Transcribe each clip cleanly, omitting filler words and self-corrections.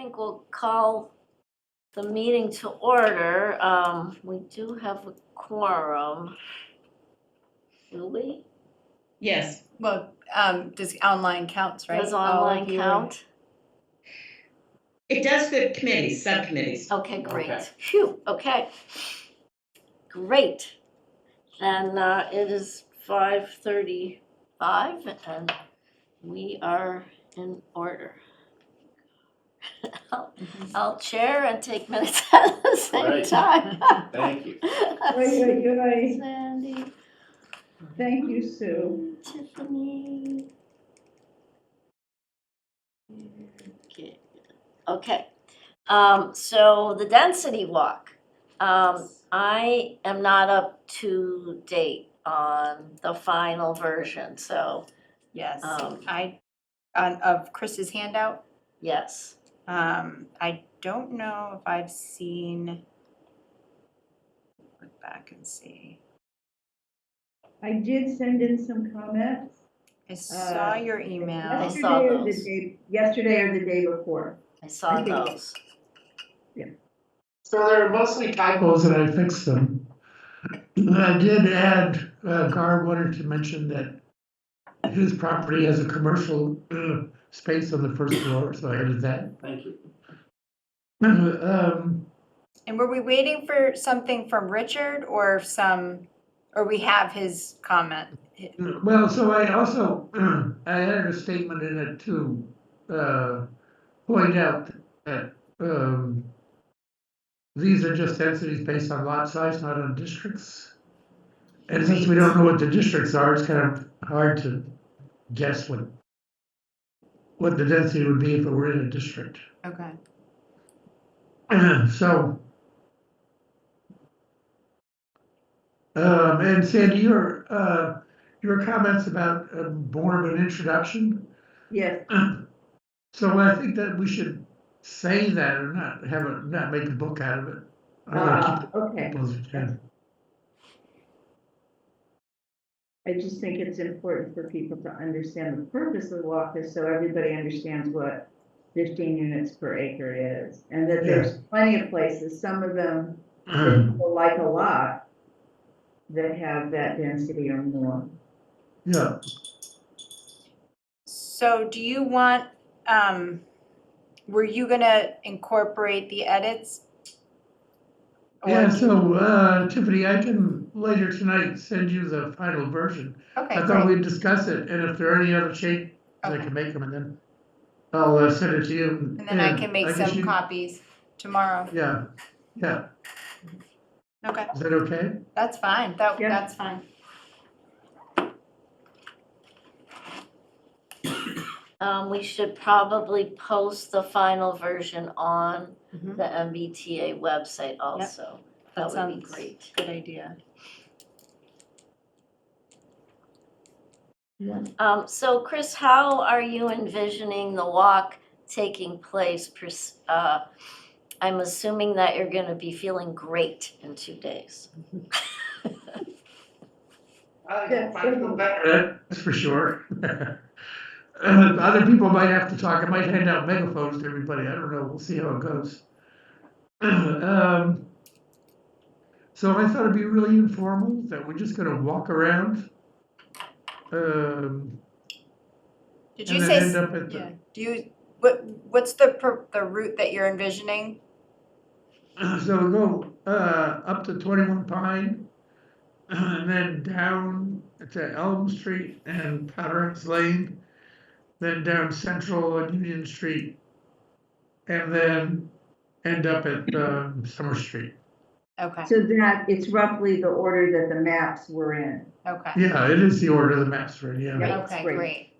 think we'll call the meeting to order. We do have a quorum. Do we? Yes. Well, does online counts, right? Does online All of you count? It does for committees, subcommittees. Okay, great. Okay. Phew, okay. Great. Then it is 5:35 and we are in order. I'll chair and take minutes at the same Right. time. Thank you. Right. Sandy, Thank you, Sue. Tiffany. Okay. So the density walk. I am not up to date on the final version, so Yes, Um, of Chris's handout. yes. I don't know if I've seen, look back and see. I did send in some comments. I saw your email. saw those. Yesterday or the day before. I saw I think- those. So they're mostly typos and I fixed them. I did add, Gar wanted to mention that his property has a commercial space on the first floor, so I added that. Thank you. And were we waiting for something from Richard or we have his comment? Well, so I also, I added a statement in it to, point out that, these are just densities based on lot size, not on districts. And since we don't know what the districts are, it's kind of hard to guess what the density would be if it were in a district. Okay. So, and Sandy, your comments about more of an introduction. Yes, So I think that we should say that or not make a book out of it. I wanna keep okay. it as we can. I just think it's important for people to understand the purpose of the walk is so everybody understands what 15 units per acre is. And that there's plenty of places, some of them that people like a lot, that have that density or more. Yeah, So do you want, were you gonna incorporate the edits? Or yeah, do you- so, Tiffany, I can later tonight send you the final version. Okay, I thought great. we'd discuss it, and if there are any other changes, I Okay. can make them, and then I'll send it to you. And then I can make guess some you- copies tomorrow. Yeah, Okay, is that okay? that's fine. Yeah. That's fine. We should probably post the final version on Mhm. the MBTA website also. That would be sounds great. Good idea. So Chris, how are you envisioning the walk taking place? I'm assuming that you're gonna be feeling great in 2 days. That's for sure. Other people might have to talk, I might hand out megaphones to everybody, I don't know, we'll see how it goes. So I thought it'd be really informal, that we're just gonna walk around. Did you And say, then end up at yeah, the, what's the route that you're envisioning? so we go, up to 21 Pine, and then down to Elm Street and Powderhouse Lane, then down Central and Union Street, and then end up at, Summer Street. Okay, So that it's roughly the order that the maps were in. okay. Yeah, it is the order of the maps, right, yeah. Yeah. Okay, Great. great.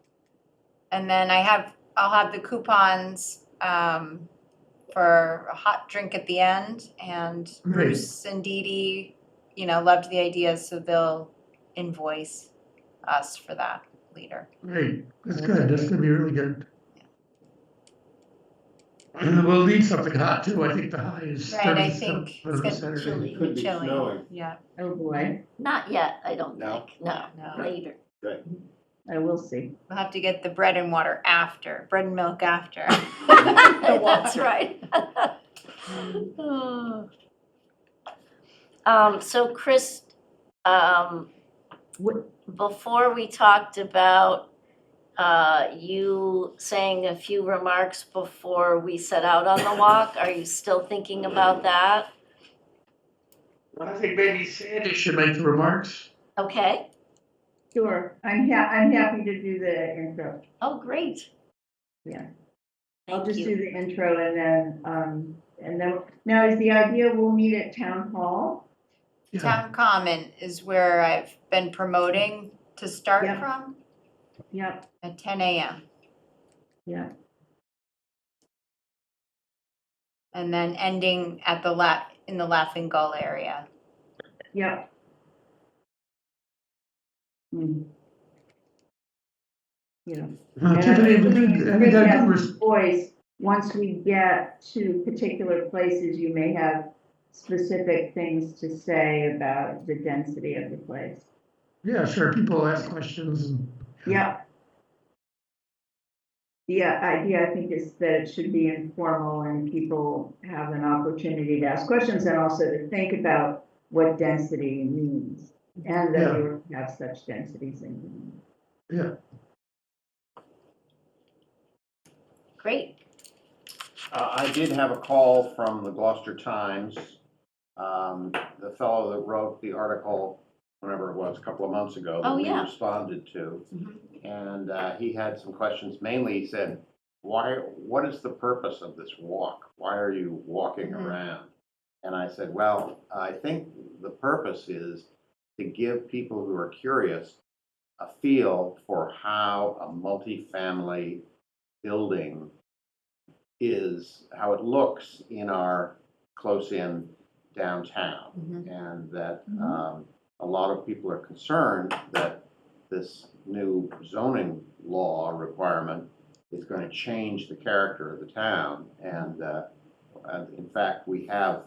And then I'll have the coupons for a hot drink at the end, and Great. Bruce and Dee Dee, loved the idea, so they'll invoice us for that later. Great, that's good, that's gonna be really good. And we'll need something hot too, I think the high is Right, I 37 think on it's a gonna Saturday. chilly. Could be Chilly, snowing. yeah. Oh, boy. Not yet, I don't No? think, no, No. later. Good. I will see. We'll have to get the bread and milk after. That's right. So Chris, What, before we talked about you saying a few remarks before we set out on the walk, are you still thinking about that? I think maybe Sandy should make the remarks. Okay, sure, I'm happy to do the intro. oh, great. Yeah. I'll Thank just do you. the intro and then, now is the idea we'll meet at town hall? Yeah, Town Common is where I've been promoting to start Yeah. from Yep, at 10 a.m. yeah, and then ending at in the Laughing Gull area. yep. Hmm. Yeah. And I'm assuming Chris has voice, once we get to particular places, you may have specific things to say about the density of the place. yeah, sure, people ask questions and. Yeah. The idea, I think, is that it should be informal and people have an opportunity to ask questions and also to think about what density means. And that Yeah. we have such densities in. Yeah, Great. I did have a call from the Gloucester Times. The fellow that wrote the article, whenever it was, a couple of months ago, that Oh, we yeah. responded to. Mhm. And he had some questions. Mainly, he said, what is the purpose of this walk? Why are you walking Mhm. around? And I said, well, I think the purpose is to give people who are curious a feel for how a multifamily building is, how it looks in our close-in downtown. Mhm. And that a lot of people are concerned that this new zoning law requirement is going to change the character of the town. And in fact, we have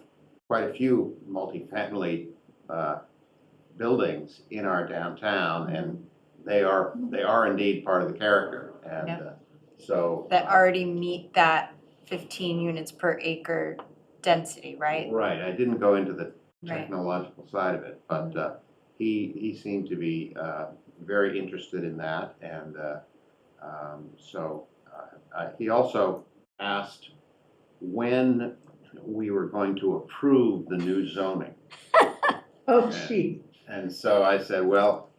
quite a few multifamily buildings in our downtown, and they are indeed part of the character. And Yeah. so That already meet that 15 units per acre density, right? Right, I didn't go into the Right. technological side of it, but he seemed to be very interested in that, and he also asked when we were going to approve the new zoning. Oh, gee. And so I said, well,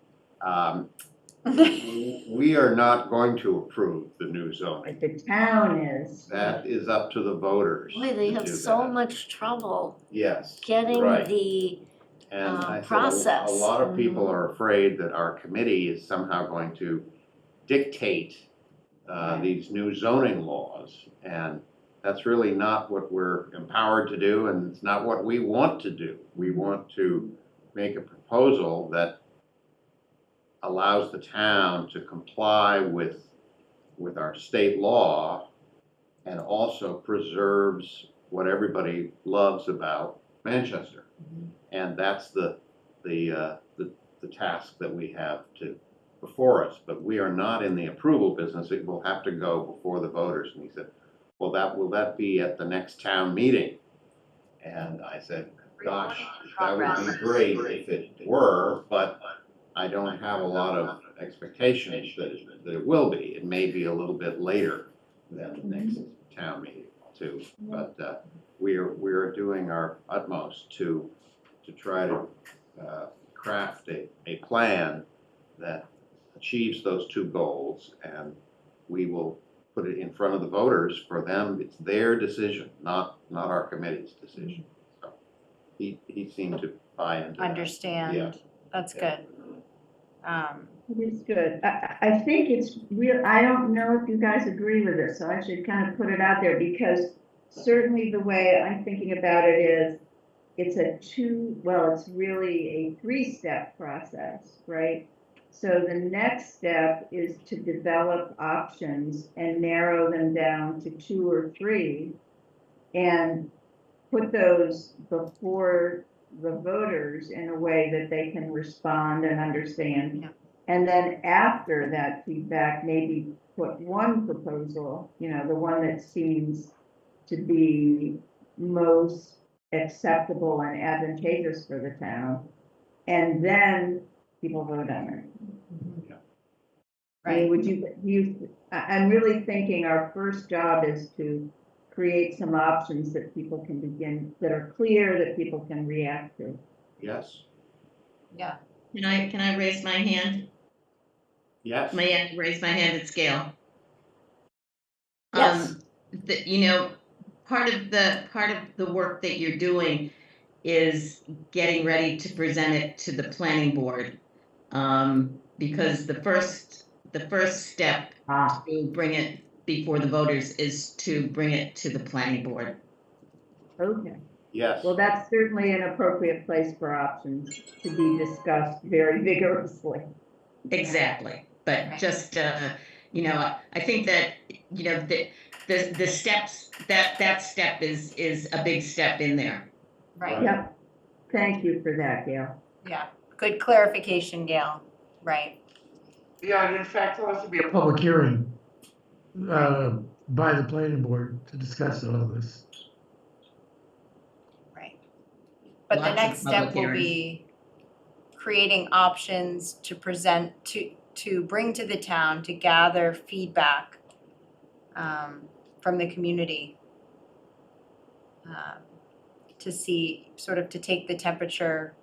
we are not going to approve the new zoning. But the town is. That is up to the voters. Boy, they to have do so that. much trouble Yes. getting right. the, And I said, process. a lot of people are afraid that our committee is somehow going to dictate these new zoning laws. And that's really not what we're empowered to do, and it's not what we want to do. We want to make a proposal that allows the town to comply with our state law and also preserves what everybody loves about Manchester. And that's the task that we have before us. But we are not in the approval business. It will have to go before the voters. And he said, well, will that be at the next town meeting? And I said, gosh, that would be great if it were, but I don't have a lot of expectations that it will be. It may be a little bit later than the next town meeting too. But we are doing our utmost to try to craft a plan that achieves those two goals, and we will put it in front of the voters. For them, it's their decision, not our committee's decision. So he seemed to buy into that. Understand. Yeah. That's Yeah. good. It is good. I think it's real, I don't know if you guys agree with it, so I should kind of put it out there, because certainly the way I'm thinking about it is, it's it's really a 3-step process, right? So the next step is to develop options and narrow them down to 2 or 3 and put those before the voters in a way that they can respond and understand. Yeah. And then after that feedback, maybe put one proposal, the one that seems to be most acceptable and advantageous for the town. And then people vote on it. I mean, I'm really thinking our first job is to create some options that people can that are clear, that people can react to. Yes, Yeah, Can I raise my hand? yes. May I raise my hand at scale? Yes. Part of the work that you're doing is getting ready to present it to the planning board. Because the first step to bring it before the voters is to bring it to the planning board. Okay. Yes. Well, that's certainly an appropriate place for options to be discussed very vigorously. Exactly, but just, I think that, the steps, that step is a big step in there. right, Yep. Thank you for that, Gail. yeah. Good clarification, Gail. Right, Yeah, and in fact, there'll have to be a public hearing by the planning board to discuss all this. right. But the Lots of next step public will hearings. be creating options to present, to bring to the town, to gather feedback from the community. To see, sort of to take the temperature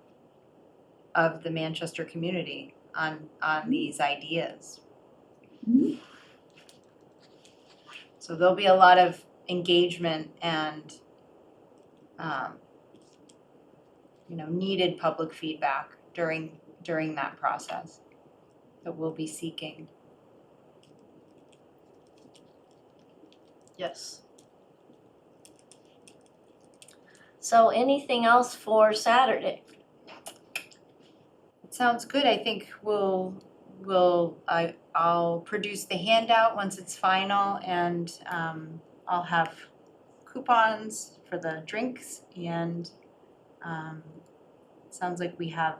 of the Manchester community on these ideas. Mhm. So there'll be a lot of engagement and, needed public feedback during that process that we'll be seeking. Yes. So anything else for Saturday? It sounds good. I think I'll produce the handout once it's final, and I'll have coupons for the drinks, and it sounds like we have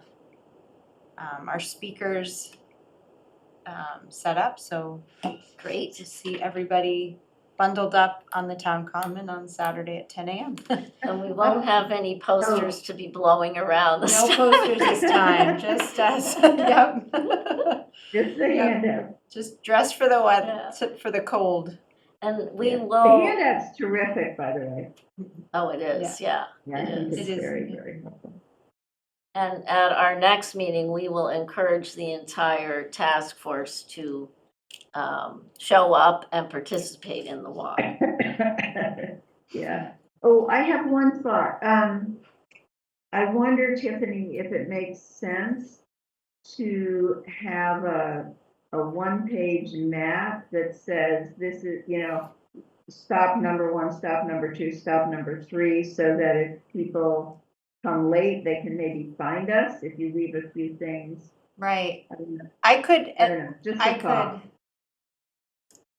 our speakers set up, so Great. to see everybody bundled up on the town common on Saturday at 10 a.m. And we won't have any posters to be blowing around. No posters this time, just us. Yep. Just the Yep. handout. Just dress for the weather, for the cold. And we The will, handout's terrific, by the way. oh, it is, yeah. Yeah, I It think is. it's It is. very, very helpful. And at our next meeting, we will encourage the entire task force to show up and participate in the walk. Yeah. Oh, I have one thought. I wonder, Tiffany, if it makes sense to have a one-page map that says this is, stop number 1, stop number 2, stop number 3, so that if people come late, they can maybe find us if you leave a few things. Right. I don't know, I could, just I a thought. could,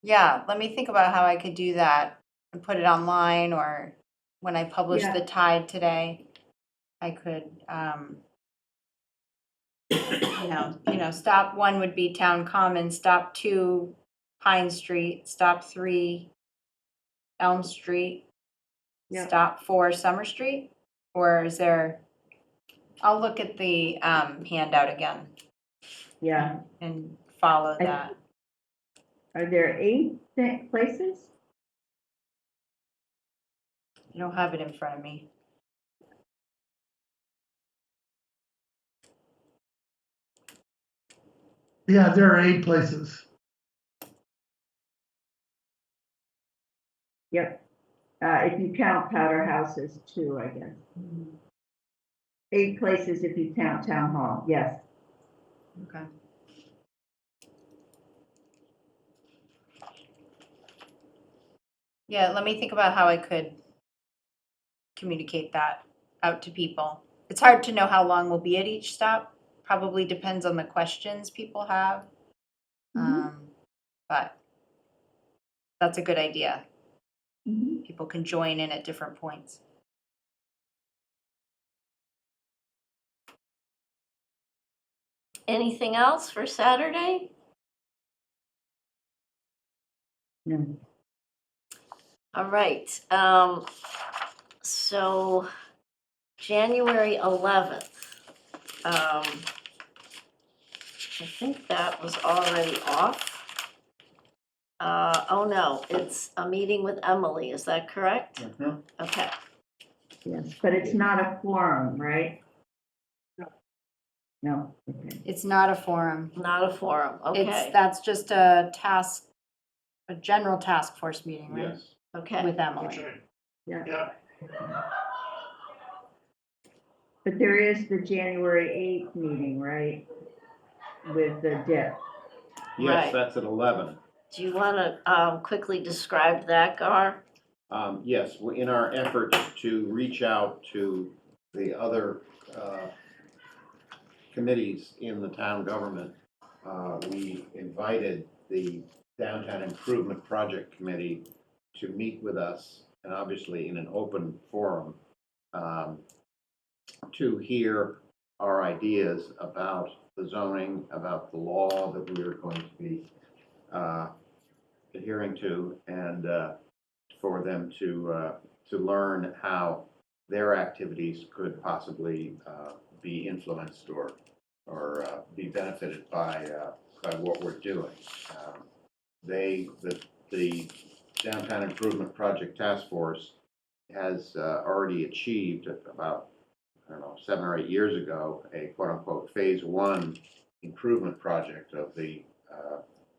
yeah, let me think about how I could do that and put it online, or when I publish Yeah. the Tide today, I could, stop 1 would be Town Common, stop 2 Pine Street, stop 3 Elm Street, Yeah. stop 4 Summer Street, or is there, I'll look at the handout again Yeah. and follow I- that. Are there 8 places? I don't have it in front of me. Yeah, there are 8 places. Yep. If you count Powder House as 2, I guess. 8 places if you count Town Hall, yes. Okay. Yeah, let me think about how I could communicate that out to people. It's hard to know how long we'll be at each stop. Probably depends on the questions people have. But that's a good idea. Mhm. People can join in at different points. Anything else for Saturday? No. All right, so January 11th. I think that was already off. Oh no, it's a meeting with Emily, is that correct? Mhm. Okay, Yes, but it's not a forum, right? No, okay. It's not a forum. not a forum, okay, That's just a general task force meeting, right? Yes. okay. With Emily. Okay. Yeah. Yeah, But there is the January 8th meeting, right? With the dip. Yes, Right. that's at 11. Do you wanna, quickly describe that, Gar? Yes, in our efforts to reach out to the other committees in the town government, we invited the Downtown Improvement Project Committee to meet with us, and obviously in an open forum, to hear our ideas about the zoning, about the law that we are going to be adhering to, and for them to learn how their activities could possibly be influenced or be benefited by what we're doing. The Downtown Improvement Project Task Force has already achieved about, I don't know, 7 or 8 years ago, a quote-unquote Phase 1 improvement project of the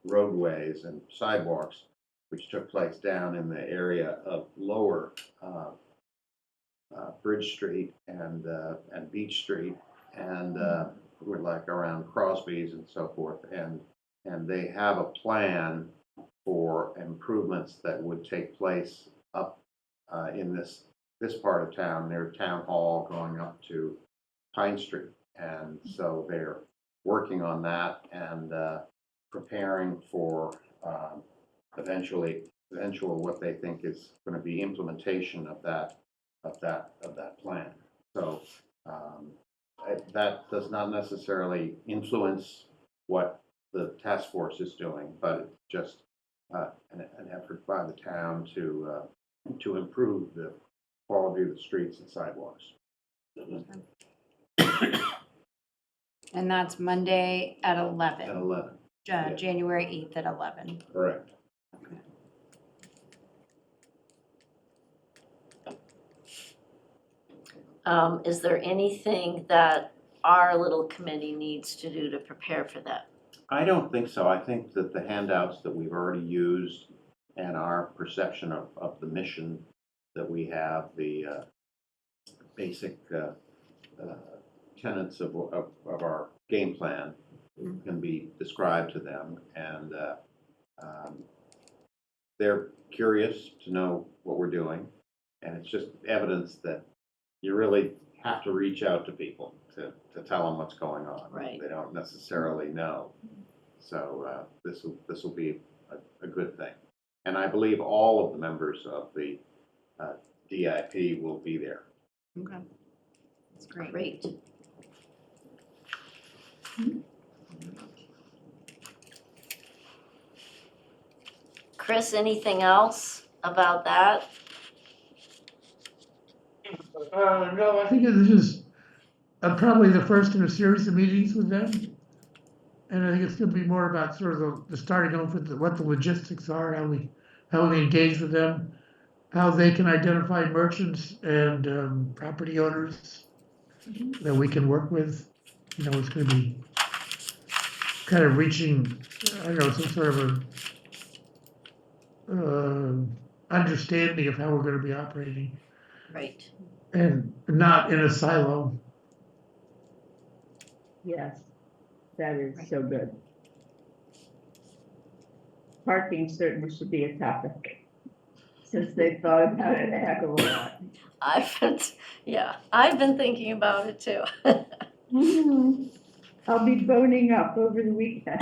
roadways and sidewalks, which took place down in the area of Lower Bridge Street and Beach Street, and we're like around Crosby's and so forth, and they have a plan for improvements that would take place up in this part of town, near Town Hall, going up to Pine Street, and so they're working on that and preparing for eventual what they think is going to be implementation of that plan. So that does not necessarily influence what the task force is doing, but it's just an effort by the town to improve the quality of the streets and sidewalks. And that's Monday at At 11, 11, yeah. January 8th at 11. Correct. Is there anything that our little committee needs to do to prepare for that? I don't think so. I think that the handouts that we've already used and our perception of the mission that we have, the basic tenets of our game plan can be described to them, and they're curious to know what we're doing, and it's just evidence that you really have to reach out to people to tell them what's going on. Right. They don't necessarily know. So this will be a good thing. And I believe all of the members of the DIP will be there. Okay. That's great. Great. Chris, anything else about that? no, I think this is probably the first in a series of meetings with them. And I think it's gonna be more about sort of the starting off with what the logistics are, how we engage with them, how they can identify merchants and property owners that we can work with. You know, it's gonna be kind of reaching, I don't know, some sort of a understanding of how we're gonna be operating, Right. and not in a silo. Yes, that is so good. Parking certainly should be a topic, since they've thought about it a heck of a lot. I've been thinking about it too. I'll be boning up over the weekend.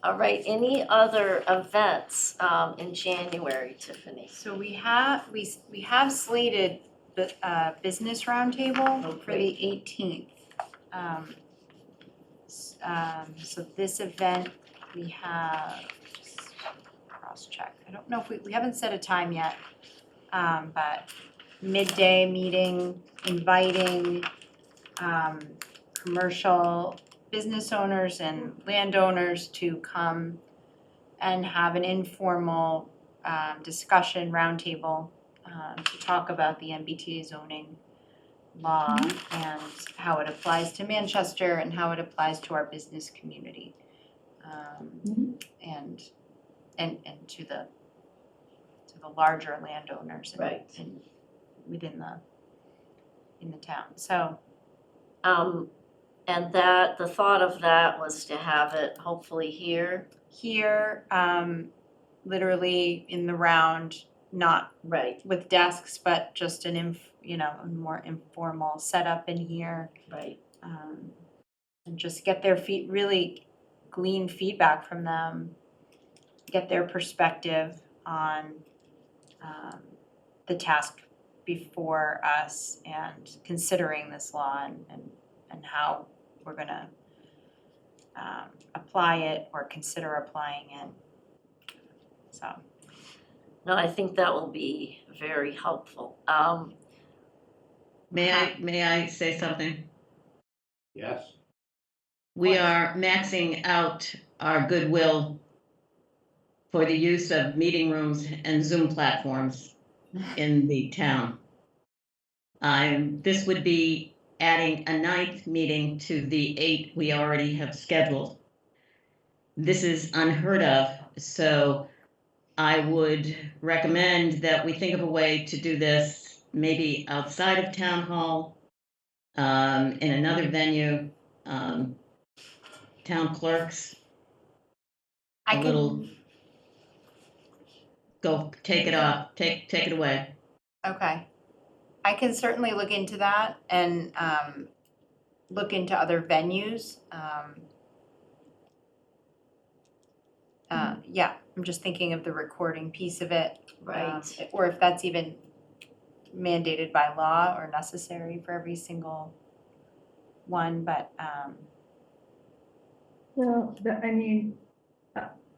All right, any other events, in January, Tiffany? So we have slated the business roundtable for the 18th. So this event, we have, just cross-check, I don't know if we haven't set a time yet, but midday meeting, inviting commercial business owners and landowners to come and have an informal discussion roundtable to talk about the MBTA zoning law and how it applies to Manchester and how it applies to our business community. And to the larger landowners and Right. and within in the town. So And that, the thought of that was to have it hopefully here. here, literally in the round, not Right, with desks, but just a more informal setup in here, right. and just get their really glean feedback from them, get their perspective on the task before us and considering this law and how we're gonna apply it or consider applying it. So. No, I think that will be very helpful. May I say something? Yes, We course. are maxing out our goodwill for the use of meeting rooms and Zoom platforms in the town. This would be adding a 9th meeting to the 8 we already have scheduled. This is unheard of, so I would recommend that we think of a way to do this maybe outside of town hall, in another venue, town clerks. I A can, little, go, take it off, take it away. okay. I can certainly look into that and look into other venues. Yeah, I'm just thinking of the recording piece of it. Right. Or if that's even mandated by law or necessary for every single one, but Well, I mean,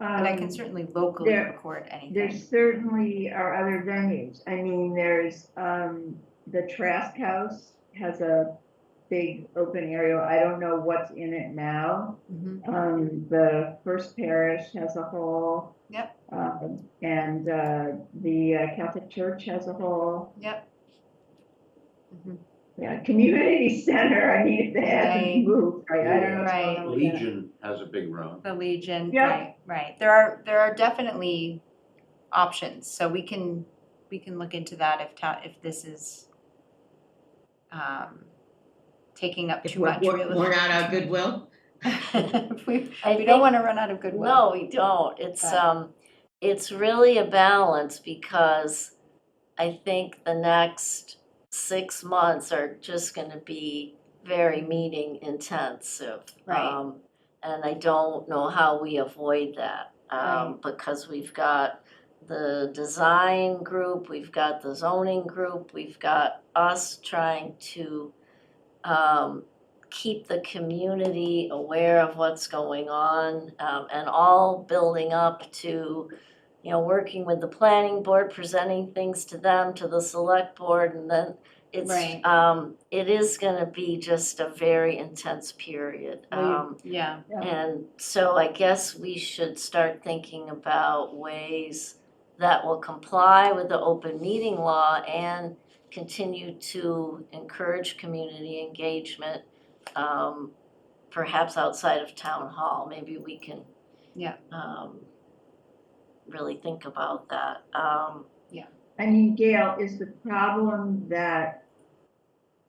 I can certainly locally there- record anything. there certainly are other venues. I mean, there's, the Trask House has a big open area. I don't know what's in it now. Mhm. The First Parish has a hall. Yep. And, the Catholic Church has a hall. Yep. Yeah, community center, I mean, if they Right. haven't moved, right, I don't know what's Right. going on with that. Legion has a big room. The Legion, Yeah. right. There are definitely options, so we can look into that if this is taking up If too we're much real worn out our goodwill, we I don't think- want to run out of goodwill. No, we don't. It's really a balance because I think the next 6 months are just gonna be very meeting intensive. Right. And I don't know how we avoid that. Right. Because we've got the design group, we've got the zoning group, we've got us trying to keep the community aware of what's going on, and all building up to, working with the planning board, presenting things to them, to the select board, and then it's, Right. it is gonna be just a very intense period. Yeah, And so I guess we should start thinking about ways that will comply with the open meeting law and continue to encourage community engagement, perhaps outside of town hall. Maybe we can Yeah. really think about that. I mean, Gail, is the problem that,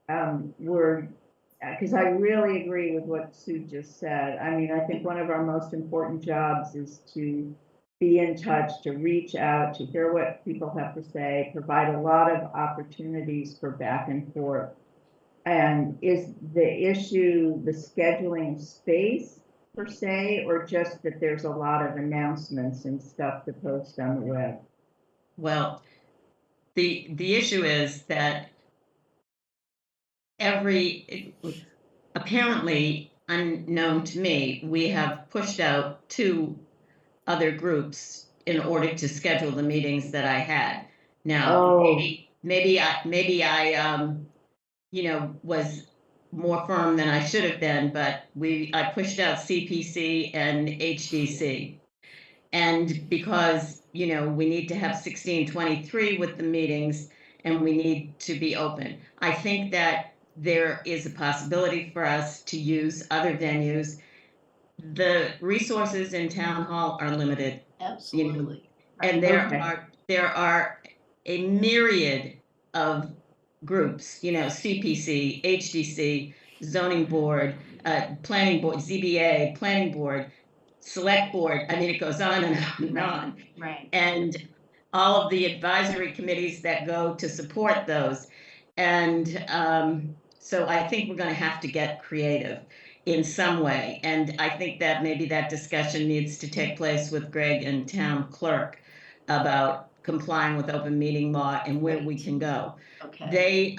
because I really agree with what Sue just said. I mean, I think one of our most important jobs is to be in touch, to reach out, to hear what people have to say, provide a lot of opportunities for back and forth. And is the issue the scheduling space, per se, or just that there's a lot of announcements and stuff to post on the web? Well, the issue is that apparently unknown to me, we have pushed out 2 other groups in order to schedule the meetings that I had. Now, Oh. maybe I was more firm than I should have been, but I pushed out CPC and HDC. And because, we need to have 1623 with the meetings and we need to be open. I think that there is a possibility for us to use other venues. The resources in town hall are limited. Absolutely. And Okay. there are a myriad of groups, CPC, HDC, zoning board, planning board, ZBA, planning board, select board. I mean, it goes on and on and on. Right. And all of the advisory committees that go to support those. And so I think we're going to have to get creative in some way. And I think that maybe that discussion needs to take place with Greg and town clerk about complying with open meeting law and where we can go. Okay.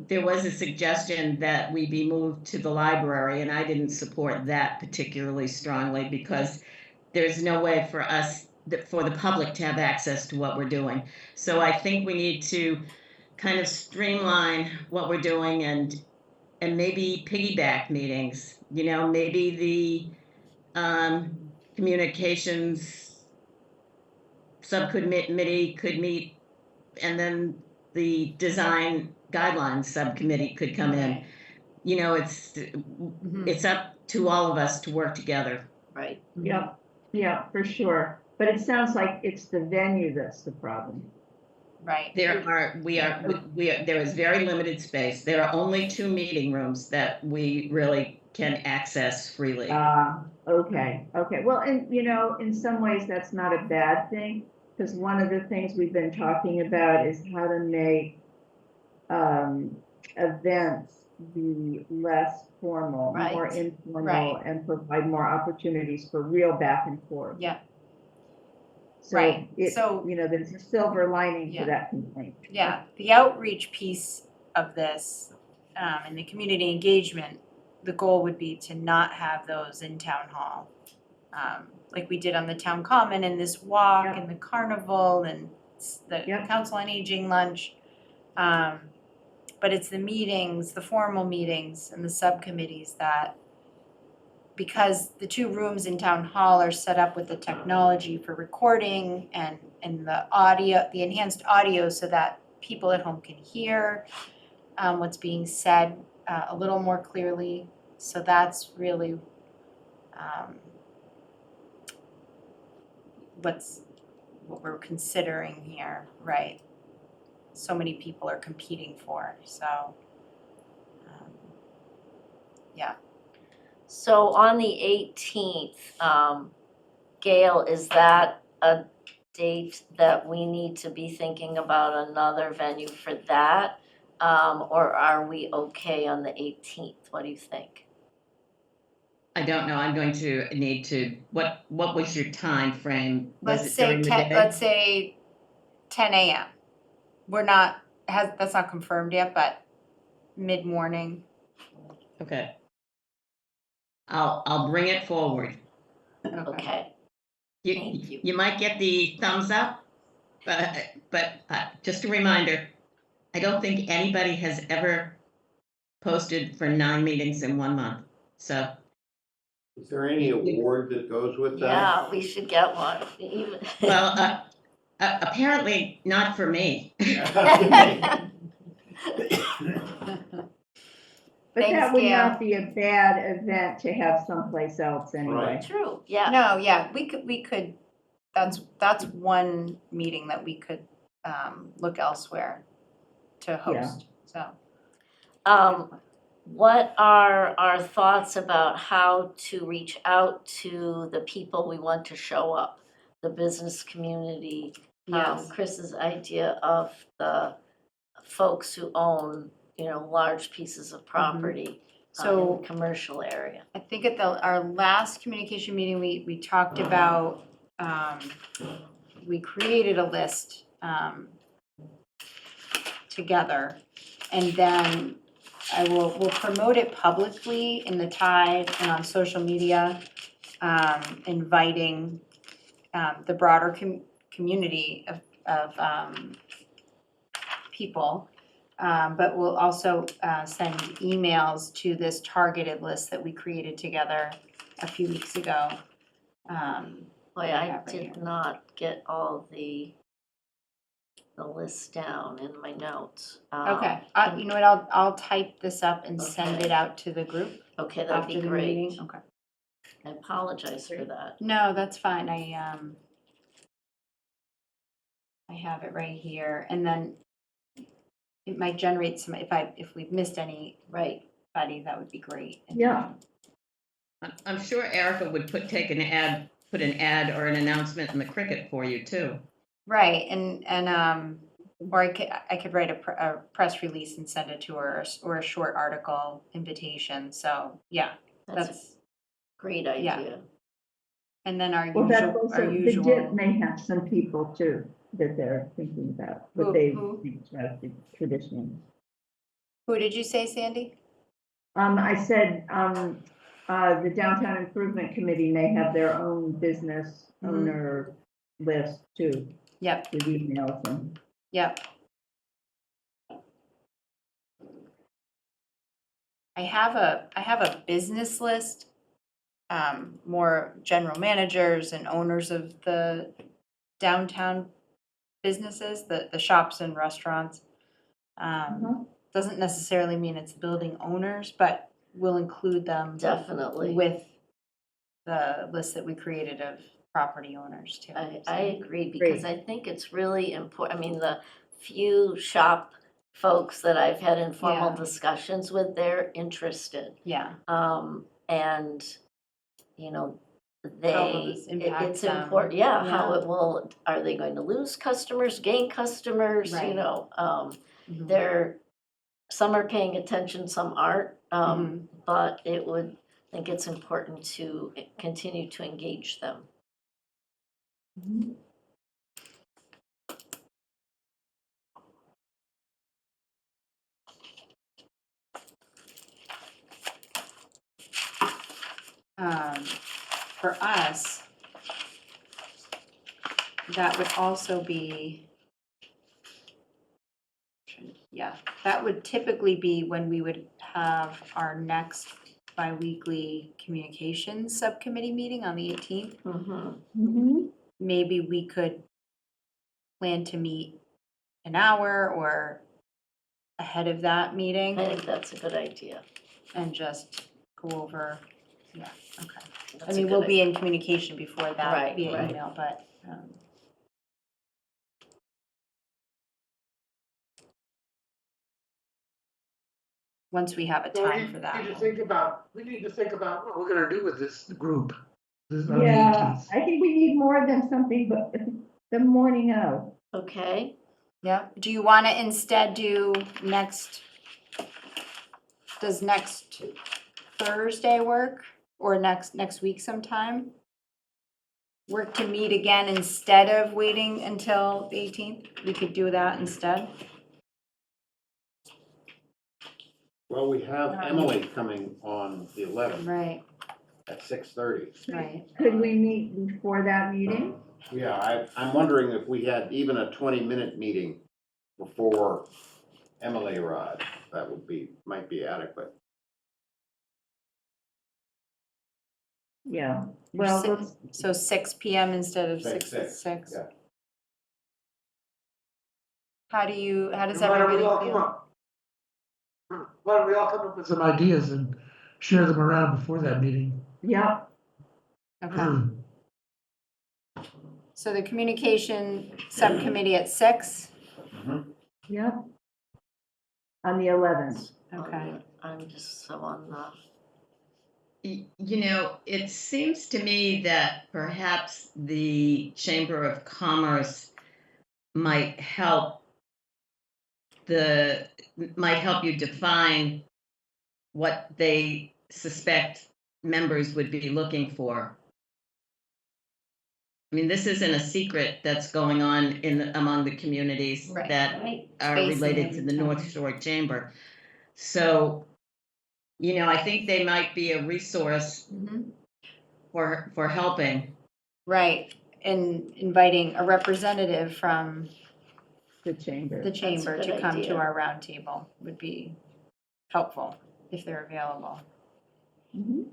There was a suggestion that we be moved to the library, and I didn't support that particularly strongly because there's no way for us, for the public to have access to what we're doing. So I think we need to kind of streamline what we're doing and maybe piggyback meetings, maybe the communications subcommittee could meet, and then the design guidelines subcommittee could come in. Right. It's up to all of us to work together. Right. Yep, yeah, for sure. But it sounds like it's the venue that's the problem. Right. There is very limited space. There are only 2 meeting rooms that we really can access freely. Okay. Well, and in some ways that's not a bad thing, because one of the things we've been talking about is how to make events be less formal, more Right. informal, and provide more opportunities for real back and forth. Yeah. So Right. there's a silver lining Yeah. to that complaint. Yeah, the outreach piece of this, and the community engagement, the goal would be to not have those in town hall. Like we did on the town common and this walk Yep. and the carnival and the Yep. council on aging lunch. But it's the meetings, the formal meetings and the subcommittees that, because the 2 rooms in town hall are set up with the technology for recording and the audio, the enhanced audio, so that people at home can hear what's being said a little more clearly. So that's really what we're considering here, right? So many people are competing for, so yeah. So on the 18th, Gail, is that a date that we need to be thinking about another venue for that? Or are we okay on the 18th? What do you think? I don't know. I'm going to need to. What was your time frame? Was Let's it say during the day? let's say 10 a.m. That's not confirmed yet, but mid-morning. Okay. I'll bring it forward. Okay, Thank you. You might get the thumbs up, but just a reminder, I don't think anybody has ever posted for 9 meetings in 1 month. So Is there any award that goes with that? yeah, we should get one. Even- well, apparently not for me. But Thanks, that would Gail. not be a bad event to have someplace else anyway. True, yeah. No, yeah, we could, that's one meeting that we could look elsewhere to host, so. What are our thoughts about how to reach out to the people we want to show up? The business community, Yes. Chris's idea of the folks who own, large pieces of property. in So the commercial area. I think at our last communication meeting, we talked about, we created a list together. And then we'll promote it publicly in the Tide and on social media, inviting the broader community of people. But we'll also send emails to this targeted list that we created together a few weeks ago. Boy, I Yeah, right did here. not get all the list down in my notes. Okay, you know what, I'll type this up and send it out to the group Okay, that'd after be the great. meeting. Okay. I apologize for that. No, that's fine. I have it right here, and then it might generate some, if we've missed anybody, that would be great. And Yeah. I'm sure Erica would put an ad or an announcement in the Cricket for you too. Right, and or I could write a press release and send it to her, or a short article invitation, so, yeah, That's a that's, great yeah. idea. and then our Well, that's usual, also, the DIP may have some people too that they're thinking about, but they Who? reach out to traditional. Who did you say, Sandy? I said, the Downtown Improvement Committee may have their own business Mhm. owner list too, Yep, with emails and. yep. I have a business list, more general managers and owners of the downtown businesses, the shops and restaurants. Doesn't necessarily mean it's building owners, but we'll include them Definitely. with the list that we created of property owners too. I agree, because I think it's really important. I mean, the few shop folks that I've had informal Yeah. discussions with, they're interested. Yeah, And, you know, How will they, this impact it's them? important, how Yeah. it will, are they going to lose customers, gain customers, you Right. know? Mhm. They're, some are paying attention, some aren't, Mhm. but I think it's important to continue to engage them. For us, that would also be, yeah, that would typically be when we would have our next biweekly communications subcommittee meeting on the 18th. Mhm. Maybe we could plan to meet an hour or ahead of that meeting I think that's a good idea. and just go over, yeah, okay. I That's a mean, good we'll be in communication before that Right, via right. email, but, once we have a time for that. We need to we'll- think about what we're gonna do with this group. This on the Yeah, 18th. I think we need more than something, but the morning of. Okay, Yeah, do you want to instead do does next Thursday work, or next week sometime? Work to meet again instead of waiting until the 18th? We could do that instead? Well, we have Emily coming on the 11th Right, at 6:30. right. Could we meet before that meeting? Yeah, I'm wondering if we had even a 20-minute meeting before Emily arrived, that might be adequate. Yeah, You're well, sitting- let's, So 6 PM instead of Say 6? yeah. How does Why don't we everybody all come feel? up? Why don't we all come up with some ideas and share them around before that meeting? yeah, Okay, so the communication subcommittee at 6? yeah. On the 11th. Okay. I'm just so on the, You know, it seems to me that perhaps the Chamber of Commerce might help you define what they suspect members would be looking for. I mean, this isn't a secret that's going on among the communities Right. that Right. are Facing related every to the town. North Shore Chamber. So, I think they might be a resource Mhm. for helping. Right, and inviting a representative from The chamber. the chamber good to come to idea. our roundtable would be helpful if they're available. Mhm.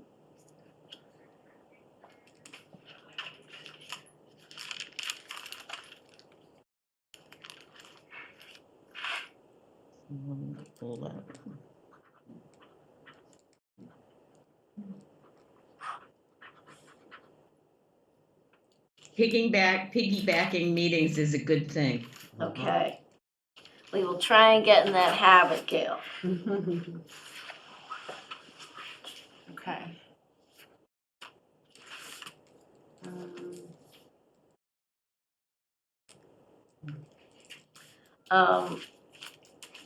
Pull that. Piggybacking meetings is a good thing. Okay. We will try and get in that habit, Gail. Okay.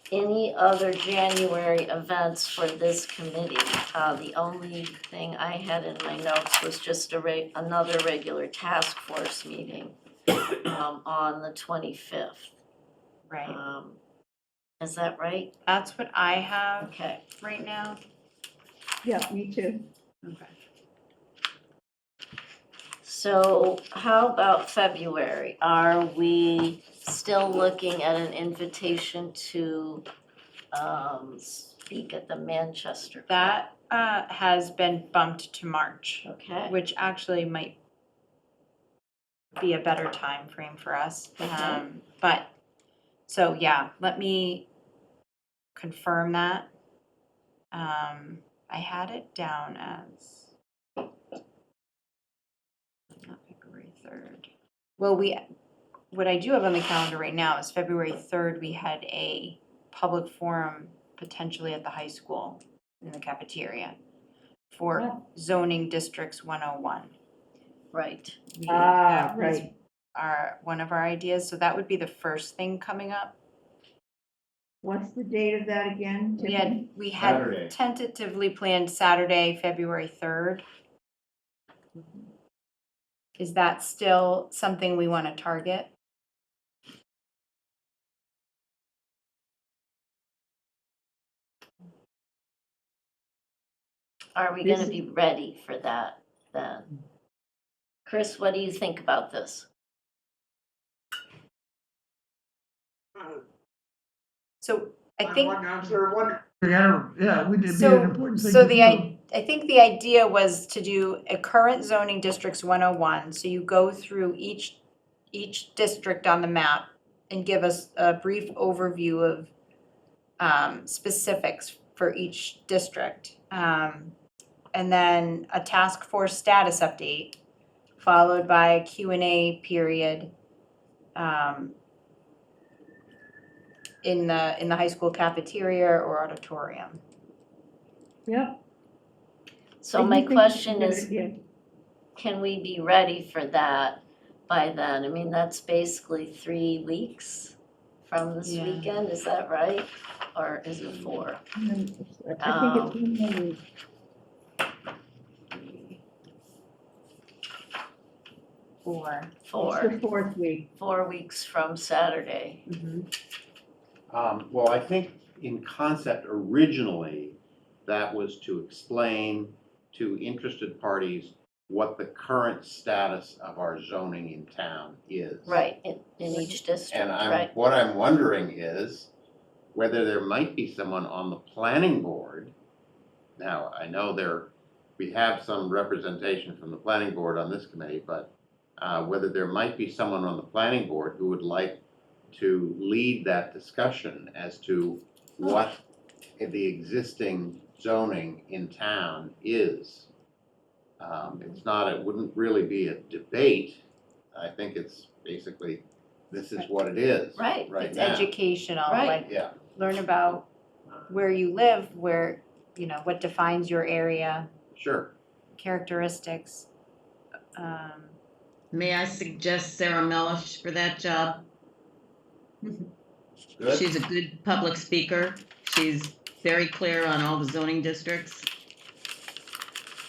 Any other January events for this committee? The only thing I had in my notes was just another regular task force meeting on the 25th. Right, Is that right? that's what I have Okay. right now. Yeah, me too. Okay. So how about February? Are we still looking at an invitation to speak at the Manchester? That has been bumped to March, Okay. which actually might be a better time frame for us. Okay. But, so yeah, let me confirm that. I had it down as not February 3rd. Well, what I do have on the calendar right now is February 3rd, we had a public forum potentially at the high school in the cafeteria for zoning districts 101. Right. That was Right. one of our ideas, so that would be the first thing coming up. What's the date of that again? Tiffany? We had Saturday. tentatively planned Saturday, February 3rd. Is that still something we want to target? Are we This gonna be ready for that then? Chris, what do you think about this? So I think. Yeah, we did be an So, important thing so to the, do. I think the idea was to do a current zoning districts 101, so you go through each district on the map and give us a brief overview of specifics for each district. And then a task force status update, followed by a Q&A period in the high school cafeteria or auditorium. Yep. So I my do think question that's a is, good idea. can we be ready for that by then? I mean, that's basically 3 weeks from this Yeah. weekend, is that right? Or is it 4? I think it's one more week. Four. It's 4, the fourth week. 4 weeks from Saturday. Well, I think in concept originally, that was to explain to interested parties what the current status of our zoning in town is. Right, in each district, And right? what I'm wondering is whether there might be someone on the planning board. Now, I know we have some representation from the planning board on this committee, but whether there might be someone on the planning board who would like to lead that discussion as to what the existing zoning in town is. It wouldn't really be a debate. I think it's basically, this is what it is. Right. Right It's now. educational, Right. like Yeah, learn about where you live, where, what defines your area, sure. characteristics. May I suggest Sarah Mellish for that job? Good. She's a good public speaker. She's very clear on all the zoning districts.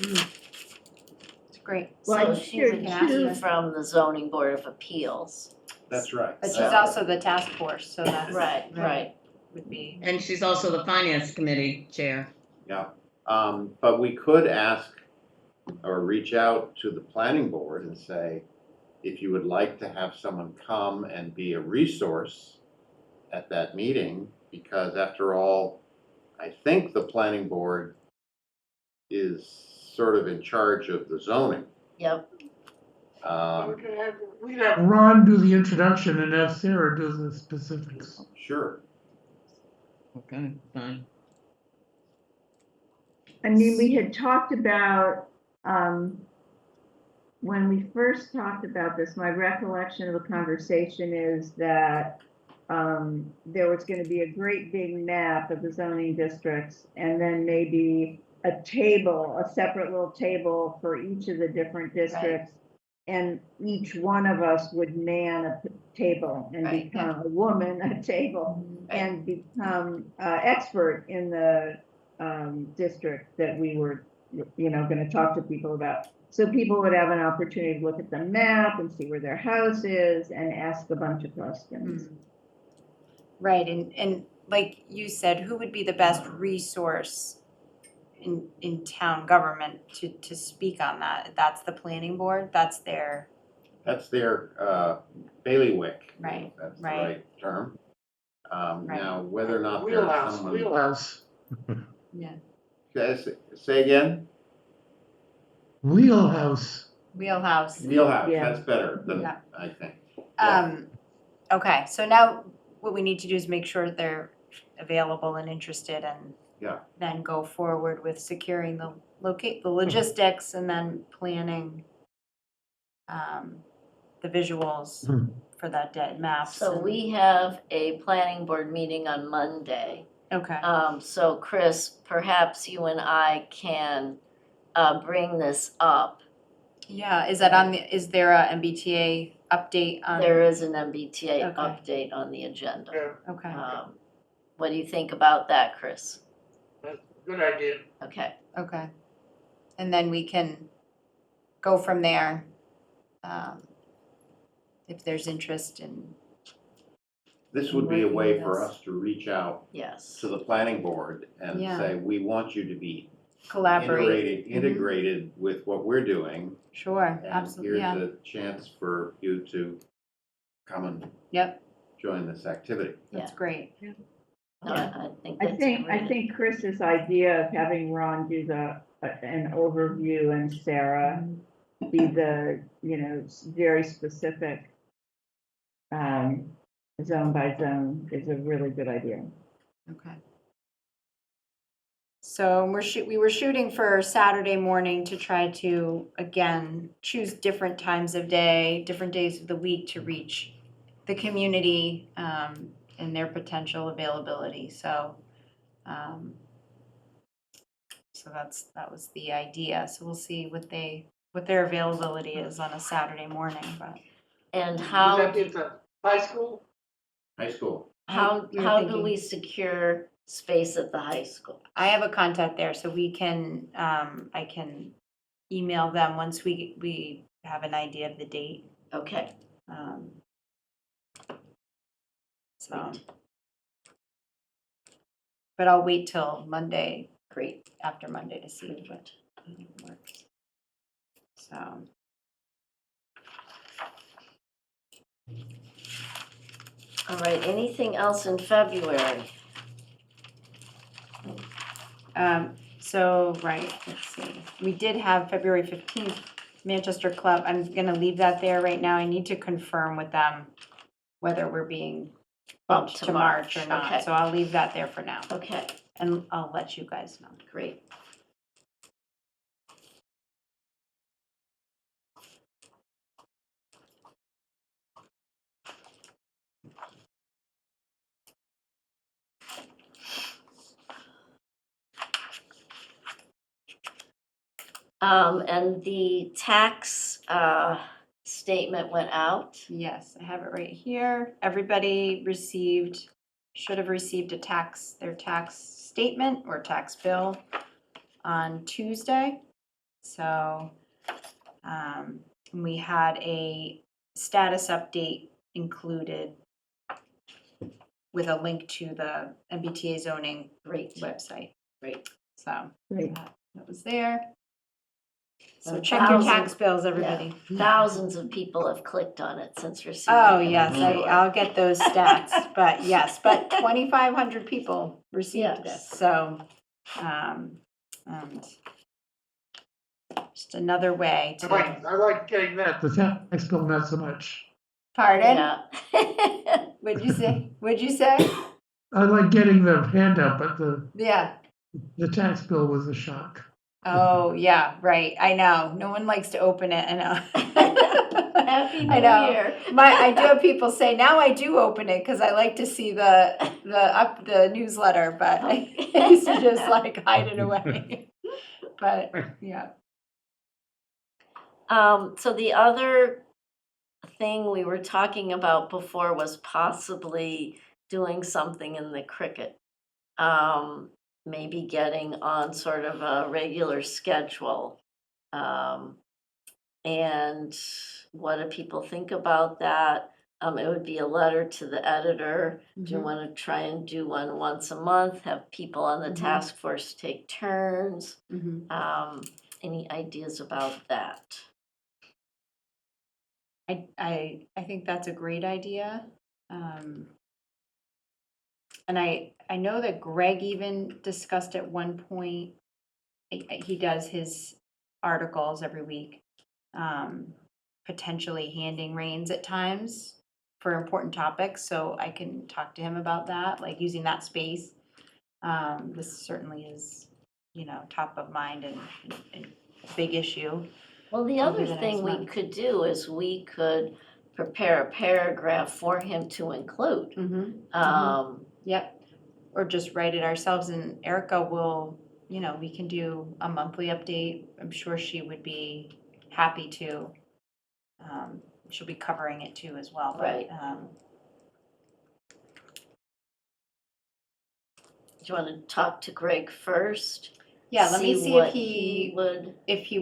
It's great. Well, So she here would too- be from the zoning board of appeals. That's right. But she's also the task force, so that's. Right. Would be, And she's also the finance committee chair. But we could ask or reach out to the planning board and say, if you would like to have someone come and be a resource at that meeting, because after all, I think the planning board is sort of in charge of the zoning. Yep, We'd have Ron do the introduction and have Sarah do the specifics. Sure. Okay, fine. I mean, we had talked about, when we first talked about this, my recollection of the conversation is that there was gonna be a great big map of the zoning districts, and then maybe a table, a separate little table for each of the different districts. And each one of us would man a table and Right, become a woman, a table, and become expert in the district that we were, gonna talk to people about. So people would have an opportunity to look at the map and see where their house is and ask a bunch of questions. right, and like you said, who would be the best resource in town government to speak on that? That's the planning board, that's their, That's their bailiwick. Right, That's the right. right term. Right. Now, whether or not there's someone. Wheelhouse. yeah, Say again? Wheelhouse. wheelhouse. Wheelhouse, Yeah. that's better than, Yeah. I think. Yeah. Okay, so now what we need to do is make sure they're available and interested and Yeah. then go forward with securing the logistics and then planning the visuals for that day, maps. so and- we have a planning board meeting on Monday. Okay, So Chris, perhaps you and I can bring this up. yeah, is that on the, is there a MBTA update on? There is an MBTA Okay. update on the agenda. Okay, What do you think about that, Chris? Good idea. Okay, okay. And then we can go from there. If there's interest in, This would be a working way with for us. us to reach out yes. to the planning board and Yeah. say, we want you to be collaborate. integrated with what we're doing. Sure, And absolutely, yeah, here's a chance for you to come and yep, join this activity. that's great. No, I think I that's think great. Chris's idea of having Ron do an overview and Sarah be the, very specific zone by zone is a really good idea. Okay. So we were shooting for Saturday morning to try to, again, choose different times of day, different days of the week to reach the community and their potential availability. So that was the idea. So we'll see what their availability is on a Saturday morning, but. And how, at the high school? High school. how we were do thinking- we secure space at the high school? I have a contact there, so we can, I can email them once we have an idea of the date. Okay, So. But I'll wait till Monday, great. after Monday to see what works. So. All right, anything else in February? So, right, let's see, we did have February 15th, Manchester Club, I'm gonna leave that there right now, I need to confirm with them whether we're being bumped to March or Okay. not, so I'll leave that there for now, Okay, and I'll let you guys know. great. And the tax statement went out. Yes, I have it right here, everybody received should have received their tax statement or tax bill on Tuesday. So, we had a status update included with a link to the MBTA zoning Great, website. great. So Great. that was there. So And check your tax thousands- bills, everybody. Thousands of people have clicked on it since receiving it. Oh, yes, I'm sure. I'll get those stats, but yes, but 2,500 people received this, Yes. so, and just another way I like getting that, the tax bill not so much. Pardon? Yeah. What'd you say? What'd you say? I like getting the handout, but Yeah. the tax bill was a shock. Oh, yeah, right, I know, no one likes to open it, I know. Happy New I know. Year. I do have people say, now I do open it, cause I like to see the newsletter, but I used to just like hide it away. But, yeah. So the other thing we were talking about before was possibly doing something in the cricket. Maybe getting on sort of a regular schedule. And what do people think about that? It would be a letter to the editor. Do you Mhm. want to try and do one once a month? Have people on the Mhm. task force take turns? Mhm. Any ideas about that? I think that's a great idea. And I know that Greg even discussed at one point, he does his articles every week, potentially handing reins at times for important topics, so I can talk to him about that, like using that space. This certainly is, top of mind and a big issue. Well, the Over other the next thing we month. could do is we could prepare a paragraph for him to include. Yep, or just write it ourselves, and Erica will, we can do a monthly update. I'm sure she would be happy to. She'll be covering it too as well, but, Right. Do you want to talk to Greg first? yeah, let me see what if he would.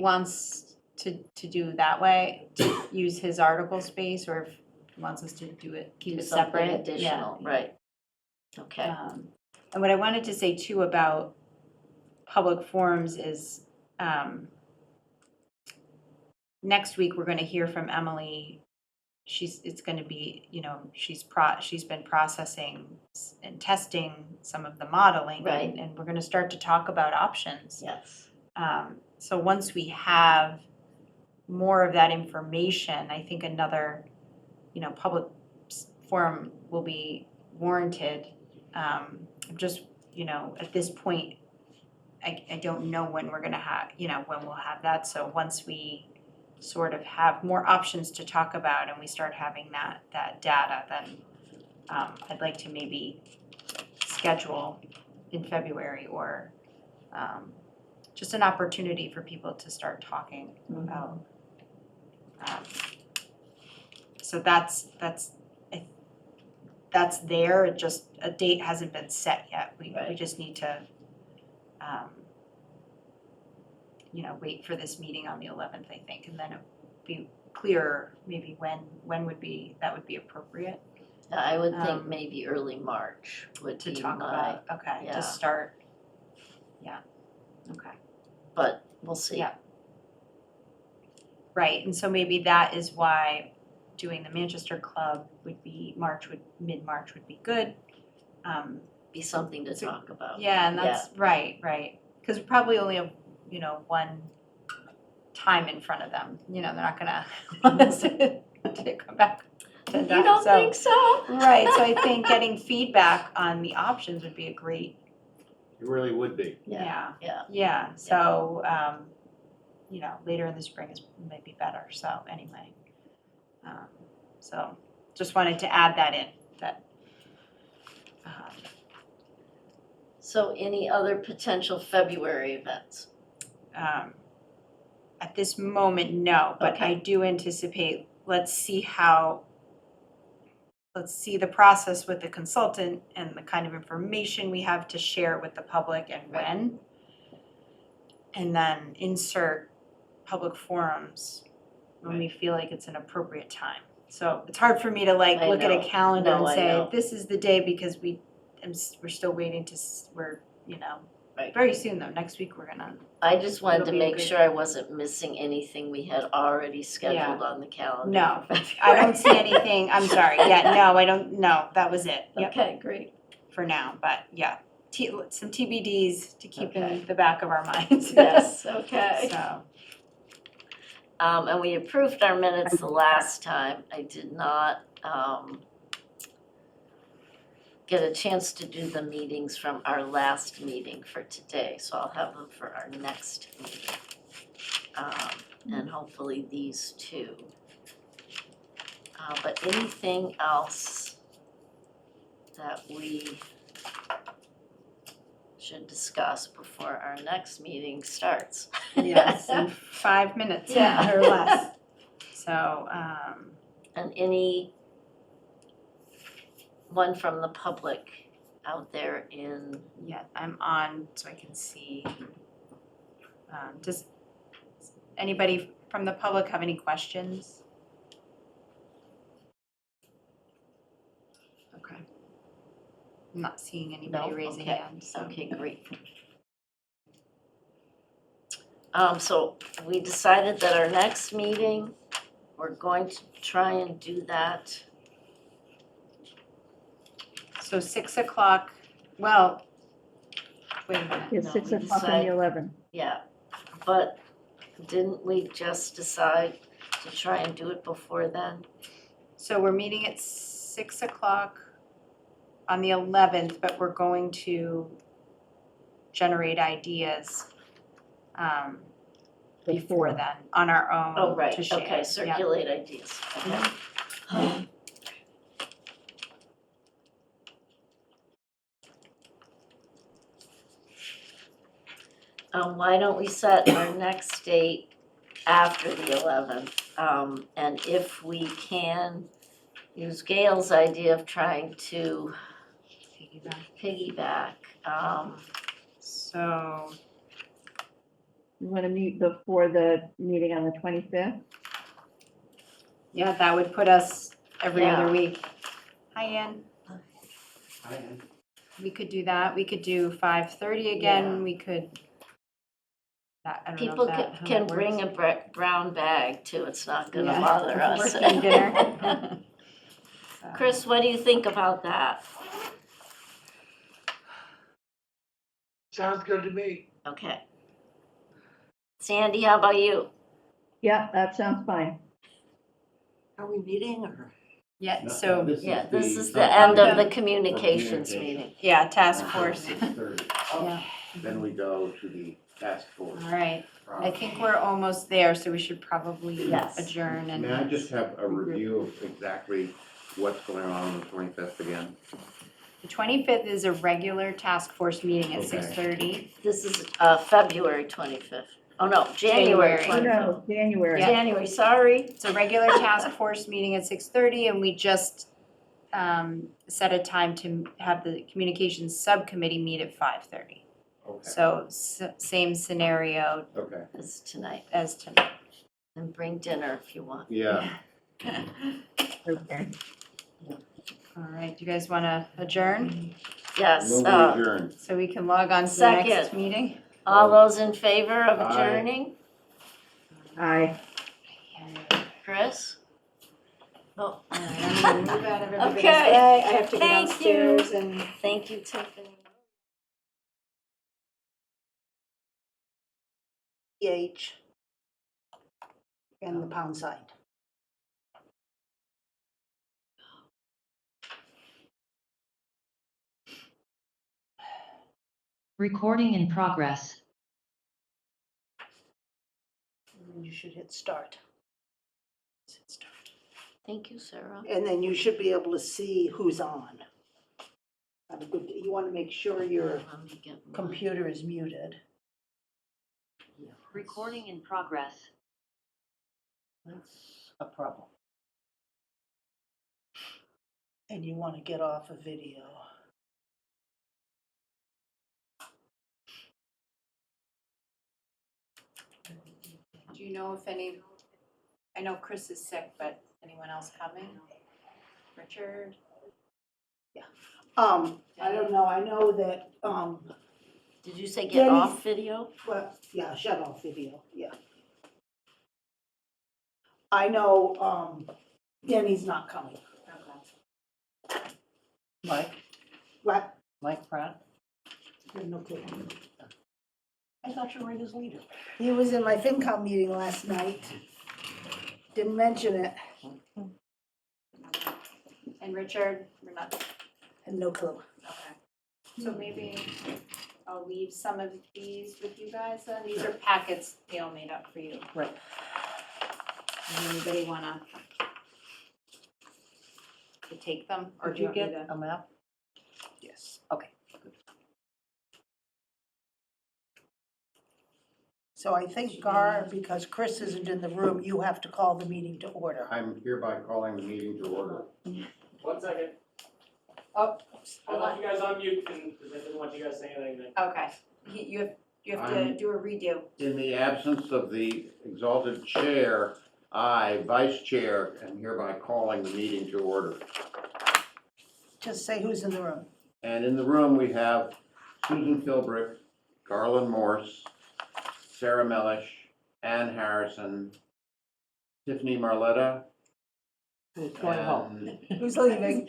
wants to do that way, to use his article space, or if he wants us to do it, keep Do it something separate. additional, Yeah. right? Okay. And what I wanted to say too about public forums is, next week, we're gonna hear from Emily. It's gonna be, she's been processing and testing some of the modeling. Right. And we're gonna start to talk about options. Yes. So once we have more of that information, I think another, public forum will be warranted. Just, at this point, I don't know when we're gonna have, when we'll have that. So once we sort of have more options to talk about and we start having that data, then I'd like to maybe schedule in February, or just an opportunity for people to start talking about. So that's there, it just, a date hasn't been set yet. We Right. just need to, wait for this meeting on the 11th, I think, and then it'll be clearer maybe when that would be appropriate I would think maybe early March would to be talk my, about, okay, yeah. to start. Yeah, okay. but we'll see. Yeah. Right, and so maybe that is why doing the Manchester Club mid-March would be good. Be something to So- talk about. Yeah, and that's, right, because we probably only have, one time in front of them, they're not gonna want us to come back. You don't think so? Right, so I think getting feedback on the options would be a great, It really would be. Yeah. so, later in the spring might be better, so anyway. So, just wanted to add that in, that. So any other potential February events? At this moment, no, but I Okay. do anticipate, let's see how let's see the process with the consultant and the kind of information we have to share with the public and when. And then insert public forums when we feel like it's an appropriate time. So it's hard for me to like I look at a know. calendar No, and I say, know. this is the day, because we're still waiting to, we're, Right. very soon though, next week we're gonna. I just wanted It'll to be a make good- sure I wasn't missing anything we had already scheduled on the calendar. No, for I don't February. see anything, I'm sorry, yeah, no, I don't, no, that was it, yep, Okay, great. for now, but yeah. Some TBDs to keep Okay. in the back of our minds. Yes, okay. So, And we approved our minutes the last time. I did not, get a chance to do the meetings from our last meeting for today, so I'll have them for our next meeting. And hopefully these two. But anything else that we should discuss before our next meeting starts? yes, in 5 minutes Yeah. or less. So, And any one from the public out there in, yeah, I'm on so I can see. Does anybody from the public have any questions? Okay. I'm not seeing anybody No? raising Okay. hands, so. okay, great. So we decided that our next meeting, we're going to try and do that. So 6 o'clock, well, wait a minute. It's No, 6 we o'clock on decide- the 11th. Yeah, but didn't we just decide to try and do it before then? So we're meeting at 6 o'clock on the 11th, but we're going to generate ideas before then on our own Oh, right, to share. okay, Yeah. circulate ideas, okay. Why don't we set our next date after the 11th? And if we can use Gail's idea of trying to piggyback, So, You want to meet before the meeting on the 25th? yeah, that would put us every Yeah. other week. Hi, Ann. We could do that. We could do 5:30 again. Yeah. We could. That, I don't know people if that, how can that bring works. a brown bag too, it's not gonna Yeah, bother us. Working dinner. So, Chris, what do you think about that? Sounds good to me. Okay. Sandy, how about you? Yeah, that sounds fine. Are we meeting or? Yeah, so, Yeah, this is the end of the communications meeting. yeah, task force. Oh, Yeah, Then we go to the task force. all right. I think we're almost there, so we should probably Yes. adjourn and. May I just have a review of exactly what's going on the 25th again? The 25th is a regular task force meeting at Okay. 6:30. This is February 25th. Oh, no, January January. Oh, 25th. no, January. Yeah. January, sorry. It's a regular task force meeting at 6:30, and we just set a time to have the communications subcommittee meet at 5:30. Okay, So same scenario okay, It's tonight. as tonight. And bring dinner if you want. yeah. Okay. All right, do you guys want to adjourn Yes, Move adjourned. so we can log on to the next Second. meeting? all those in favor of Aye. adjourning? Aye. Chris? Oh, All right, I'm gonna move out of everybody's Okay. way. I have to go Thank you. downstairs and. thank you, Tiffany. PH and the pound sign. Recording in progress. And then you should hit start. Hit start. Thank you, Sarah. And then you should be able to see who's on. Have a good, you want to make sure your Let me get mine. computer is muted. Recording in progress. That's a problem. And you wanna get off of video. Do you know if any, I know Chris is sick, but anyone else coming? Richard? I don't know, I know that, Did you say get Denny's- off video? well, yeah, shut off video, yeah. I know, Denny's not coming. Okay. Mike, What? Mike Pratt, I have no clue. I thought you were his leader. He was in my FinCom meeting last night. Didn't mention it, And Richard, we're not, had no clue. okay. So maybe I'll leave some of these with you guys then. These are packets Gail made up for you. Right. Does anybody wanna to take them, or Did do you you want me get to? a map? Yes. Okay. So I think, Gar, because Chris isn't in the room, you have to call the meeting to order. I'm hereby calling the meeting to order. 1 second. Oh, I hold left on. you guys on mute because I didn't want you guys saying anything. Okay, you have to I'm- do a redo. In the absence of the exalted chair, I, vice chair, am hereby calling the meeting to order. Just say who's in the room. And in the room, we have Susan Philbrick, Garland Morse, Sarah Melish, Ann Harrison, Tiffany Marletta. Who's going home? and- Who's leaving?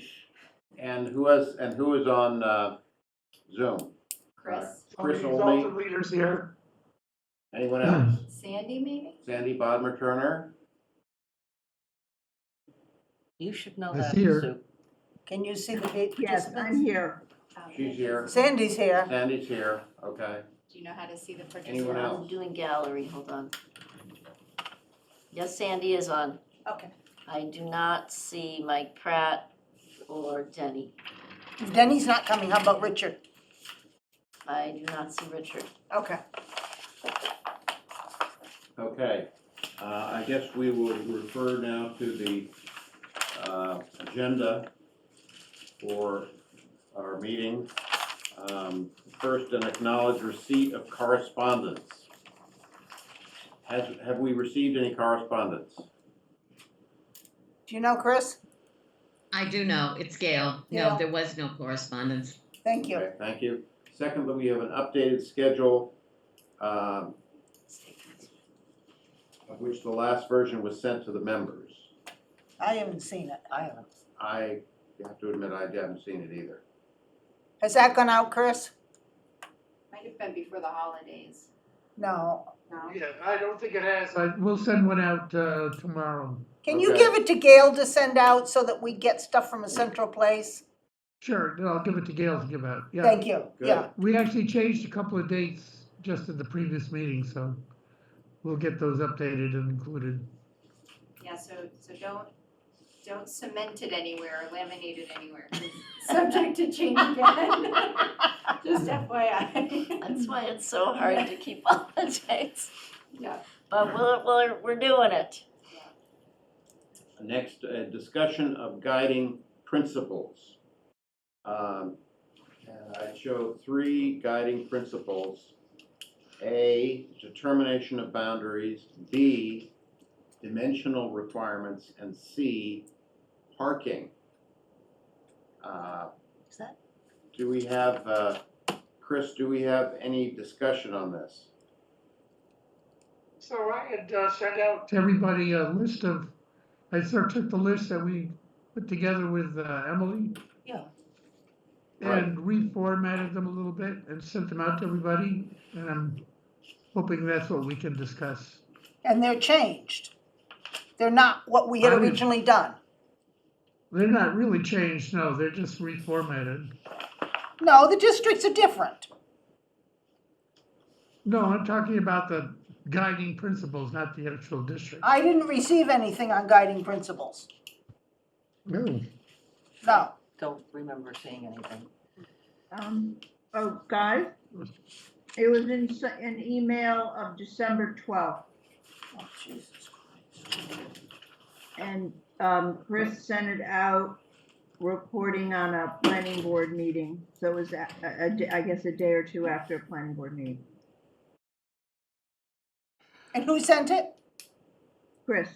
And who is on Zoom? Chris, Chris All the only, exalted leaders here. anyone else? Sandy maybe? Sandy Bodmer Turner? You should know That's that, here. Sue. Can you see the participants? Yes, I'm here. She's here. Sandy's here. Sandy's here, okay. Do you know how to see the participants? Anyone else? I'm doing gallery, hold on. Yes, Sandy is on. Okay. I do not see Mike Pratt or Denny. If Denny's not coming, how about Richard? I do not see Richard. Okay. Okay, I guess we will refer now to the agenda for our meeting. First, an acknowledged receipt of correspondence. Have we received any correspondence? Do you know Chris? I do know, it's Gail. Gail. No, there was no correspondence. Thank you. Okay, thank you. Secondly, we have an updated schedule, of which the last version was sent to the members. I haven't seen it. I haven't. I have to admit, I haven't seen it either. Has that gone out, Chris? Might have been before the holidays. No. No? Yeah, I don't think it has. We'll send one out tomorrow. Can you Okay. give it to Gail to send out so that we get stuff from a central place? Sure, I'll give it to Gail to give out. Yeah. Thank you. Good. Yeah. We actually changed a couple of dates just at the previous meeting, so we'll get those updated and included. Yeah, so don't cement it anywhere or laminate it anywhere. It's subject to change again. Just FYI. That's why it's so hard to keep all the dates. Yeah. But we're doing it. Next, a discussion of guiding principles. And I show 3 guiding principles. A, determination of boundaries. B, dimensional requirements. And C, parking. Is that? Do we have, Chris, do we have any discussion on this? So I had sent out to everybody a list of, I sort of took the list that we put together with Emily. Yeah. And reformatted them a little bit and sent them out to everybody, and I'm hoping that's what we can discuss. And they're changed. They're not what we had I would- originally done. They're not really changed, no, they're just reformatted. No, the districts are different. No, I'm talking about the guiding principles, not the actual district. I didn't receive anything on guiding principles. No. No. Don't remember seeing anything. Oh, guys, it was in an email of December 12th, Oh, Jesus Christ. and Chris sent it out reporting on a planning board meeting. So it was, I guess, a day or two after a planning board meeting. And who sent it? Chris.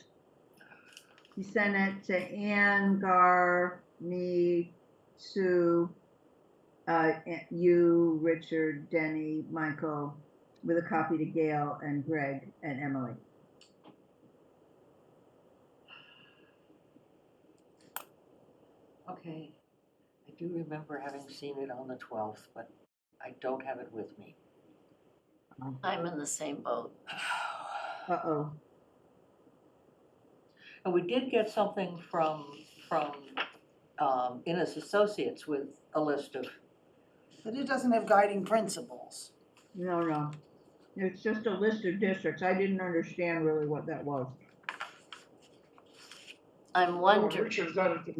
He sent it to Ann, Gar, me, Sue, you, Richard, Denny, Michael, with a copy to Gail and Greg and Emily. Okay, I do remember having seen it on the 12th, but I don't have it with me. I'm in the same boat. Uh-oh. And we did get something from Innes Associates with a list of, But it doesn't have guiding principles. No. It's just a list of districts. I didn't understand really what that was. I'm wondering, Richard's got it.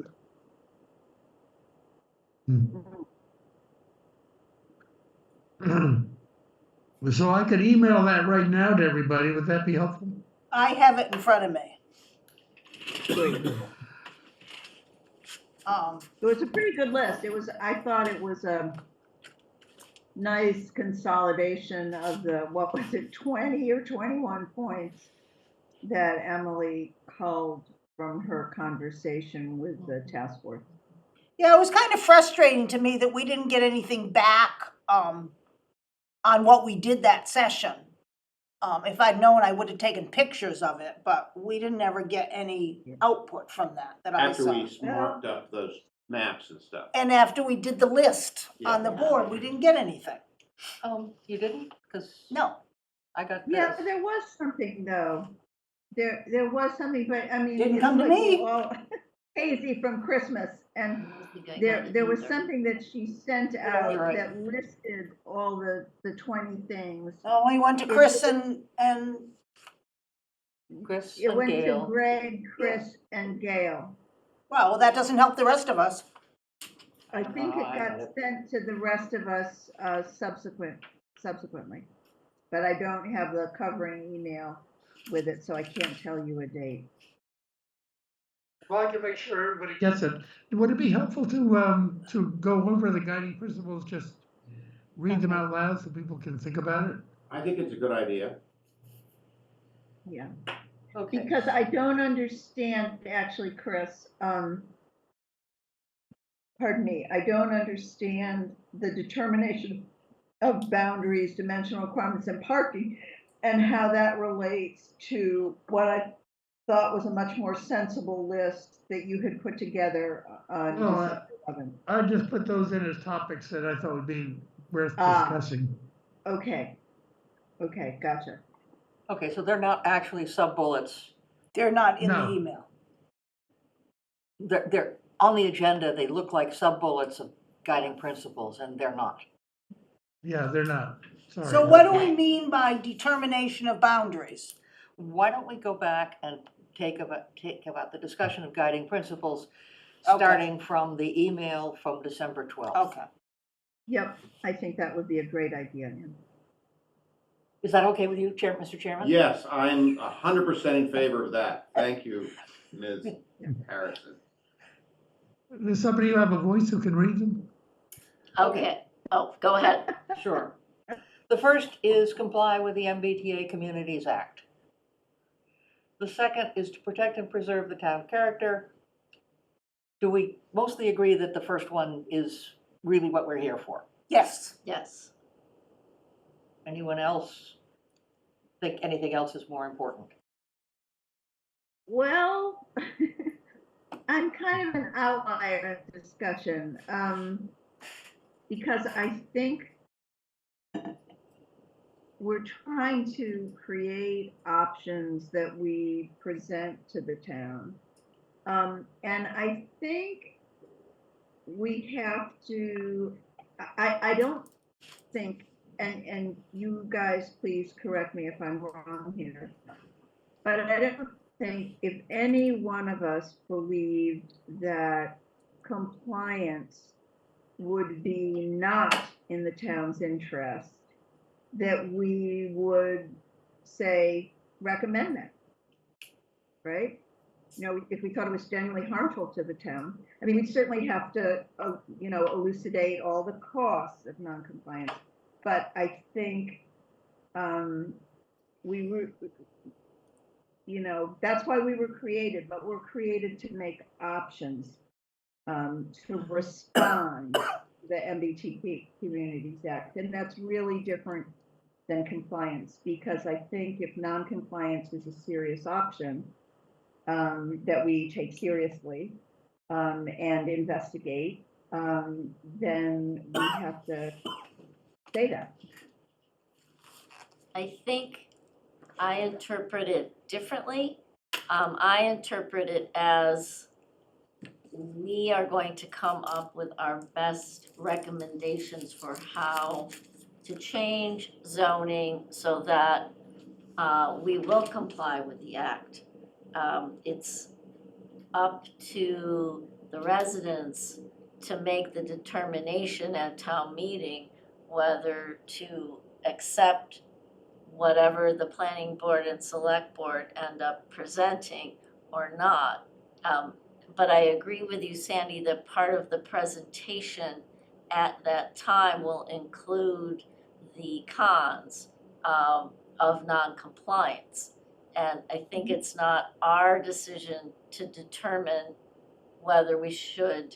So I could email that right now to everybody. Would that be helpful? I have it in front of me. It was a pretty good list. I thought it was a nice consolidation of the, what was it, 20 or 21 points that Emily culled from her conversation with the task force. Yeah, it was kind of frustrating to me that we didn't get anything back, on what we did that session. If I'd known, I would have taken pictures of it, but we didn't ever get any output from that I After saw. we marked up those maps and stuff. And after we did the list on the Yeah. board, we didn't get anything. you didn't? Because No. I got Yeah, this. there was something though. There was something, but I mean. Didn't it come to looked like me. we're all hazy from Christmas, and I don't think I got it there was either. something that she sent out You're right. that listed all the 20 things. Oh, we went to Chris and Chris It and went to Gail. Greg, Chris, and Gail. well, that doesn't help the rest of us. I think it I got got it. sent to the rest of us subsequently. But I don't have the covering email with it, so I can't tell you a date. Well, I can make sure everybody gets it. Would it be helpful to go over the guiding principles, just read them out loud so people can think about it? I think it's a good idea. Yeah. Okay. Because I don't understand, actually, Chris, pardon me, I don't understand the determination of boundaries, dimensional requirements, and parking, and how that relates to what I thought was a much more sensible list that you had put together on No, December 11th. I just put those in as topics that I thought would be worth Ah. discussing. Okay, gotcha. Okay, so they're not actually sub-bullets. They're not in the No. email. They're on the agenda. They look like sub-bullets of guiding principles, and they're not. Yeah, they're not. Sorry. So what do we mean by determination of boundaries? Why don't we go back and take about the discussion of guiding principles, Okay. starting from the email from December 12th? Okay. Yep, I think that would be a great idea, Ann. Is that okay with you, Mr. Chairman? Yes, I'm 100% in favor of that. Thank you, Ms. Harrison. Does somebody who have a voice who can read them? Okay, oh, go ahead. Sure. The first is comply with the MBTA Communities Act. The second is to protect and preserve the town character. Do we mostly agree that the first one is really what we're here for? Yes. Yes. Anyone else think anything else is more important? Well, I'm kind of an outlier in this discussion, because I think we're trying to create options that we present to the town. And I think we have to, I don't think, and you guys please correct me if I'm wrong here, but I don't think if any one of us believed that compliance would be not in the town's interest, that we would say recommend that, right? if we thought it was genuinely harmful to the town. I mean, we'd certainly have to, elucidate all the costs of noncompliance. But I think, we were, that's why we were created, but we're created to make options, to respond to the MBTA Communities Act. And that's really different than compliance, because I think if non-compliance is a serious option, that we take seriously, and investigate, then we have to say that. I think I interpret it differently. I interpret it as we are going to come up with our best recommendations for how to change zoning so that we will comply with the act. It's up to the residents to make the determination at town meeting whether to accept whatever the planning board and select board end up presenting or not. But I agree with you, Sandy, that part of the presentation at that time will include the cons of non-compliance. And I think it's not our decision to determine whether we should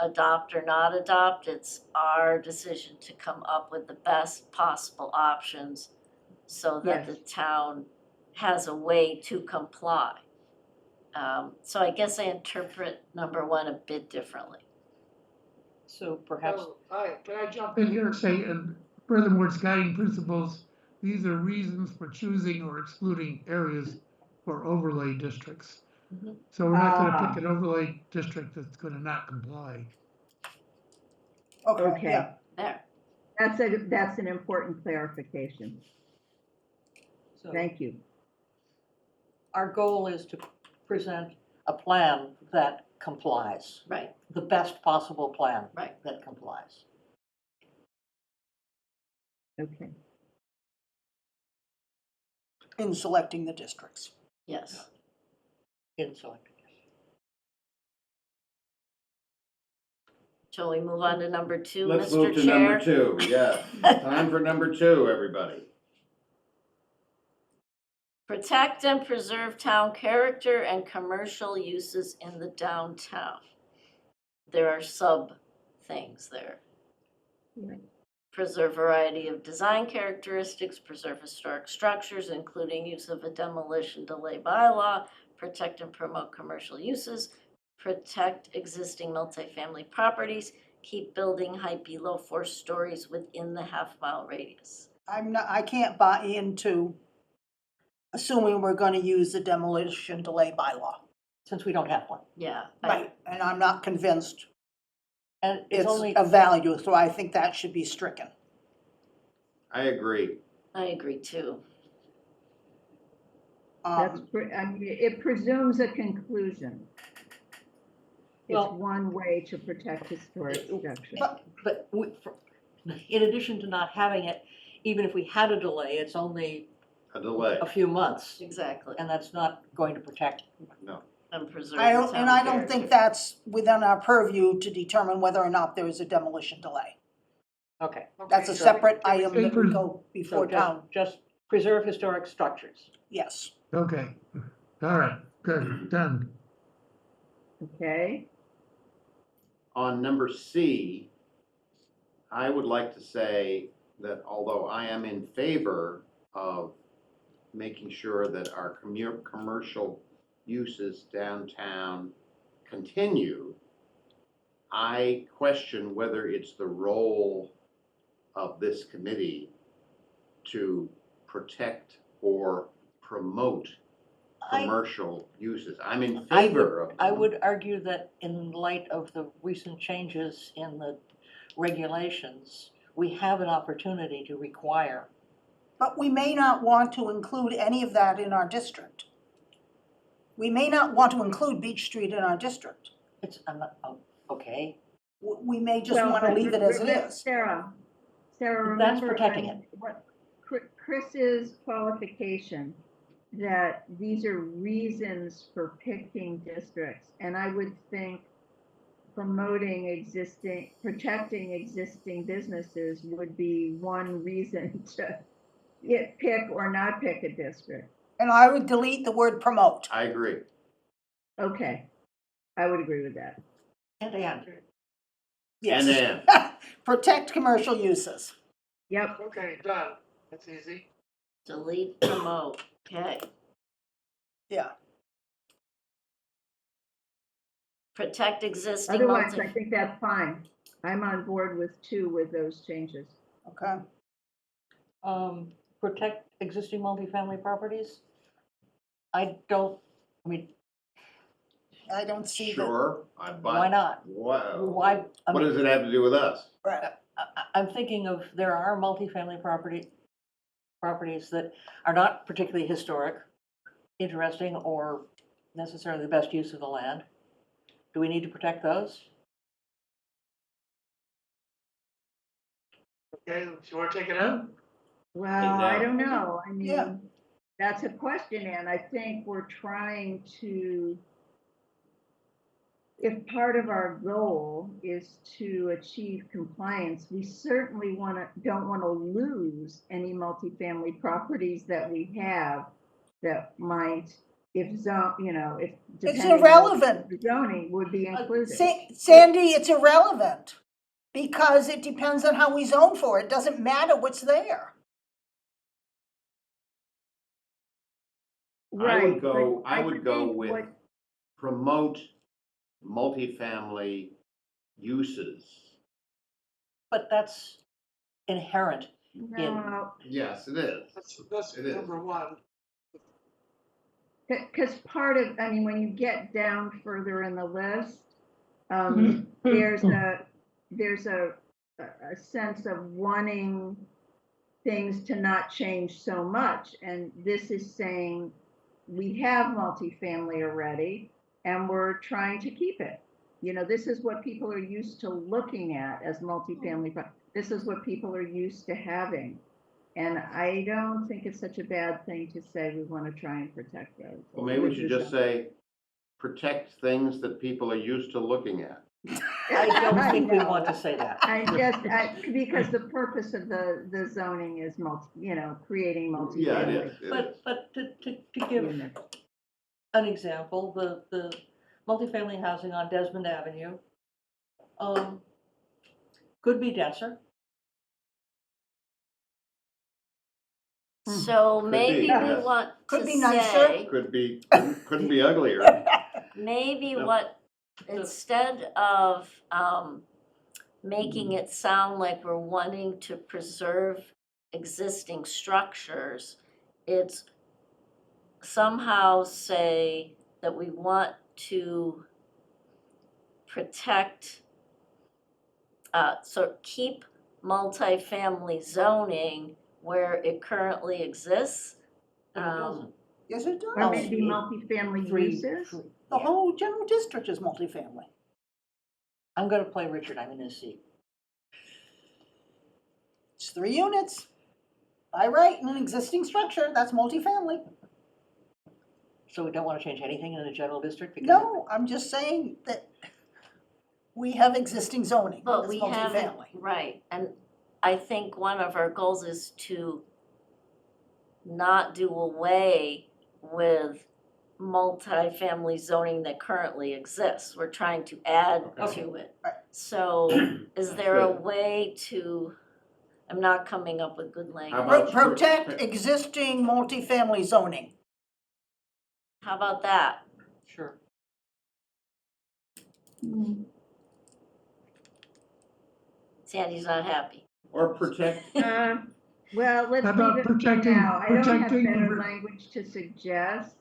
adopt or not adopt. It's our decision to come up with the best possible options so that the town has a way to comply. So I guess I interpret number one a bit differently. So perhaps, Can I jump in here and say, and furthermore, it's guiding principles, these are reasons for choosing or excluding areas for overlay districts. Mhm. So we're not gonna pick an overlay district that's gonna not comply. Okay, yeah. There. That's an important clarification. so Thank you. our goal is to present a plan that complies, Right, the best possible plan right. that complies. Okay. In selecting the districts. Yes. In selecting. Shall we move on to number two, Let's Mr. move to Chair? number two, yes. Time for number two, everybody. Protect and preserve town character and commercial uses in the downtown. There are sub things there. Right. Preserve variety of design characteristics, preserve historic structures, including use of a demolition delay bylaw, protect and promote commercial uses, protect existing multifamily properties, keep building height below 4 stories within the half-mile radius. I can't buy into assuming we're gonna use the demolition delay bylaw. Since we don't have one. Yeah. Right, and I'm not convinced And it's it's only, of value, so I think that should be stricken. I agree. I agree too. It presumes a conclusion. It's Well- one way to protect historic structures. but in addition to not having it, even if we had a delay, it's only A delay. a few months. Exactly. And that's not going to protect. And preserve I the don't, and town I don't think character. that's within our purview to determine whether or not there is a demolition delay. Okay. That's a So- separate item that would go So before town, just preserve historic structures. yes. Okay, all right, good, done. Okay, On number C, I would like to say that although I am in favor of making sure that our commercial uses downtown continue, I question whether it's the role of this committee to protect or promote commercial uses. I'm in favor of. I would argue that in light of the recent changes in the regulations, we have an opportunity to require. But we may not want to include any of that in our district. We may not want to include Beach Street in our district. I'm not, okay, We may just well, wanna but leave it as it remember, is. Sarah, That's remember, protecting it. what Chris's qualification that these are reasons for picking districts, and I would think protecting existing businesses would be one reason to pick or not pick a district. And I would delete the word promote. I agree. Okay, I would agree with that. And Yes. And Protect commercial uses. Yep, Okay, done. That's easy. Delete, promote, okay. Yeah. Protect existing otherwise multi. I think that's fine. I'm on board with 2 with those changes. Okay. protect existing multifamily properties? I mean, I don't see that. Sure, why not? Why, I What mean, does it have to do with us? I'm thinking of, there are multifamily properties that are not particularly historic, interesting, or necessarily the best use of the land. Do we need to protect those? Okay, do you want to take it out? Well, Take it I out. don't know. I Yeah. mean, that's a question, and I think we're trying to, if part of our goal is to achieve compliance, we certainly don't want to lose any multifamily properties that we have that might, if if It's depending on irrelevant. the zoning would be included. Sandy, it's irrelevant because it depends on how we zone for it. It doesn't matter what's there. Right, I would go think with what- promote multifamily uses. But that's inherent. No, Yes, it is. That's It is. number 1. because part of, I mean, when you get down further in the list, Mm-hmm. there's a sense of wanting things to not change so much, and this is saying we have multifamily already, and we're trying to keep it. This is what people are used to looking at as multifamily. This is what people are used to having. And I don't think it's such a bad thing to say we want to try and protect those. Well, maybe we should just say, protect things that people are used to looking at. I don't think we know. want to say that. Because the purpose of the zoning is creating multifamily. Yeah, it is. But to give units. an example, the multifamily housing on Desmond Avenue, could be denser. So Could maybe be, we yes. want Could to be nicer. say, Couldn't be uglier. maybe No. what, instead of making it sound like we're wanting to preserve existing structures, it's somehow say that we want to protect, so keep multifamily zoning where it currently exists. But it doesn't. Yes, it Or does. maybe multifamily uses. The whole general district is multifamily. I'm gonna play Richard, I'm in his seat. It's 3 units. By right, in an existing structure, that's multifamily. So we don't wanna change anything in the general district? Because No, I'm just saying that we have existing zoning But that's we haven't, multifamily. right, and I think one of our goals is to not do away with multifamily zoning that currently exists. We're trying to add Okay. to it. Right. So is That's there a good. way to, I'm not coming up with good How language. about Protect existing multifamily zoning. How about that? Sure. Sandy's not happy. Or protect, Well, let's How leave about it for protecting- now. I don't have protecting better the- language to suggest.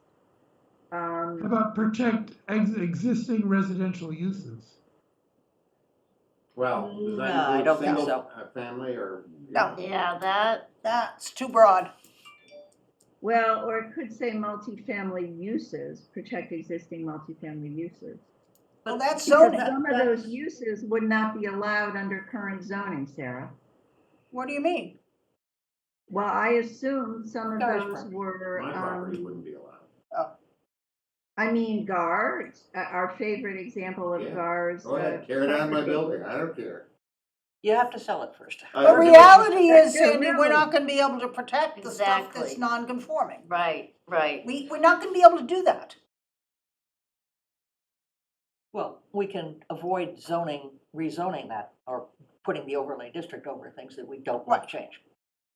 How about protect existing residential uses? well, does No, I that don't include think single family or? No. Yeah, That's too broad. Well, or it could say multifamily uses, protect existing multifamily uses. Well, that's Because zoning. some of those uses would not be allowed under current zoning, Sarah. What do you mean? Well, I assume some of Garage those property. were, My property wouldn't be I mean, GAR, our favorite example of Yeah. GAR's. Go ahead, tear down my property. building, I don't care. You have to sell it first. I- The reality is, Yeah, Sandy, we're really. not gonna be able to protect the stuff that's Exactly. non-conforming. Right, right. We're not gonna be able to do that. Well, we can avoid rezoning that, or putting the overlay district over things that we don't want to change.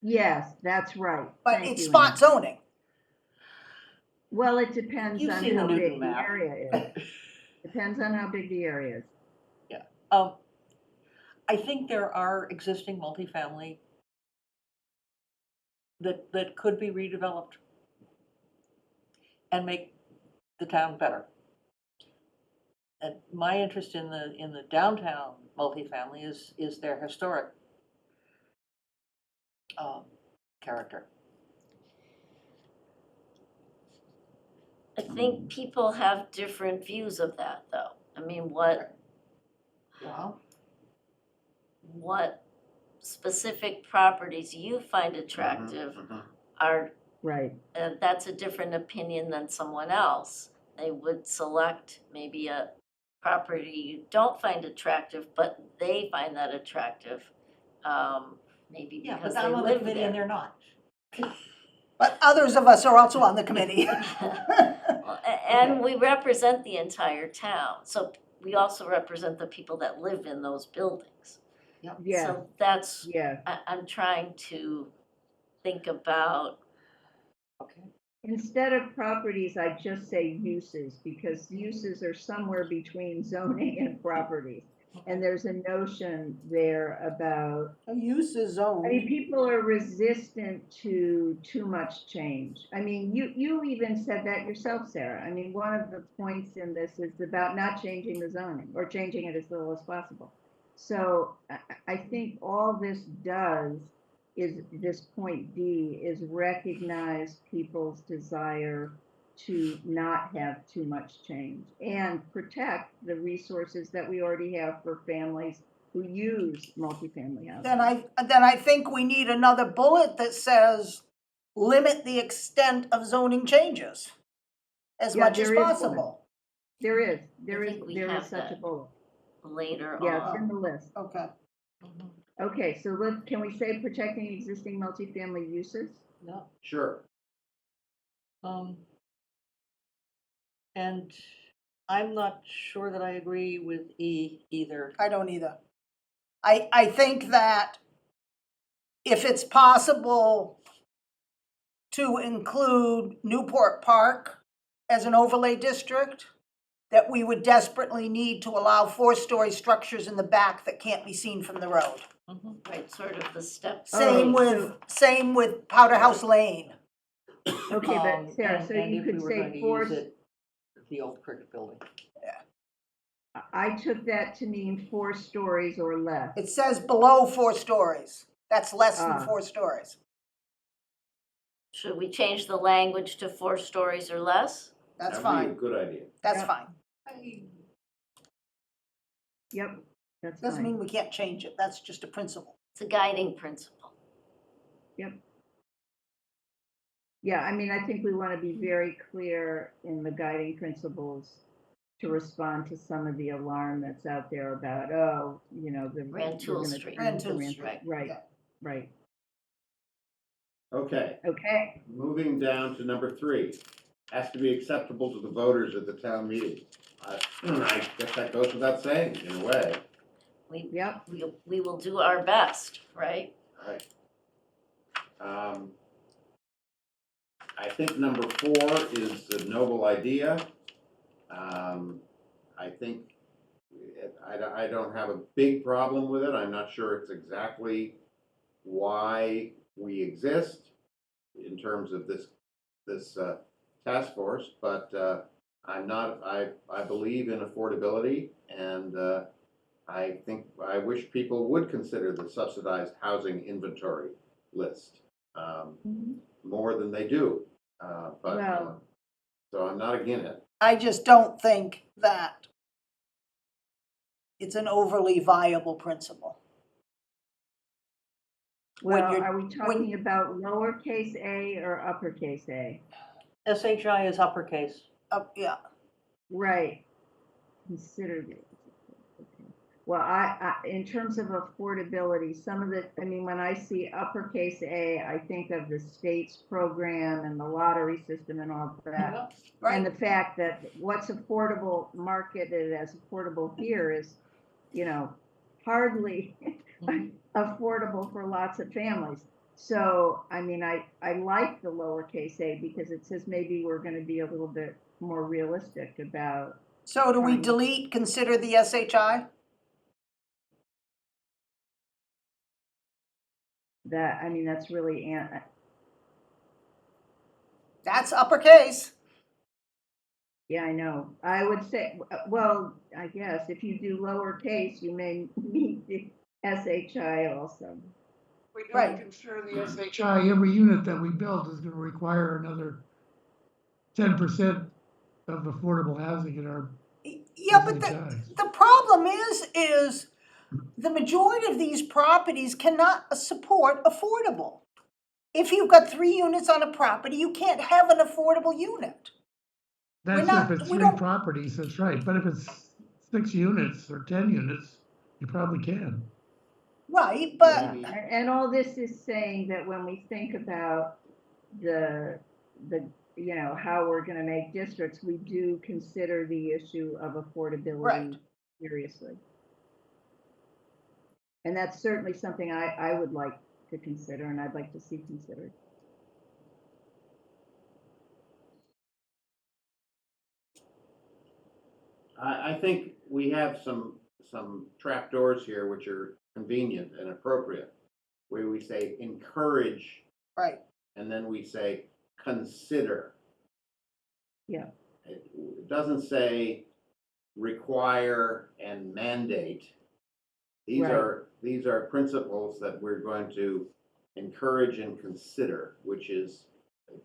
Yes, that's right. But Thank it's you, spot Ann. zoning. Well, it depends You've on seen the how Newton big the map. area is. Depends on how big the area is. I think there are existing multifamily that could be redeveloped and make the town better. And my interest in the downtown multifamily is their historic character. I think people have different views of that, though. I mean, Well, what specific properties you find attractive Mhm. are, Right. that's a different opinion than someone else. They would select maybe a property you don't find attractive, but they find that attractive, maybe yeah, because but they I'm on the live committee and there. they're not. But others of us are also on the committee. Well, and we represent the entire town, so we also represent the people that live in those buildings. Yeah, So that's, yeah. I'm trying to think about, Okay. Instead of properties, I just say uses, because uses are somewhere between zoning and properties. And there's a notion there about, A use is I mean, zoned. people are resistant to too much change. I mean, you even said that yourself, Sarah. I mean, one of the points in this is about not changing the zoning, or changing it as little as possible. So I think all this does is, this point D, is recognize people's desire to not have too much change and protect the resources that we already have for families who use multifamily housing. Then I think we need another bullet that says, limit the extent of zoning changes as Yeah, much as there is one. possible. There is think we have such a that. bullet. later Yeah, it's on. in the list. Okay. Okay, so can we say protecting existing multifamily uses? No. Sure. And I'm not sure that I agree with E either. I don't either. I think that if it's possible to include Newport Park as an overlay district, that we would desperately need to allow 4-story structures in the back that can't be seen from the road. Right, sort of the steps. Same with Powder House Lane. Okay, but Sarah, so And you if we could were say going to use it, the old cricket building. I took that to mean 4 stories or less. It says below 4 stories. That's less than Ah. 4 stories. Should we change the language to 4 stories or less? That's That'd be a fine. good idea. That's Yep. fine. Yep, that's Doesn't fine. mean we can't change it. That's just a principle. It's a guiding principle. Yeah, I mean, I think we want to be very clear in the guiding principles to respond to some of the alarm that's out there about, oh, you know, the. Rantoul we're gonna Street. turn into Rantoul Rantoul- Street. Right, Yeah. right. Okay, Okay, moving down to number 3. Has to be acceptable to the voters at the town meeting. I guess that goes without saying, in a way. yep. We will do our best, right? Right. I think number 4 is a noble idea. I think I don't have a big problem with it. I'm not sure it's exactly why we exist in terms of this task force, but I believe in affordability, and I wish people would consider the subsidized housing inventory list more than they do. Well- So I'm not against it. I just don't think that it's an overly viable principle. When Well, you're- are we talking about lowercase a or uppercase a? SHI is uppercase. Yeah, Right. Consider the. Okay. Well, in terms of affordability, some of the, I mean, when I see uppercase A, I think of the state's program and the lottery system and all of that. And right, the fact that what's affordable, marketed as affordable here is, you know, hardly affordable for lots of families. So, I mean, I like the lowercase a because it says maybe we're gonna be a little bit more realistic about. so do we Fine. delete, consider the SHI? That, I mean, that's really, That's uppercase. yeah, I know. I would say, well, I guess if you do lowercase, you may need the SHI also. We Right. gotta consider the SHI, every unit that we build is gonna require another 10% of affordable housing in our Yeah, but SHIs. the problem is the majority of these properties cannot support affordable. If you've got 3 units on a property, you can't have an affordable unit. That's not- if it's we 3 don't- properties, that's right, but if it's 6 units or 10 units, you probably can. Right, but Yeah, and all this is saying that when we think about the, you know, how we're gonna make districts, we do consider the issue of Right. affordability seriously. And that's certainly something I would like to consider and I'd like to see considered. I think we have some trapdoors here which are convenient and appropriate, where we say encourage, right, and then we say consider. Yeah. It doesn't say require and mandate. These are principles that we're going to encourage and consider, which is,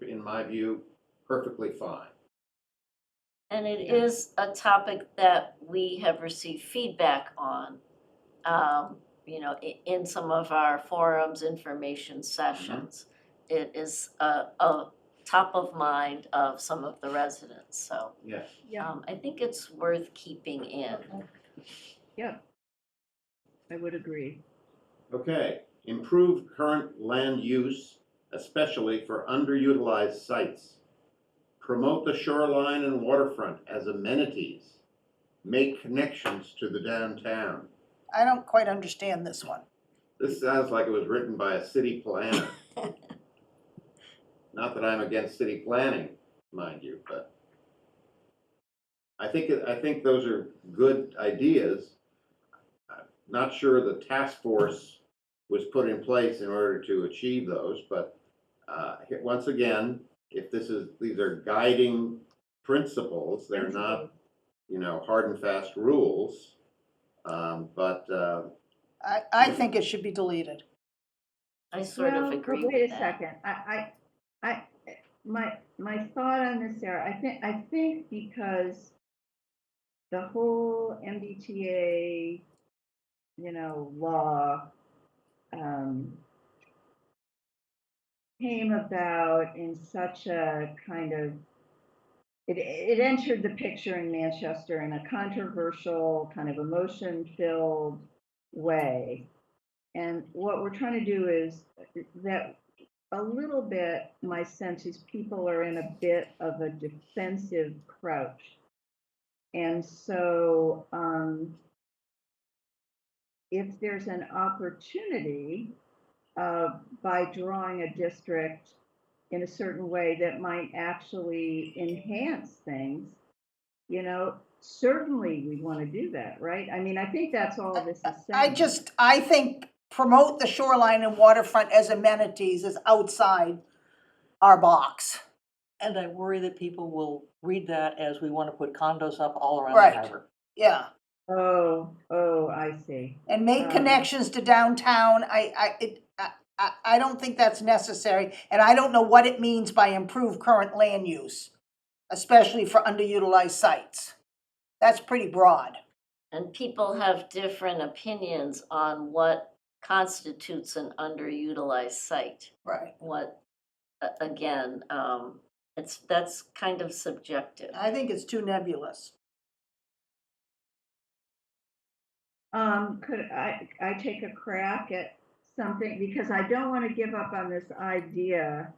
in my view, perfectly fine. And it Yeah. is a topic that we have received feedback on, you know, in some of our forums, information sessions. It is a top of mind of some of the residents, so, Yes. Yeah. I think it's worth keeping in. Yeah. I would agree. Okay, improve current land use, especially for underutilized sites. Promote the shoreline and waterfront as amenities. Make connections to the downtown. I don't quite understand this one. This sounds like it was written by a city planner. Not that I'm against city planning, mind you, but I think those are good ideas. I'm not sure the task force was put in place in order to achieve those, but once again, if these are guiding principles, they're not, you know, hard and fast rules. But I think it should be deleted. I sort of Well, agree wait with a that. second. My thought on this, Sarah, I think because the whole MBTA, you know, law, came about in such a kind of, it entered the picture in Manchester in a controversial, kind of emotion-filled way. And what we're trying to do is that a little bit, my sense is people are in a bit of a defensive crouch. And so, if there's an opportunity, by drawing a district in a certain way that might actually enhance things, you know, certainly we want to do that, right? I mean, I think that's all this is saying. I think promote the shoreline and waterfront as amenities is outside our box. And I worry that people will read that as we want to put condos up all around Right. the harbor. Yeah, Oh, I see. and make connections to downtown. I don't think that's necessary, and I don't know what it means by improve current land use, especially for underutilized sites. That's pretty broad. And people have different opinions on what constitutes an underutilized site. Right. What, again, that's kind of subjective. I think it's too nebulous. Could I take a crack at something, because I don't want to give up on this idea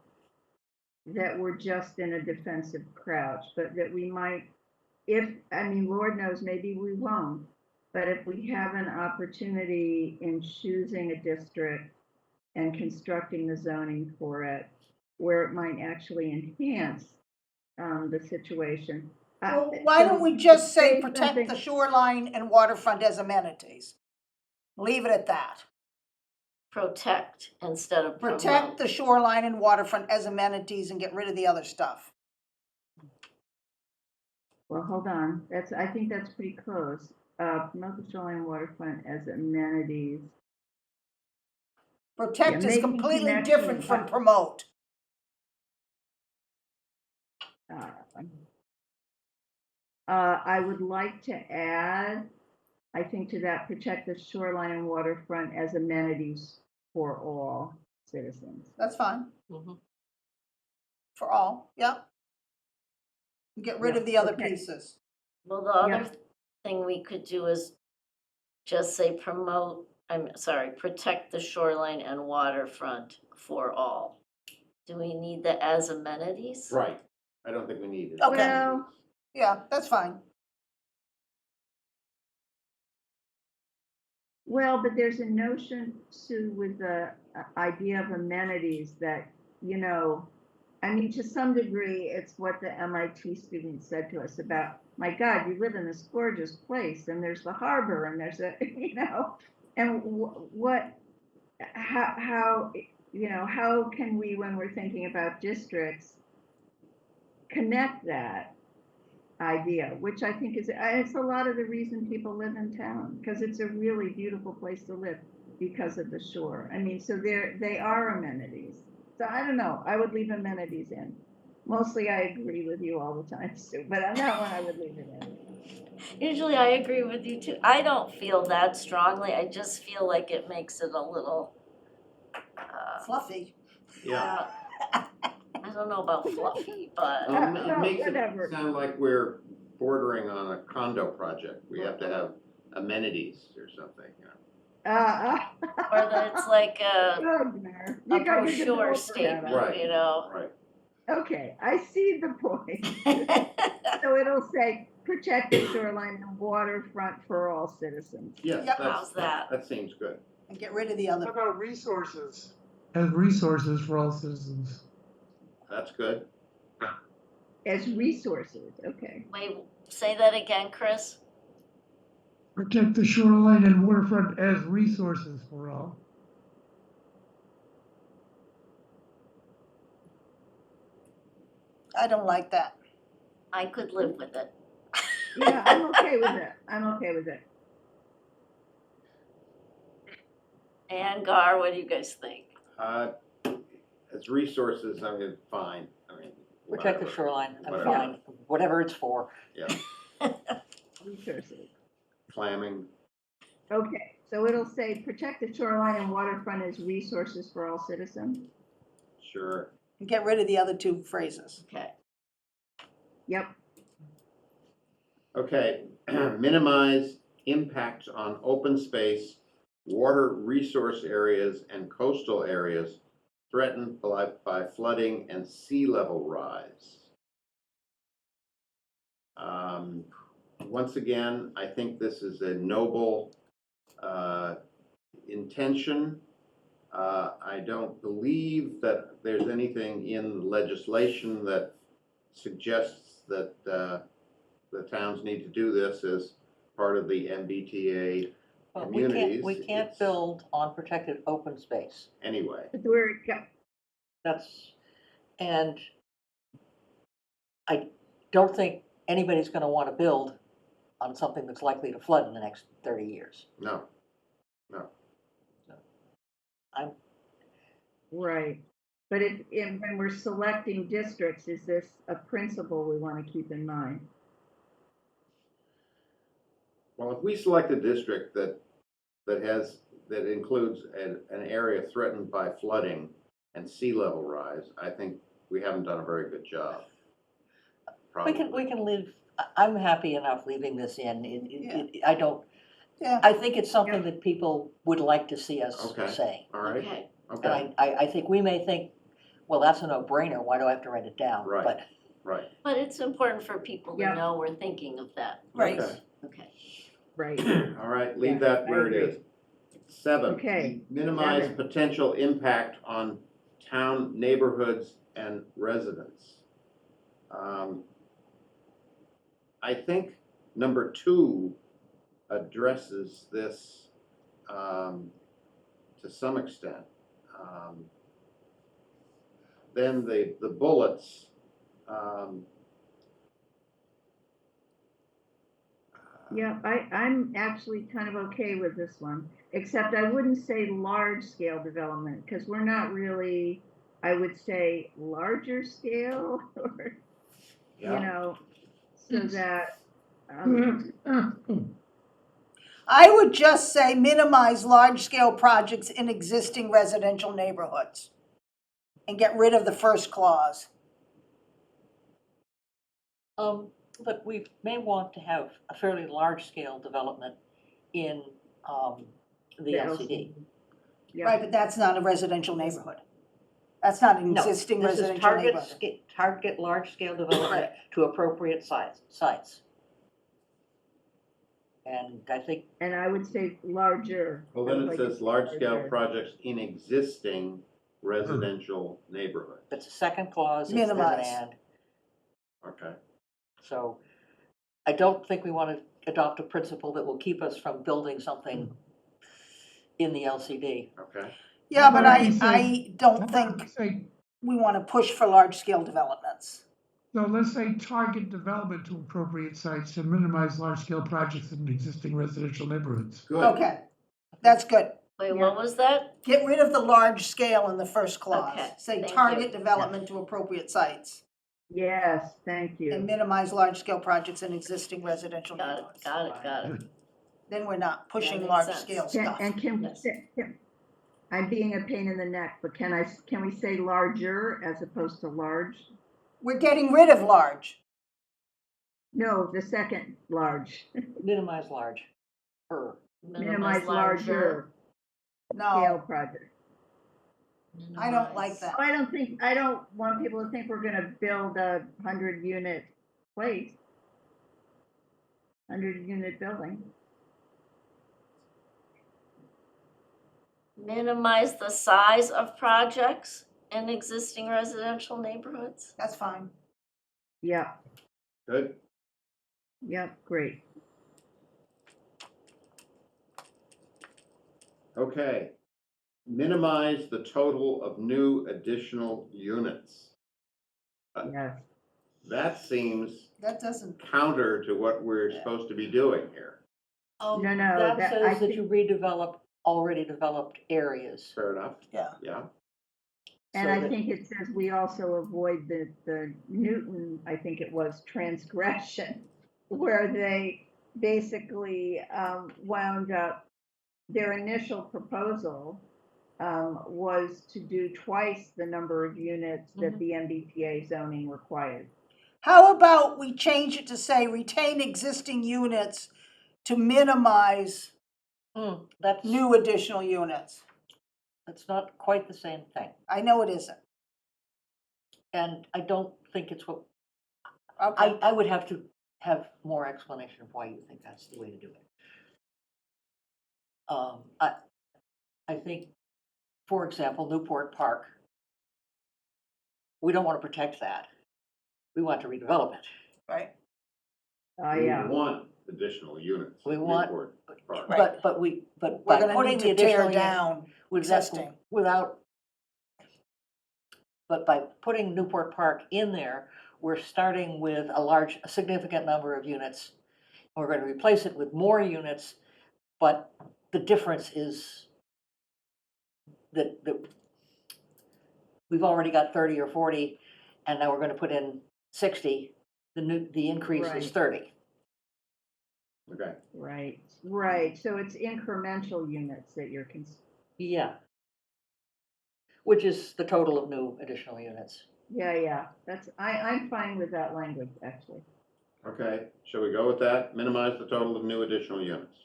that we're just in a defensive crouch, but that we might, I mean, Lord knows, maybe we won't, but if we have an opportunity in choosing a district and constructing the zoning for it, where it might actually enhance the situation. Well, why don't we just say protect something- the shoreline and waterfront as amenities? Leave it at that. Protect instead of promote. Protect the shoreline and waterfront as amenities and get rid of the other stuff. Well, hold on, I think that's pretty close. Promote the shoreline and waterfront as amenities. Protect Yeah, is making completely connections, different from but- promote. I would like to add, I think, to that, protect the shoreline and waterfront as amenities for all citizens. That's fine. Mhm. For all, yep. Get rid Yeah, of the other okay. pieces. Well, the other Yeah. thing we could do is just say protect the shoreline and waterfront for all. Do we need the as amenities? Right, I don't think we need it. Okay. Well- Yeah, that's fine. Well, but there's a notion, Sue, with the idea of amenities that, I mean, to some degree, it's what the MIT students said to us about, my God, you live in this gorgeous place and there's the harbor and there's a, and how can we, when we're thinking about districts, connect that idea, which I think it's a lot of the reason people live in town, because it's a really beautiful place to live because of the shore. I mean, so they are amenities. So I don't know, I would leave amenities in. Mostly I agree with you all the time, Sue, but on that one I would leave it in. Usually I agree with you too. I don't feel that strongly. I just feel like it makes it a little, Fluffy. Yeah. I don't know about fluffy, but It makes whatever. it sound like we're bordering on a condo project. We have to have amenities or something, or that it's like a Gardner, a you got your brochure developer hat statement, on. Right. you know? Right. Okay, I see the point. So it'll say, protect the shoreline and waterfront for all citizens. Yes, Yep. How's that? that seems good. And get rid of the How other. about resources? As resources for all citizens. That's good. As resources, okay. Wait, say that again, Chris? Protect the shoreline and waterfront as resources for all. I don't like that. I could live with it. Yeah, I'm okay with it. I'm okay with it. And Gar, what do you guys think? As resources, I mean, fine, I mean. Protect the whatever. shoreline, I'm Whatever. fine, whatever it's for. Yeah, Resources. clamming, Okay, so it'll say, protect the shoreline and waterfront as resources for all citizens. sure. And get rid of the other two phrases. Okay. Yep. Okay, minimize impacts on open space, water resource areas and coastal areas threatened by flooding and sea level rise. Once again, I think this is a noble intention. I don't believe that there's anything in legislation that suggests that the towns need to do this as part of the MBTA But communities. we can't It's- build on protected open space. Anyway, That's where it got, And I don't think anybody's gonna wanna build on something that's likely to flood in the next 30 years. no, right. But when we're selecting districts, is this a principle we want to keep in mind? well, if we select a district that includes an area threatened by flooding and sea level rise, I think we haven't done a very good job. We Probably. can leave, I'm happy enough leaving this in. I don't, Yeah. I think it's something that people would like to see us Okay. say. All right, Okay, okay, And I think we may think, well, that's a no-brainer, why do I have to write it down? Right. But right, but it's important for people to Yeah. know we're thinking of that. Right. okay. Okay. Right, All right, leave Yeah, that where I it is. 7, Okay, minimize 7. potential impact on town neighborhoods and residents. I think number 2 addresses this to some extent. Then the bullets, Yeah, I'm actually kind of okay with this one, except I wouldn't say large scale development, because we're not really, I would say larger scale, or, you yeah, know, so that, I would just say minimize large-scale projects in existing residential neighborhoods and get rid of the first clause. but we may want to have a fairly large-scale development in the LCD. Yeah, Right, but that's not a residential neighborhood. That's not an No, existing this is residential target, neighborhood. target large-scale development to appropriate sites. And I think, and I would say larger. well, I then would it like to says say large-scale larger. projects in existing residential neighborhoods. it's a second clause, there's an Minimize. and. Okay, So I don't think we want to adopt a principle that will keep us from building something in the LCD. okay, Yeah, but How about we say- I don't How about think we say, we want to push for large-scale developments. so let's say target development to appropriate sites and minimize large-scale projects in existing residential neighborhoods. good. Okay, that's good. Wait, Yeah. what was that? Get rid of the large scale in the first clause. Okay, Say thank target you. development to appropriate sites Yes, thank and you. minimize large-scale projects in existing residential Got it, neighborhoods. got it. Then we're not pushing makes large-scale sense. stuff. And can we Yes. say, I'm being a pain in the neck, but can we say larger as opposed to large? We're getting rid of large. No, the second large, Minimize large. minimize larger scale No, project. I don't like that. I don't want people to think we're gonna build a 100-unit place. 100-unit building. Minimize the size of projects in existing residential neighborhoods? That's fine. Yep, Good, yep, great. okay. Minimize the total of new additional units. Yes, That seems That doesn't, counter to what we're supposed to be doing here. No, That that- I says that you redevelop already developed areas. Fair enough? Yeah. Yeah, and so I that- think it says we also avoid the Newton, I think it was, transgression, where they basically wound up, their initial proposal was to do twice the number of units that the MBTA zoning required. how about we change it to say retain existing units to minimize That's, new additional units? that's not quite the same thing. I know it isn't. And I don't think it's what, Okay, I would have to have more explanation of why you think that's the way to do it. I think, for example, Newport Park, we don't want to protect that. We want to redevelop it. right. we Yeah, want additional units. We in want- Newport Park. Right. But We're by gonna putting need the to tear additional unit, down existing. But by putting Newport Park in there, we're starting with a significant number of units. We're going to replace it with more units, but the difference is that we've already got 30 or 40, and now we're going to put in 60. The increase is Right. 30. Okay, right, so it's incremental units that you're Yeah. Which is the total of new additional units. Yeah, I'm fine with that language, actually. Okay, shall we go with that? Minimize the total of new additional units.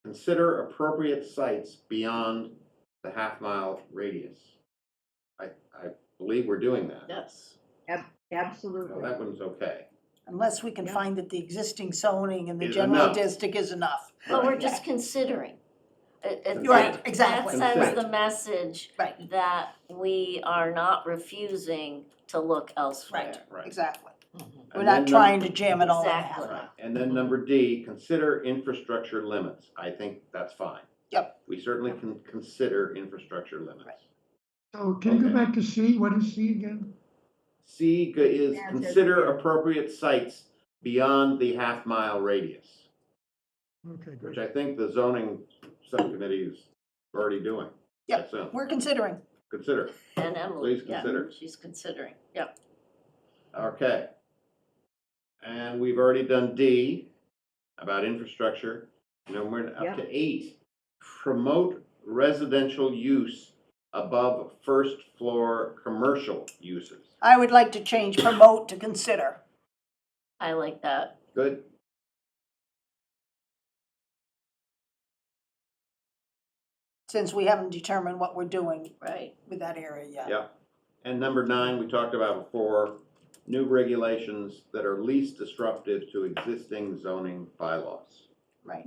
Consider appropriate sites beyond the half-mile radius. I believe we're doing that. Yes. So Absolutely. that one's okay. Unless we can Yeah. find that the existing zoning in the Is general enough. district is enough. But we're just considering. Right, exactly. That sends Consider. the message Right. that we are not refusing to look elsewhere. Right. Exactly. We're And not then trying to jam it all in Exactly. half. Right. And then number D, consider infrastructure limits. I think that's fine. Yep. We certainly can consider infrastructure limits. Right. So can you go Okay. back to C? What is C again? C is Yeah, consider that's- appropriate sites beyond the half-mile radius, Okay, which great. I think the zoning subcommittee is already doing. Yep. I assume. We're considering. Consider. And Emily, Please yeah, consider. she's considering, yep. Okay. And we've already done D about infrastructure. Now we're up to 8. Promote residential use above first floor commercial uses. I would like to change promote to consider. I like that. Good. Since we haven't determined what we're doing Right. with that area yet. Yeah. And number 9, we talked about before, new regulations that are least disruptive to existing zoning bylaws. Right.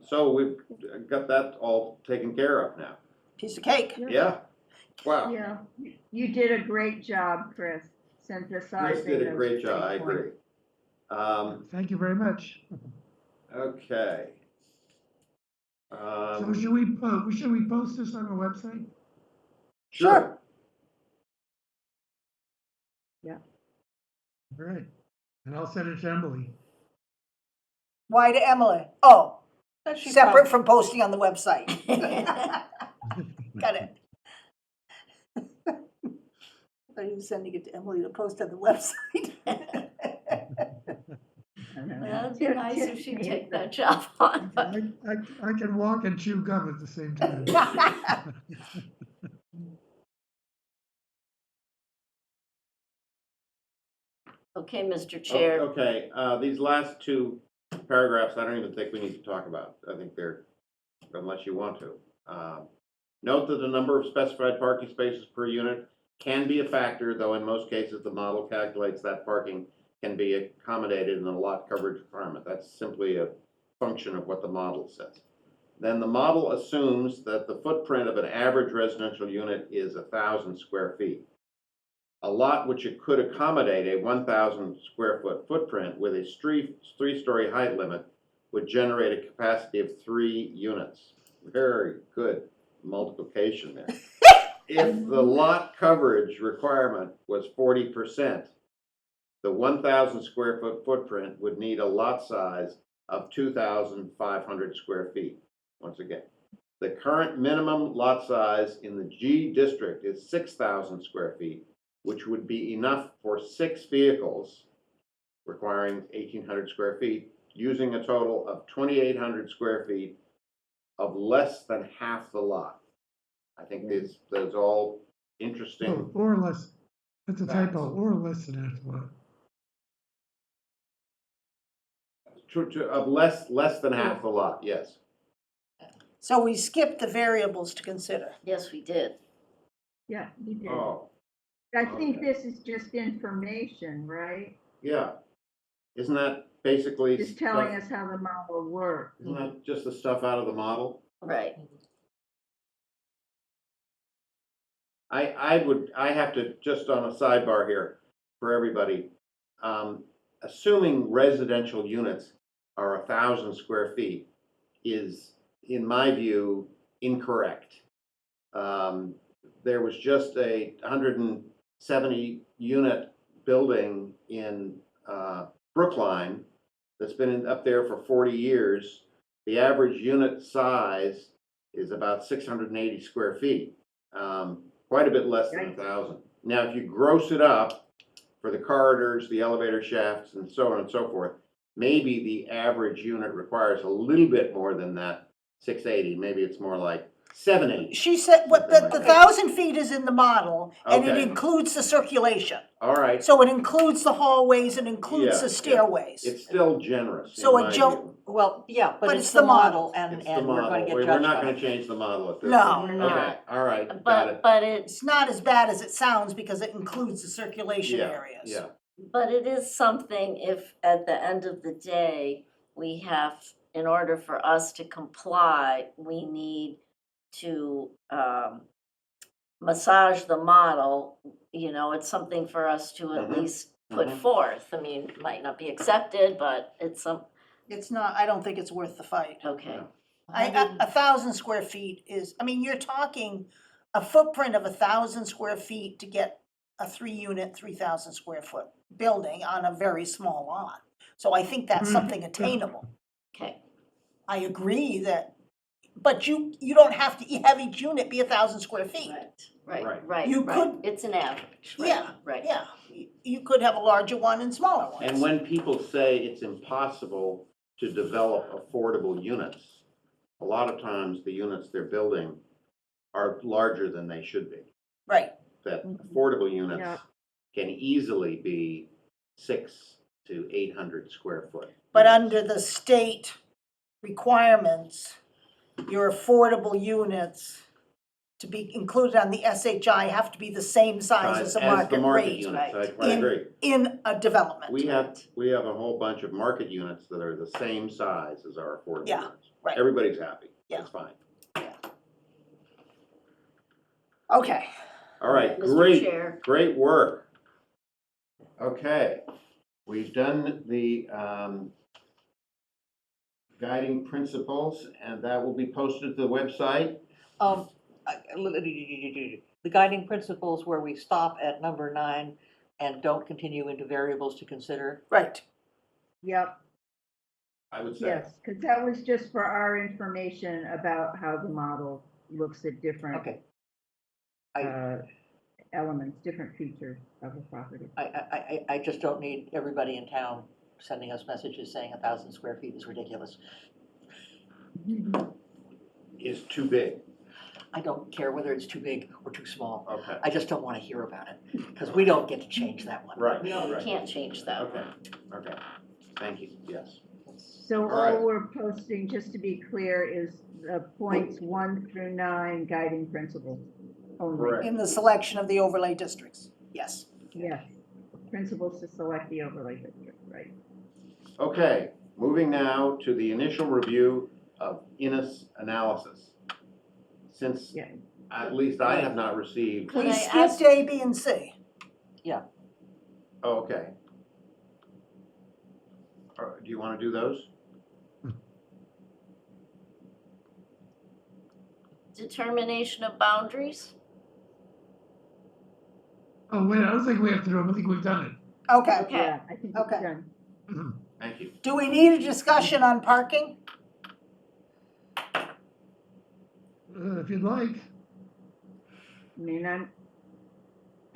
So we've got that all taken care of now. Piece of cake. Yeah? Wow. Yeah, you did a great job, Chris, synthesizing. Chris did a those great job, I 3 points. agree. Thank you very much. Okay. So should we post this on the website? Sure. All right. And I'll send it to Emily. Why to Emily? Oh, That she separate prob- from posting on the website. Got it. I thought you were sending it to Emily to post on the website. That'd be nice if she'd take that job on, but I can walk and chew gum at the same time. okay, Mr. Chair. Okay, these last 2 paragraphs, I don't even think we need to talk about. I think they're, unless you want to. Note that the number of specified parking spaces per unit can be a factor, though in most cases, the model calculates that parking can be accommodated in the lot coverage requirement. That's simply a function of what the model says. Then the model assumes that the footprint of an average residential unit is 1,000 square feet. A lot which it could accommodate a 1,000 square foot footprint with a 3-story height limit would generate a capacity of 3 units. Very good multiplication there. If the lot coverage requirement was 40%, the 1,000 square foot footprint would need a lot size of 2,500 square feet. Once again, the current minimum lot size in the G district is 6,000 square feet, which would be enough for 6 vehicles, requiring 1,800 square feet, using a total of 2,800 square feet of less than half the lot. I think that's all interesting. Or less. That's a Facts. typo, or less than half a lot. Of less than half the lot, yes. So we skipped the variables to consider. Yes, we did. Yeah, you did. Oh, I think okay. this is just information, right? yeah. Isn't that basically Just telling us how the model works. Isn't that just the stuff out of the model? Right. I have to, just on a sidebar here for everybody, assuming residential units are 1,000 square feet is, in my view, incorrect. There was just a 170 unit building in Brookline that's been up there for 40 years. The average unit size is about 680 square feet. Quite a bit less than 1,000. Now, if you gross it up for the corridors, the elevator shafts, and so on and so forth, maybe the average unit requires a little bit more than that 680. Maybe it's more like 780. She said, what, the Okay. 1,000 feet is in the model, and it Okay. includes the circulation. All right, So it includes the hallways and includes the Yeah, yeah. stairways. it's still generous So in a my jo- view. Well, yeah, but But it's it's the the model. model and, It's the and we're gonna model. get We're judged not on gonna it. change the model at this No. point. We're not. Okay, all right, got But, it. but it's, It's not as bad as it sounds because it includes the circulation Yeah, areas. yeah, but it is something if at the end of the day, we have, in order for us to comply, we need to, massage the model, you know, it's something for us to at Mhm. least put Mhm. forth. I mean, it might not be accepted, but it's some, It's not, I don't think it's worth the fight. okay. Yeah. 1,000 square feet is, I mean, you're talking a footprint of 1,000 square feet to get a 3-unit, 3,000 square foot building on a very small lot. So I think that's something attainable. Okay, I agree that, but you don't have to have each unit be 1,000 square feet. right, Right. right, You right. could- It's an average, right, Yeah, right. Yeah, you could have a larger one and smaller ones. And when people say it's impossible to develop affordable units, a lot of times the units they're building are larger than they should be. Right, That affordable units Yeah. can easily be 600 to 800 square foot. but units. under the state requirements, your affordable units to be included on the SHI have to be the same size as the market rate units, right. I agree. in a development. We have a whole bunch of market units that are the same size as our affordable Yeah, units. right. Everybody's happy, Yeah. it's fine. Okay, All right, Mr. Chair. great work. Okay, we've done the guiding principles, and that will be posted to the website. The guiding principles where we stop at number 9 and don't continue into variables to consider. right. Yep, I would say. yes, because that was just for our information about how the model looks at different Okay. elements, different features of a property. I just don't need everybody in town sending us messages saying 1,000 square feet is ridiculous. Is too big. I don't care whether it's too big or too small. Okay, I just don't want to hear about it, because we don't get to change that one. right, No, you right. can't change that. Okay, okay, thank you, yes. So All right. all we're posting, just to be clear, is the points 1 through 9 guiding principles only. Correct. In the selection of the overlay districts, yes. Yes, principles to select the overlay district, right? Okay, moving now to the initial review of Innis analysis. Since Yeah. at least I have not received, Could We I skipped ask- A, B, and C. oh, okay. Do you want to do those? Determination of boundaries? Oh, wait, I don't think we have to do them. I think we've done it. Okay. Okay. Yeah, I think it's Okay. done. Thank you. Do we need a discussion on parking? If you'd like. I mean,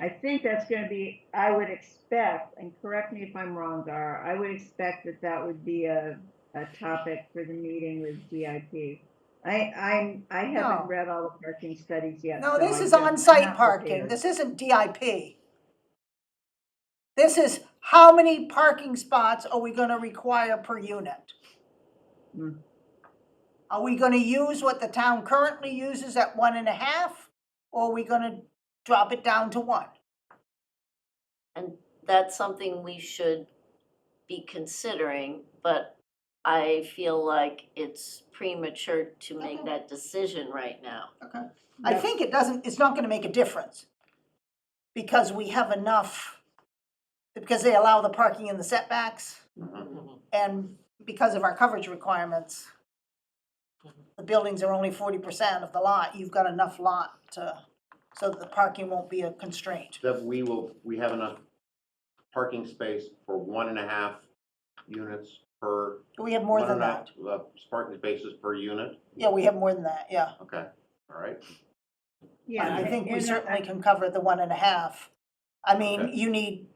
I think that's gonna be, I would expect, and correct me if I'm wrong, Gar, I would expect that that would be a topic for the meeting with DIP. I No. haven't read all the parking studies yet. No, so this I'm is just on-site not parking. prepared. This isn't DIP. This is how many parking spots are we gonna require per unit? Hmm. Are we gonna use what the town currently uses at 1.5? Or are we gonna drop it down to 1? And that's something we should be considering, but I feel like it's premature to make Okay. that decision right now. Okay. I think it's not gonna make a difference. Because we have enough, because they allow the parking in the setbacks, Mhm. and because of our coverage requirements, the buildings are only 40% of the lot, you've got enough lot so that the parking won't be a constraint. That we have enough parking space for 1.5 units per. We have more than that. 1.5 parking spaces per unit, Yeah, we have more than that, yeah. okay, all right. Yeah, I think we and certainly can cover the 1.5. I mean, Okay. you need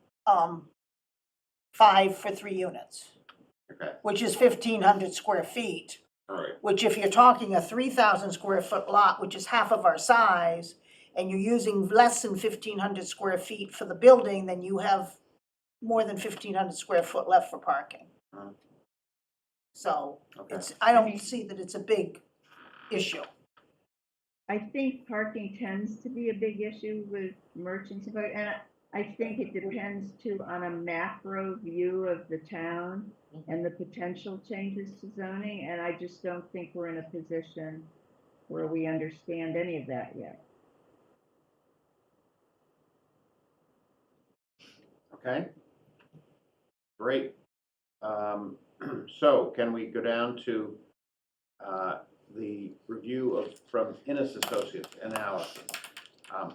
5 for 3 units, Okay, which is 1,500 square feet All right, Which if you're talking a 3,000 square foot lot, which is half of our size, and you're using less than 1,500 square feet for the building, then you have more than 1,500 square foot left for parking. Mhm. So okay. I I don't mean- see that it's a big issue. I think parking tends to be a big issue with merchants, and I think it depends too on a macro view of the town and the potential changes to zoning, and I just don't think we're in a position where we understand any of that yet. Okay. Great. So can we go down to the review of, from Innes Associates analysis?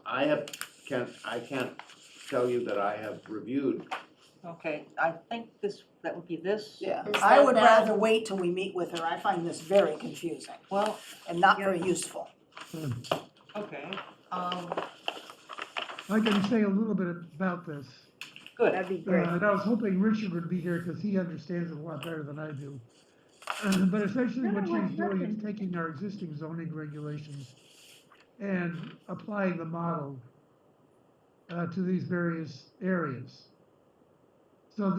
I can't tell you that I have reviewed. Okay, I think that would be this. Yeah, Is I that would that? rather wait till we meet with her. I find this very confusing Well, and not very useful. okay, I can say a little bit about this. good. That'd be great. And I was hoping Richard would be here because he understands it a lot better than I do. But essentially what she's doing is taking our existing zoning regulations and applying the model to these various areas. So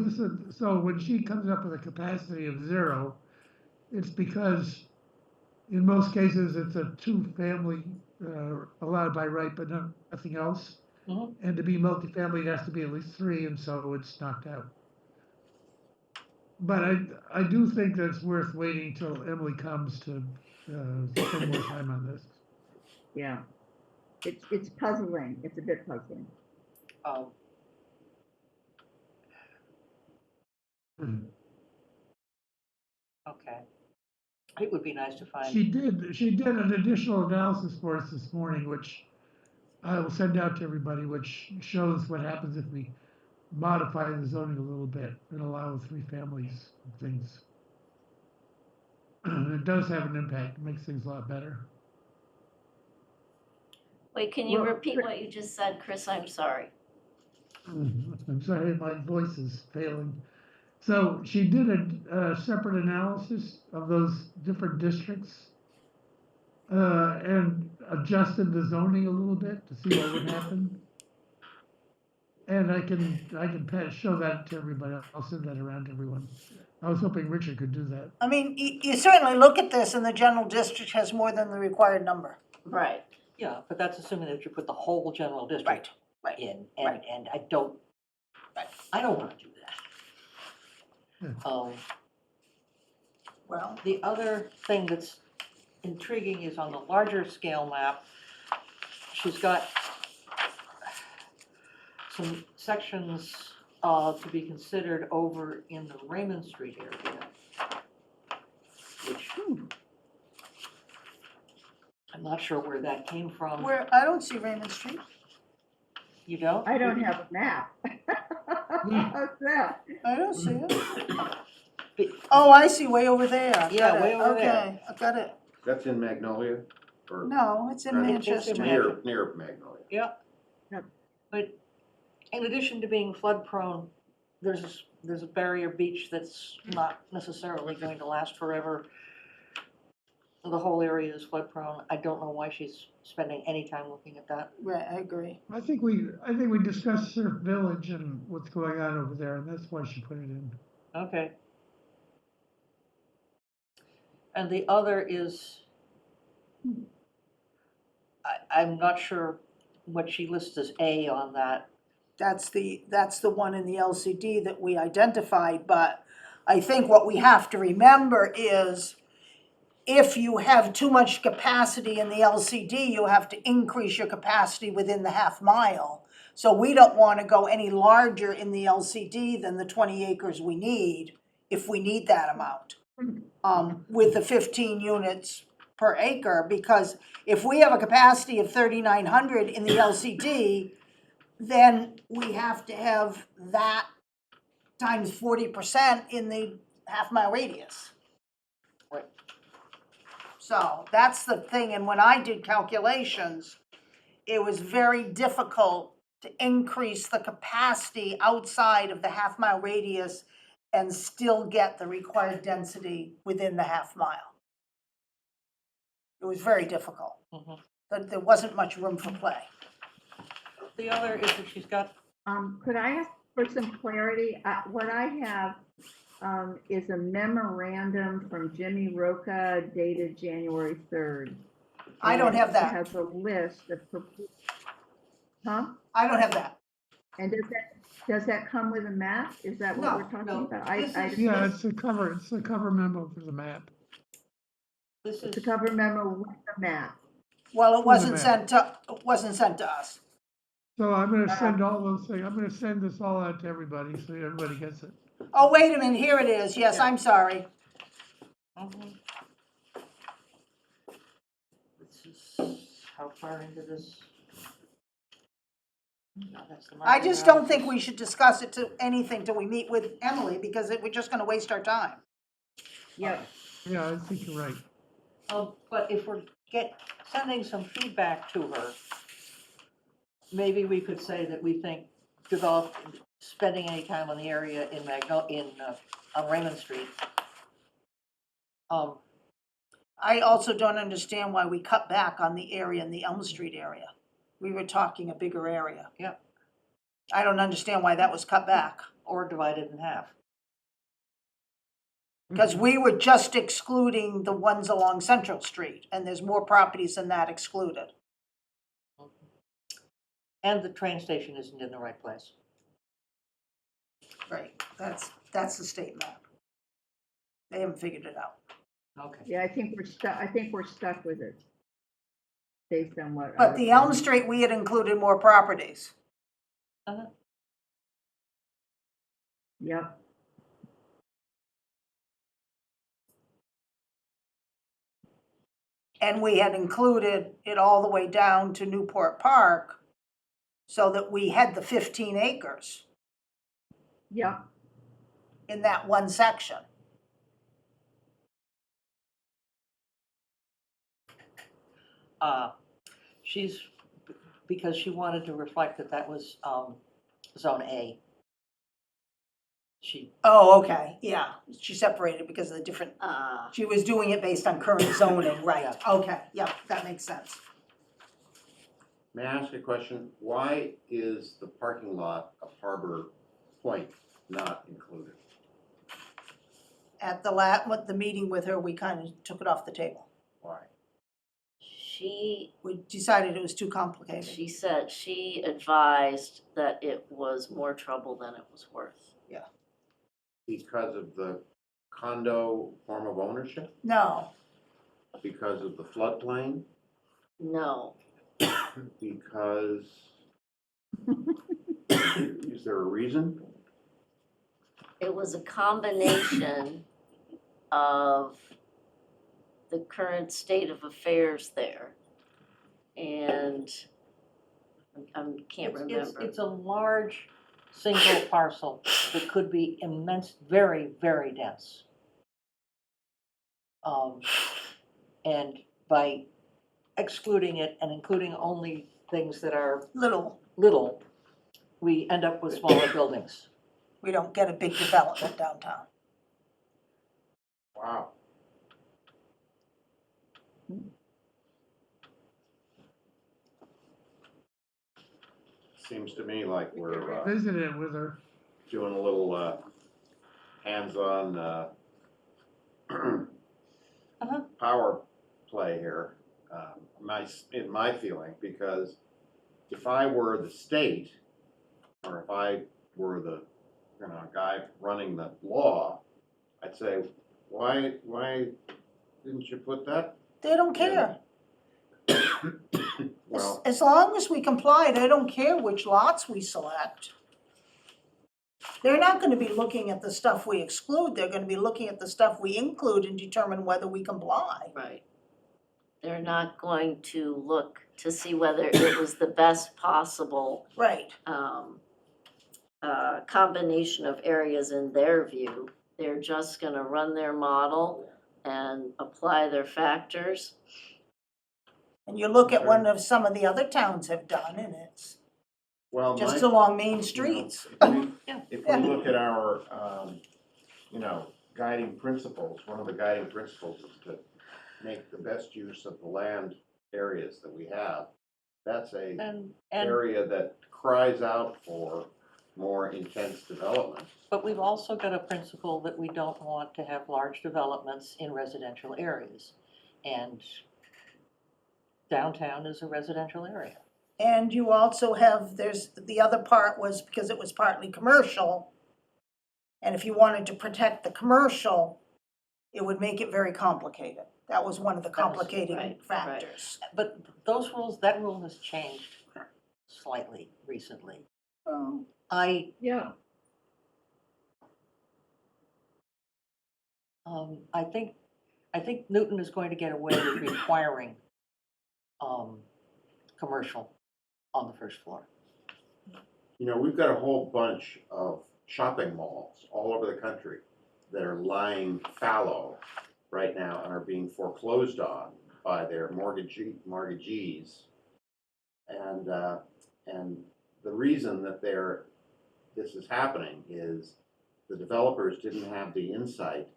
so when she comes up with a capacity of 0, it's because in most cases it's a 2-family allowed by right, but nothing else. Mhm. And to be multifamily, it has to be at least 3, and so it's knocked out. But I do think that it's worth waiting till Emily comes to spend more time on this. Yeah. It's puzzling. It's a bit puzzling. Um, okay. It would be nice to find. She did an additional analysis for us this morning, which I will send out to everybody, which shows what happens if we modify the zoning a little bit and allow 3 families and things. It does have an impact, it makes things a lot better. Wait, can you Well, repeat what you just said, Chris? I'm sorry. I'm sorry, my voice is failing. So she did a separate analysis of those different districts and adjusted the zoning a little bit to see what would happen. And I can show that to everybody. I'll send that around to everyone. I was hoping Richard could do that. I mean, you certainly look at this and the general district has more than the required number. Right. Yeah, but that's assuming that you put the whole general district right, in, right. and I don't wanna do that. Well, The other thing that's intriguing is on the larger scale map, she's got some sections to be considered over in the Raymond Street area, which I'm not sure where that came from. I don't see Raymond Street. You don't? I don't have a map. How's that? I don't see it. But- Oh, I see, way over there. Yeah, Got it. way over there. Okay, I got it. That's in Magnolia? Or No, it's in Right. Manchester. It's in near Magnolia? Yeah. Yep. But in addition to being flood prone, there's a barrier beach that's not necessarily going to last forever. The whole area is flood prone. I don't know why she's spending any time looking at that. Right, I agree. I think we discussed Surf Village and what's going on over there, and that's why she put it in. Okay. And the other is, I'm not sure what she lists as A on that. That's the one in the LCD that we identified, but I think what we have to remember is if you have too much capacity in the LCD, you have to increase your capacity within the half mile. So we don't want to go any larger in the LCD than the 20 acres we need, if we need that amount, with the 15 units per acre, because if we have a capacity of 3,900 in the LCD, then we have to have that times 40% in the half mile radius. Right. So that's the thing, and when I did calculations, it was very difficult to increase the capacity outside of the half mile radius and still get the required density within the half mile. It was very difficult. Mhm. There wasn't much room for play. The other is that she's got, Could I ask for some clarity? What I have, is a memorandum from Jimmy Roca dated January 3rd. I don't have It that. has a list of, huh? I don't have that. And does that come with a map? Is that what No, we're talking no. about? This is- Yeah, it's the cover memo for the map. this It's a is, cover memo with a map. Well, it Wait a wasn't sent to us. So I'm gonna send all those things, I'm gonna send this all out to everybody, so everybody gets it. Oh, wait a minute, here it is. Yes, I'm sorry. mhm. This is, how far into this? No, that's the I market just don't think analysis. we should discuss it to anything till we meet with Emily, because we're just gonna waste our time. Yep. Yeah, I think you're right. But if we're sending some feedback to her, maybe we could say that we think spending any time on the area on Raymond Street. I also don't understand why we cut back on the area in the Elm Street area. We were talking a bigger area. Yep. I don't understand why that was cut back, Or divided in half. because we were just excluding the ones along Central Street, and there's more properties than that excluded. And the train station isn't in the right place. Right, that's the state map. They haven't figured it out. Okay. Yeah, I think we're stuck with it. Based on what. But the Elm Street, we had included more properties. Uh-huh. Yep. And we had included it all the way down to Newport Park, so that we had the 15 acres Yep. in that one section. Because she wanted to reflect that was, zone A. Oh, okay, yeah, she separated because of the different, Ah, she was doing it based on current zoning, right, okay, yeah, that makes sense. May I ask a question? Why is the parking lot of Harbor Point not included? At the meeting with her, we kind of took it off the table. Why? We decided it was too complicated. she said, she advised that it was more trouble than it was worth. Because of the condo form of ownership? No, Because of the floodplain? No, Because, is there a reason? it was a combination of the current state of affairs there. And I can't remember. It's a large single parcel that could be very, very dense. And by excluding it and including only things that are little, little, we end up with smaller buildings. we don't get a big development downtown. Wow. Seems to me like we're Visit it with her. doing a little hands-on power play here, in my feeling, because if I were the state, or if I were the guy running the law, I'd say, why didn't you put that? They don't care. Well, As long as we comply, they don't care which lots we select. They're not gonna be looking at the stuff we exclude, they're gonna be looking at the stuff we include and determine whether we comply. Right. They're not going to look to see whether it was the best possible Right, combination of areas in their view. They're just gonna run their model and apply their factors. and you look at what some of the other towns have done, and it's well, just my, along main streets. if we look at our, guiding principles, one of the guiding principles is to make the best use of the land areas that we have, that's a And, area that cries out for more intense development. but we've also got a principle that we don't want to have large developments in residential areas. And downtown is a residential area. And you also have, there's, the other part was because it was partly commercial. And if you wanted to protect the commercial, it would make it very complicated. That was one of the right, complicating right. factors. But those rules, that rule has changed slightly recently. Oh. Yeah. I think Newton is going to get away with requiring, commercial on the first floor. You know, we've got a whole bunch of shopping malls all over the country that are lying fallow right now and are being foreclosed on by their mortgagees. And the reason that this is happening is the developers didn't have the insight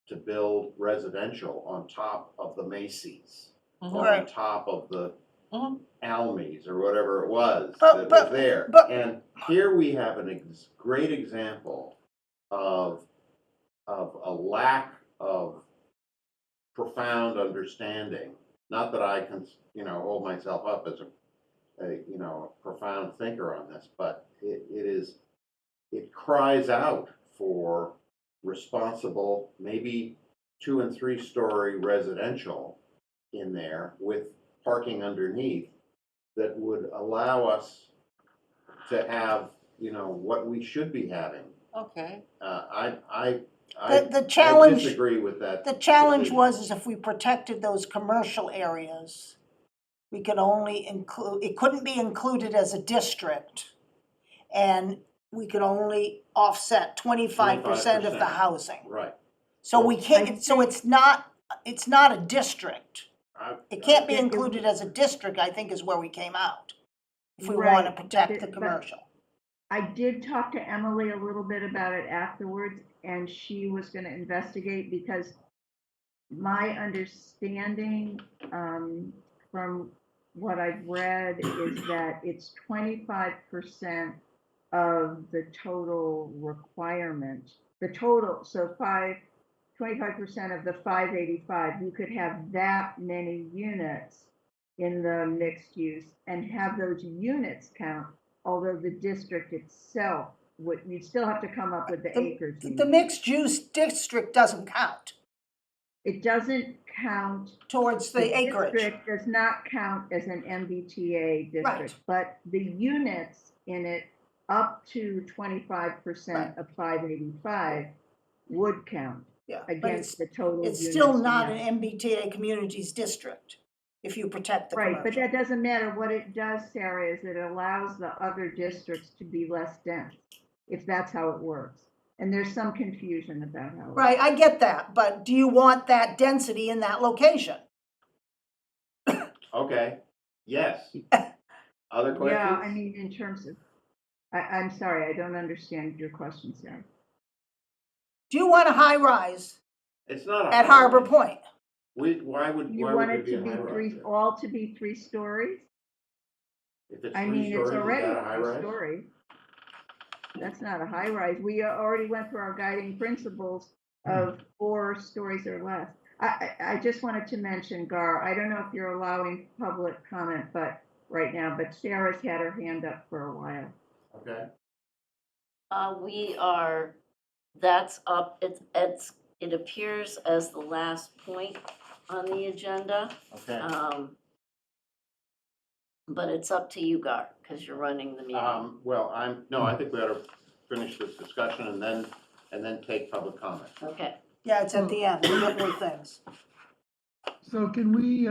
to build residential on top of the Macy's, or on Right. top of the Mhm. Almies, or whatever it was But- that was there. but- And here we have a great example of a lack of profound understanding. Not that I can, hold myself up as a profound thinker on this, but it cries out for responsible, maybe 2- and 3-story residential in there with parking underneath that would allow us to have, what we should be having. Okay, I The challenge. disagree with that. The challenge decision. was is if we protected those commercial areas, we could only include, it couldn't be included as a district. And we could only offset 25% of the 25%. housing. Right. So we can't, so it's not a district. It can't be included as a district, I think is where we came out. If we wanna Right, protect the but- commercial. I did talk to Emily a little bit about it afterwards, and she was gonna investigate, because my understanding, from what I've read, is that it's 25% of the total requirement, the total, so 25% of the 585, you could have that many units in the mixed use and have those units count, although the district itself you'd still have to come up with the acres. The mixed use district doesn't count It doesn't count. towards the acreage. District does not count as an MBTA district, Right. but the units in it up to 25% of 585 would count Yeah, but against the total it's units. still in not that. an MBTA communities district if you protect the Right, commercial. but that doesn't matter. What it does, Sarah, is it allows the other districts to be less dense, if that's how it works. And there's some confusion about how. Right, I get that, but do you want that density in that location? Okay, yes. Other questions? Yeah, I mean, in terms of, I'm sorry, I don't understand your question, Sarah. Do you want a high rise It's not a at high Harbor rise. Point? Why would You there want it be a to be high rise three, there? all to be 3 stories? If it's I 3 mean, it's stories, is already that a high 3 rise? story. That's not a high rise. We already went through our guiding principles of 4 stories or less. I just wanted to mention, Gar, I don't know if you're allowing public comment, but right now, but Sarah's had her hand up for a while. Okay, That's up, it appears as the last point on the agenda. okay. But it's up to you, Gar, because you're running the meeting. Well, I think we ought to finish this discussion and then take public comment. Okay, Yeah, it's at the end, we got more things. So can we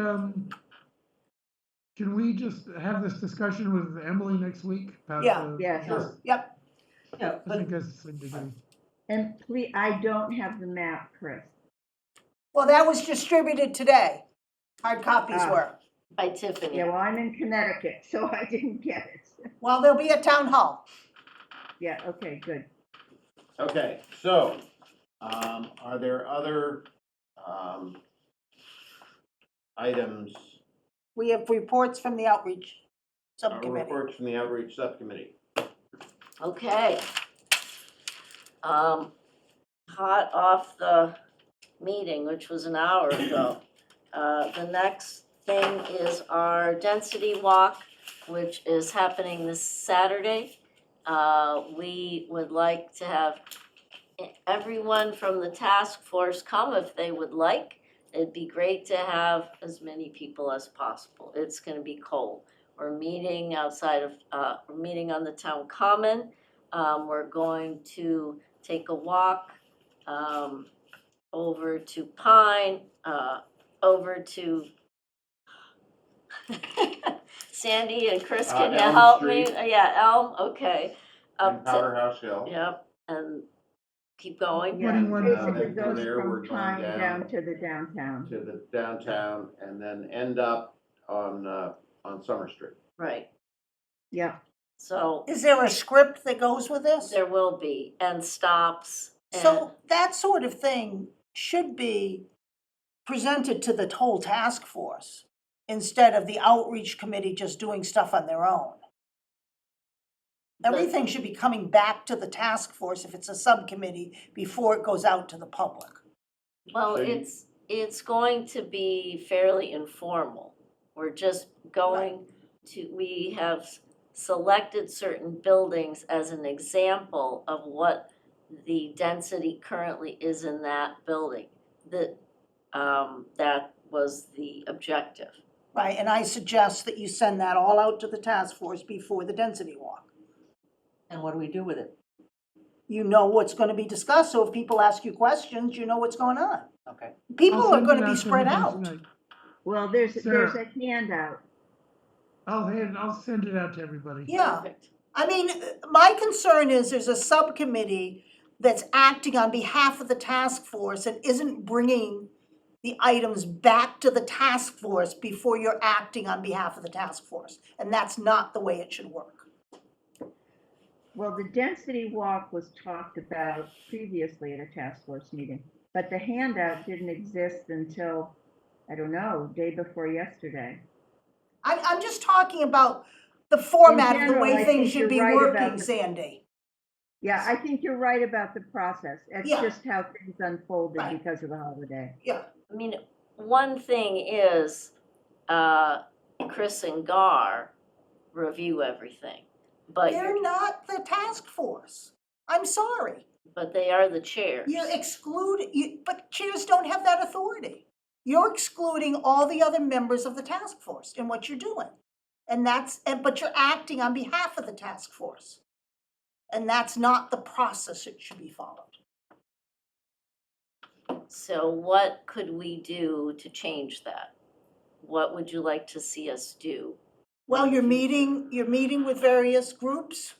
just have this discussion with Emily next week? about Yeah. the- Yes. Sure. Yep, yeah, I think that's the beginning. And please, I don't have the map, Chris. well, that was distributed today. Hard copies Ah. were. by Tiffany. Yeah, well, I'm in Connecticut, so I didn't get it. Well, they'll be at town hall. Yeah, okay, good. Okay, so, are there other, items, We have reports from the outreach subcommittee. reports from the outreach subcommittee. Okay. Hot off the meeting, which was an hour ago. The next thing is our density walk, which is happening this Saturday. We would like to have everyone from the task force come if they would like. It'd be great to have as many people as possible. It's gonna be cold. We're meeting outside of, we're meeting on the town common. We're going to take a walk, over to Pine, over to Sandy and Chris, can you Elm help me? Street. Yeah, Elm, okay. And Up to, Powderhouse Hill. yep, and keep going. Yeah, 21 basically then from goes there, we're from going Pine down down to the downtown. to the downtown and then end up on Summer Street. Right, Yeah, so Is there a script that goes with this? there will be, and stops, and, So that sort of thing should be presented to the whole task force instead of the outreach committee just doing stuff on their own. Everything should be coming back to the task force if it's a subcommittee before it goes out to the public. well, So you- it's going to be fairly informal. We're just going to, we have selected certain buildings as an example of what the density currently is in that building. That was the objective. Right, and I suggest that you send that all out to the task force before the density walk. And what do we do with it? You know what's gonna be discussed, so if people ask you questions, you know what's going on. Okay. People I'll are send it gonna be to spread everybody out. tonight. well, there's Sarah. a handout. I'll send it out to everybody. Yeah, Perfect. I mean, my concern is there's a subcommittee that's acting on behalf of the task force and isn't bringing the items back to the task force before you're acting on behalf of the task force. And that's not the way it should work. Well, the density walk was talked about previously at a task force meeting, but the handout didn't exist until, I don't know, day before yesterday. I'm just talking about the format of the general, way I things think should you're be right about working, the- Sandy. Yeah, I think you're right about the process. It's Yeah. just how things unfolded Right. because of the holiday. Yeah, I mean, one thing is, Chris and Gar review everything, but they're not the task force. I'm sorry. but they are the chairs. You're excluding, but chairs don't have that authority. You're excluding all the other members of the task force in what you're doing. But you're acting on behalf of the task force. And that's not the process it should be followed. So what could we do to change that? What would you like to see us do? Well, you're meeting with various groups.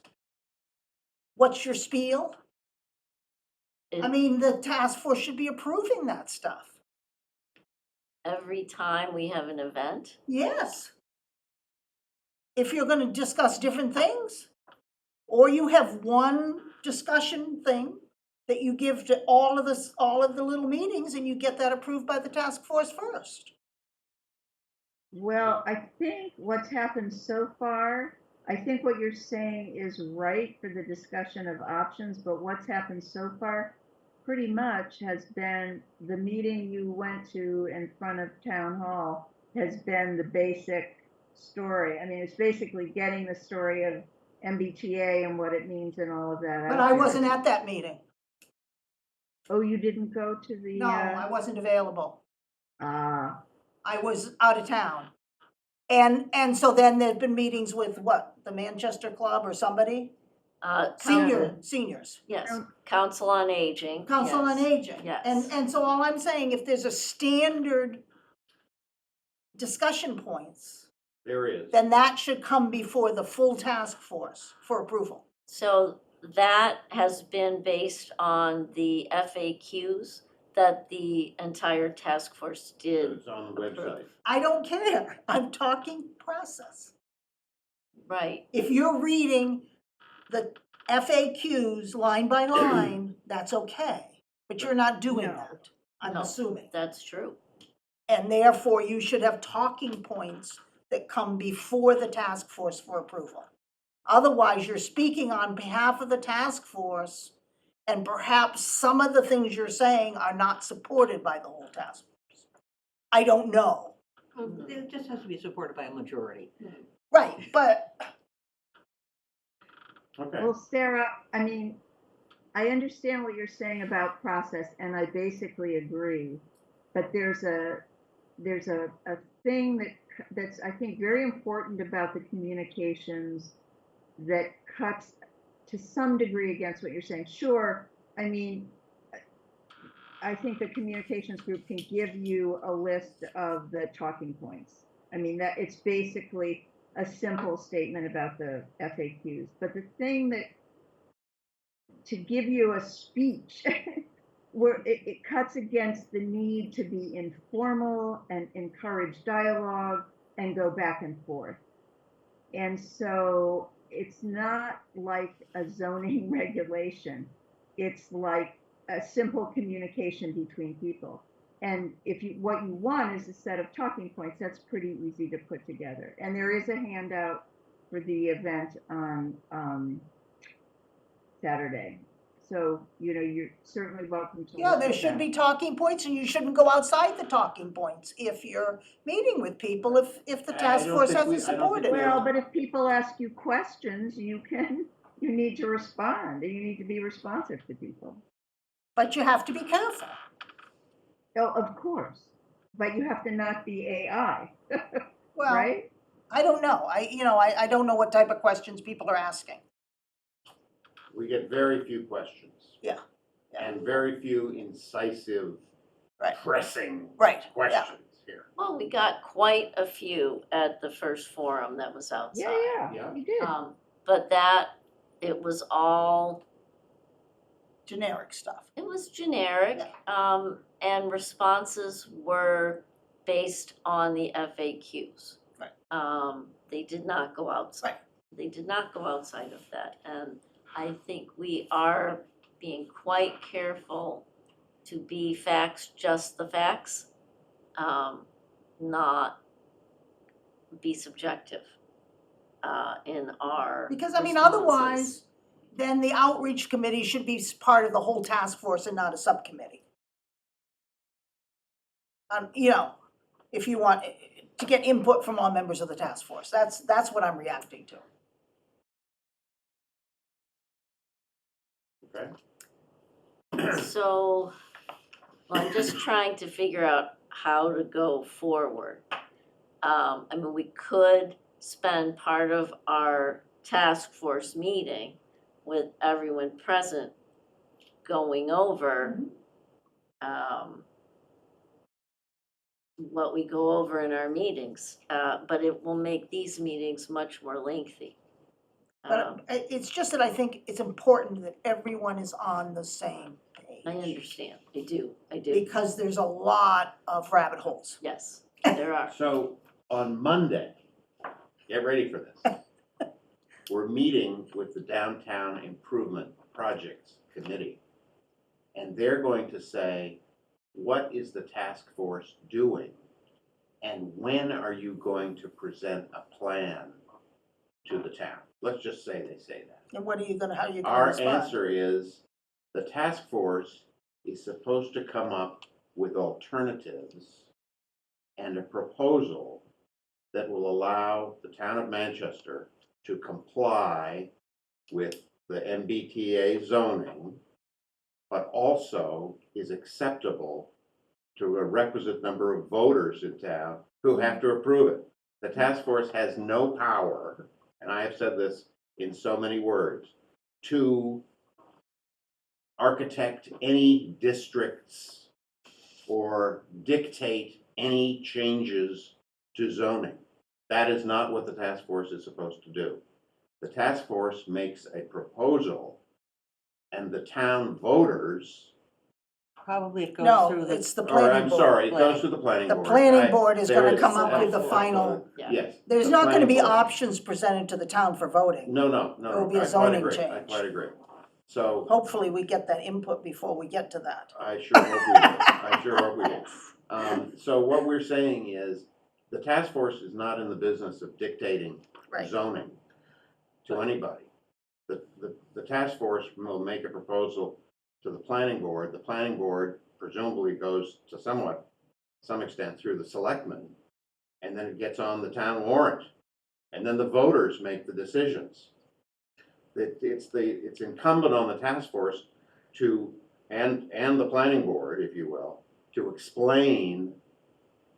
What's your spiel? I It- mean, the task force should be approving that stuff. Every time we have an event? Yes. If you're gonna discuss different things, or you have one discussion thing that you give to all of the little meetings and you get that approved by the task force first. Well, I think what's happened so far, I think what you're saying is right for the discussion of options, but what's happened so far pretty much has been the meeting you went to in front of town hall has been the basic story. I mean, it's basically getting the story of MBTA and what it means and all of that. But out I there. wasn't at that meeting. Oh, you didn't go to the, No, I wasn't available. ah, I was out of town. And so then there've been meetings with what, the Manchester Club or somebody? Seniors, Yes, Council on Aging. Council on yes, Aging. Yes. And so all I'm saying, if there's a standard discussion points, There is. then that should come before the full task force for approval. So that has been based on the FAQs that the entire task force did. It's on the website. I don't care, I'm talking process. Right, If you're reading the FAQs line by line, that's okay, but you're not doing No. that, I'm No. assuming. that's true. And therefore, you should have talking points that come before the task force for approval. Otherwise, you're speaking on behalf of the task force, and perhaps some of the things you're saying are not supported by the whole task force. I don't know. It just has to be supported by a majority. Right, but Okay, Well, Sarah, I mean, I understand what you're saying about process, and I basically agree. But there's a thing that's, I think, very important about the communications that cuts to some degree against what you're saying. Sure, I mean, I think the communications group can give you a list of the talking points. I mean, that it's basically a simple statement about the FAQs. But the thing that, to give you a speech where it cuts against the need to be informal and encourage dialogue and go back and forth. And so it's not like a zoning regulation. It's like a simple communication between people. And what you want is a set of talking points, that's pretty easy to put together. And there is a handout for the event on Saturday. So, you're certainly welcome to yeah, look there at should that. be talking points, and you shouldn't go outside the talking points if you're meeting with people, if the I task don't force think we- hasn't I don't think supported we it. Well, but if people ask you questions, you need to respond, and you need to be responsive to people. But you have to be careful. Oh, of course, but you have to not be AI, Well, right? I don't know. I don't know what type of questions people are asking. we get very few questions. Yeah, yeah. And very few incisive, Right. pressing Right, yeah. questions here. Well, we got quite a few at the first forum that was outside. Yeah. You did. But it was all, Generic stuff. it was generic, and responses were based on the FAQs. Right. They did not go outside. Right. They did not go outside of that, and I think we are being quite careful to be facts, just the facts, not be subjective, in our Because, I mean, responses. otherwise, then the outreach committee should be part of the whole task force and not a subcommittee. If you want to get input from all members of the task force, that's what I'm reacting to. Okay, So, I'm just trying to figure out how to go forward. I mean, we could spend part of our task force meeting with everyone present going over what we go over in our meetings, but it will make these meetings much more lengthy. But it's just that I think it's important that everyone is on the same page. I understand, I do, Because there's a lot of rabbit holes. yes, there are. so on Monday, get ready for this. We're meeting with the Downtown Improvement Projects Committee. And they're going to say, what is the task force doing? And when are you going to present a plan to the town? Let's just say they say that. And how are you gonna Our respond? answer is, the task force is supposed to come up with alternatives and a proposal that will allow the town of Manchester to comply with the MBTA zoning, but also is acceptable to a requisite number of voters in town who have to approve it. The task force has no power, and I have said this in so many words, to architect any districts or dictate any changes to zoning. That is not what the task force is supposed to do. The task force makes a proposal, and the town voters, Probably it goes No, through the. it's the or planning I'm board. sorry, it goes to the planning The board. planning board is There gonna it come is. up with the That's final, Yeah. Yes. there's the not gonna be planning board. options presented to the town for voting. No, There will be a I quite zoning agree, I change. quite agree. So, Hopefully, we get that input before we get to that. I sure hope we do, I sure hope we do. So what we're saying is, the task force is not in the business of dictating Right. zoning to anybody. The task force will make a proposal to the planning board. The planning board presumably goes to some extent through the selectmen, and then it gets on the town warrant, and then the voters make the decisions. It's incumbent on the task force to, and the planning board, if you will, to explain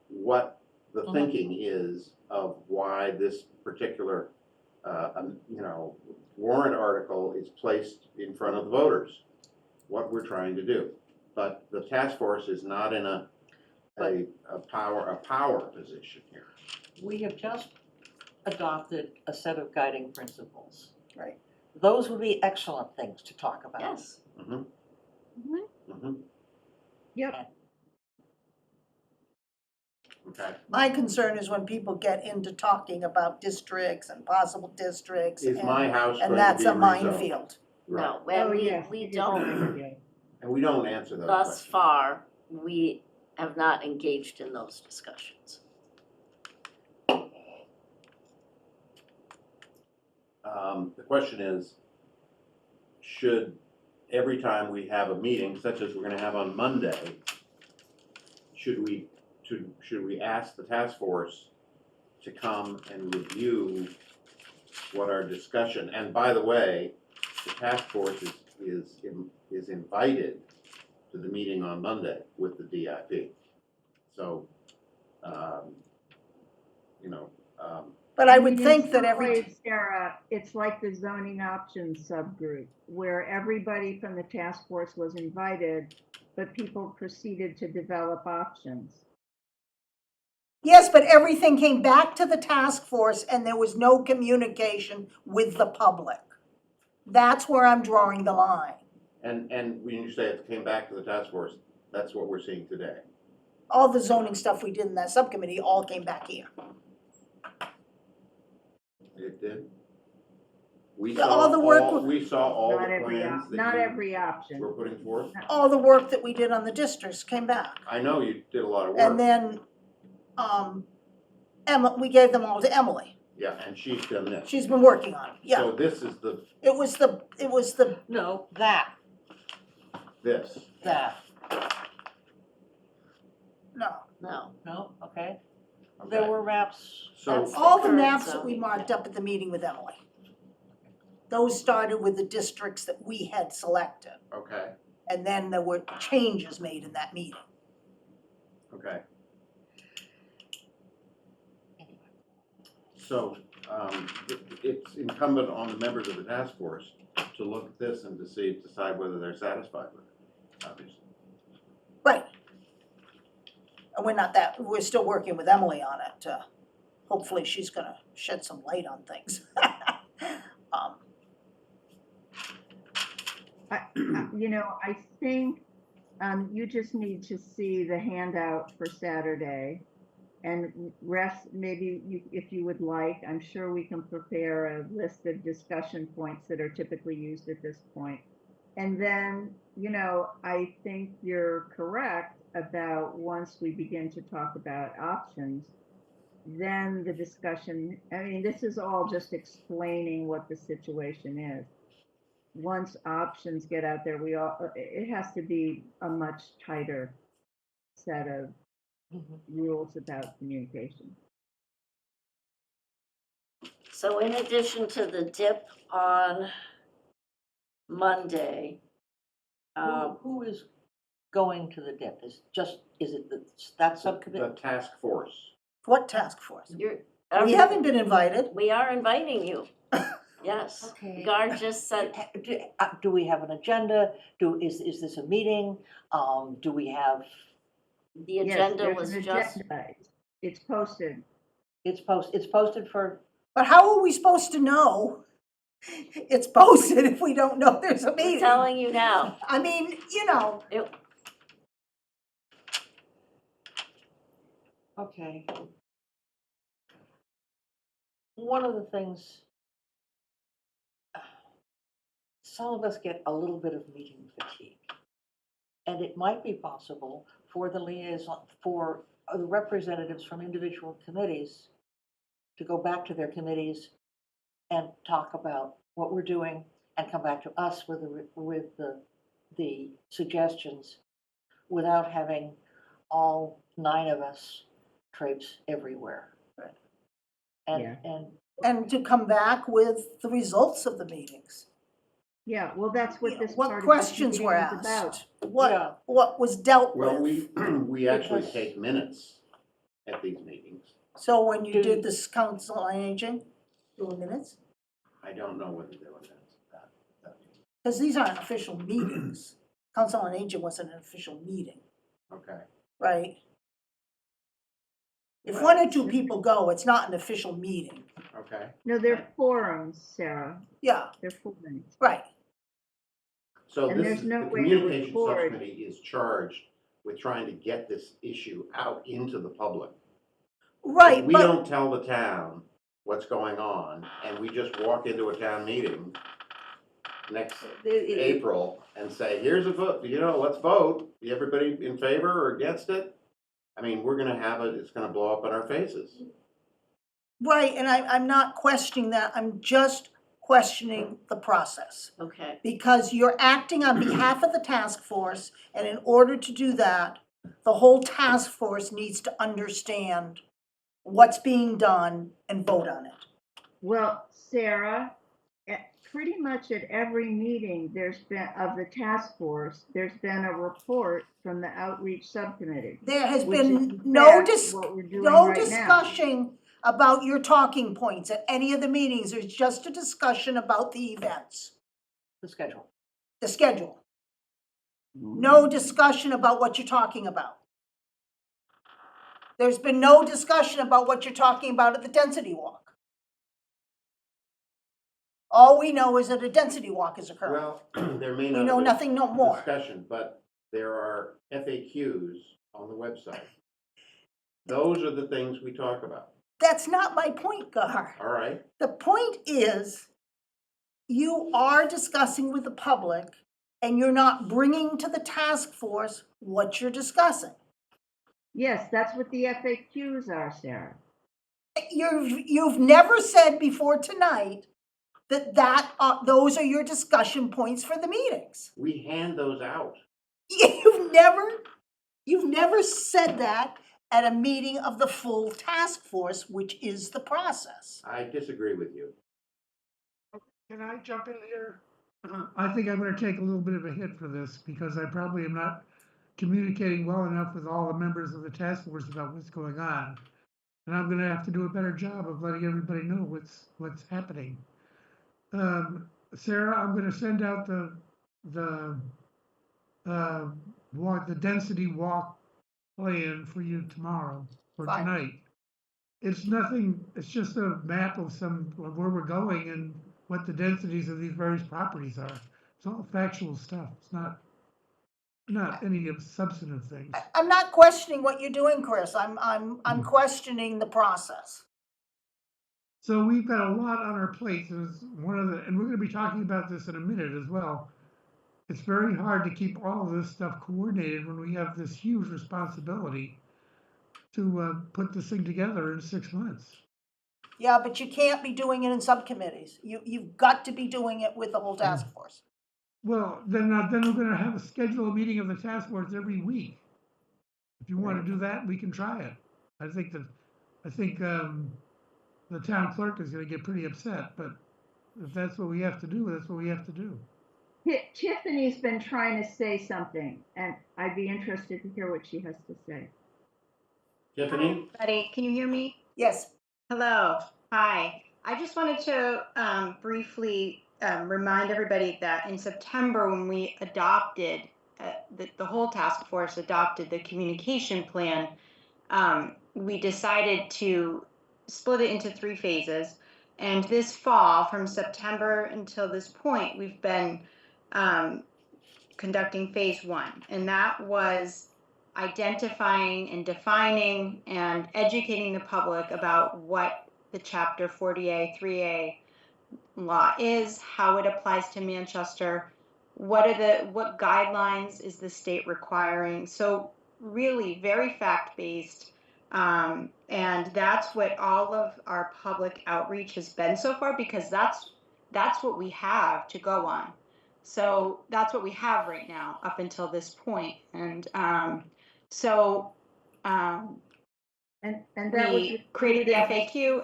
what the thinking is of why this particular, warrant article is placed in front of the voters, what we're trying to do. But the task force is not in a power position here. We have just adopted a set of guiding principles. Right. Those would be excellent things to talk about. Yes. Mhm. Mhm. Yep. Okay. My concern is when people get into talking about districts and possible districts. Is my house going to And that's be a rezoned? minefield. Right. No, Oh, and yes, we it is don't, minefield. And we don't answer those thus questions. far, we have not engaged in those discussions. The question is, should, every time we have a meeting, such as we're gonna have on Monday, should we ask the task force to come and review what our discussion, and by the way, the task force is invited to the meeting on Monday with the DIP. So, But I would mean, in think that some every, ways, Sarah, it's like the zoning options subgroup, where everybody from the task force was invited, but people proceeded to develop options. yes, but everything came back to the task force and there was no communication with the public. That's where I'm drawing the line. and when you say it came back to the task force, that's what we're seeing today. All the zoning stuff we did in that subcommittee all came back here. It did. We Yeah, saw all the work all, w- we saw all Not the every, plans not that every you option. were putting forth. All the work that we did on the districts came back. I know you did a lot of work. And then, we gave them all to Emily. Yeah, and she's done this. She's been working on it, yeah. So this is It was the, No, this. that, no. no, okay. Okay. There were maps. So, That's- All the current maps that we zoning. marked up at the meeting with Emily. Those started with the districts that we had selected. okay, And then there were changes made in that meeting. okay. So, it's incumbent on the members of the task force to look at this and decide whether they're satisfied with it, obviously. Right. And we're still working with Emily on it. Hopefully she's gonna shed some light on things. I think, you just need to see the handout for Saturday. And maybe if you would like, I'm sure we can prepare a list of discussion points that are typically used at this point. And then, I think you're correct about once we begin to talk about options, then the discussion, this is all just explaining what the situation is. Once options get out there, it has to be a much tighter set of rules about communication. So in addition to the dip on Monday, Who is going to the dip? Is it that subcommittee? The task force. What task force? you're. We haven't been invited. We are inviting you. Yes. Okay. Gar just said, Do we have an agenda? Is this a meeting? Do we have, the Yes, agenda there's was an just, agenda. It's posted. it's posted for, But how are we supposed to know it's posted if we don't know there's a we're meeting? telling you now. I mean, okay. One of the things, some of us get a little bit of meeting fatigue. And it might be possible for the liaison, for the representatives from individual committees to go back to their committees and talk about what we're doing and come back to us with the suggestions without having all 9 of us traipse everywhere. Yeah. And to come back with the results of the meetings. Yeah, well, that's what You know, this what part of this questions meeting were is about. asked, Yeah. what was dealt Well, with. we actually Because- take minutes at these meetings. So when you Do- did this council on aging, doing minutes, I don't know whether there were minutes of that. because these aren't official meetings. Council on aging wasn't an official meeting, Okay, right? If 1 or 2 people go, it's not an official meeting. okay. No, they're forums, Sarah. Yeah, They're forums. right. So And this there's is, no the way to communication record. subcommittee is charged with trying to get this issue out into the public. Right, If we but, don't tell the town what's going on, and we just walk into a town meeting next April and say, here's a vote, let's vote, everybody in favor or against it? I mean, we're gonna have it, it's gonna blow up in our faces. right, and I'm not questioning that, I'm just questioning the process. Okay, Because you're acting on behalf of the task force, and in order to do that, the whole task force needs to understand what's being done and vote on it. Well, Sarah, pretty much at every meeting, there's been, of the task force, there's been a report from the outreach subcommittee. There has Which is been in no fact what we're doing no right now. discussion about your talking points at any of the meetings, there's just a discussion about the events, The schedule. the schedule. No discussion about what you're talking about. There's been no discussion about what you're talking about at the density walk. All we know is that a density walk is occurring. Well, there may not We know have nothing, no been more. discussion, but there are FAQs on the website. Those are the things we talk about, That's not my point, Gar. all right? The point is, you are discussing with the public and you're not bringing to the task force what you're discussing. Yes, that's what the FAQs are, Sarah. You've never said before tonight that those are your discussion points for the meetings. We hand those out. You've never said that at a meeting of the full task force, which is the process. I disagree with you. Can I jump in here? I think I'm gonna take a little bit of a hit for this, because I probably am not communicating well enough with all the members of the task force about what's going on. And I'm gonna have to do a better job of letting everybody know what's happening. Sarah, I'm gonna send out the the density walk plan for you tomorrow or Fine. tonight. It's nothing, it's just a map of where we're going and what the densities of these various properties are. It's all factual stuff. It's not any of substantive things. I'm not questioning what you're doing, Chris. I'm questioning the process. So we've got a lot on our plates. And we're gonna be talking about this in a minute as well. It's very hard to keep all of this stuff coordinated when we have this huge responsibility to put this thing together in 6 months. Yeah, but you can't be doing it in subcommittees. You've got to be doing it with the whole task force. Well, then we're gonna have a schedule meeting of the task force every week. If you wanna do that, we can try it. I think the town clerk is gonna get pretty upset, but if that's what we have to do, that's what we have to do. Tiffany's been trying to say something, and I'd be interested to hear what she has to say. Tiffany? Buddy, can you hear me? Yes, Hello. Hi. I just wanted to briefly remind everybody that in September, when we adopted, the whole task force adopted the communication plan, we decided to split it into 3 phases. And this fall, from September until this point, we've been conducting phase 1. And that was identifying and defining and educating the public about what the Chapter 40A, 3A law is, how it applies to Manchester, what guidelines is the state requiring. So really very fact-based. And that's what all of our public outreach has been so far, because that's what we have to go on. So that's what we have right now up until this point. And so um, And that was we created the FAQ.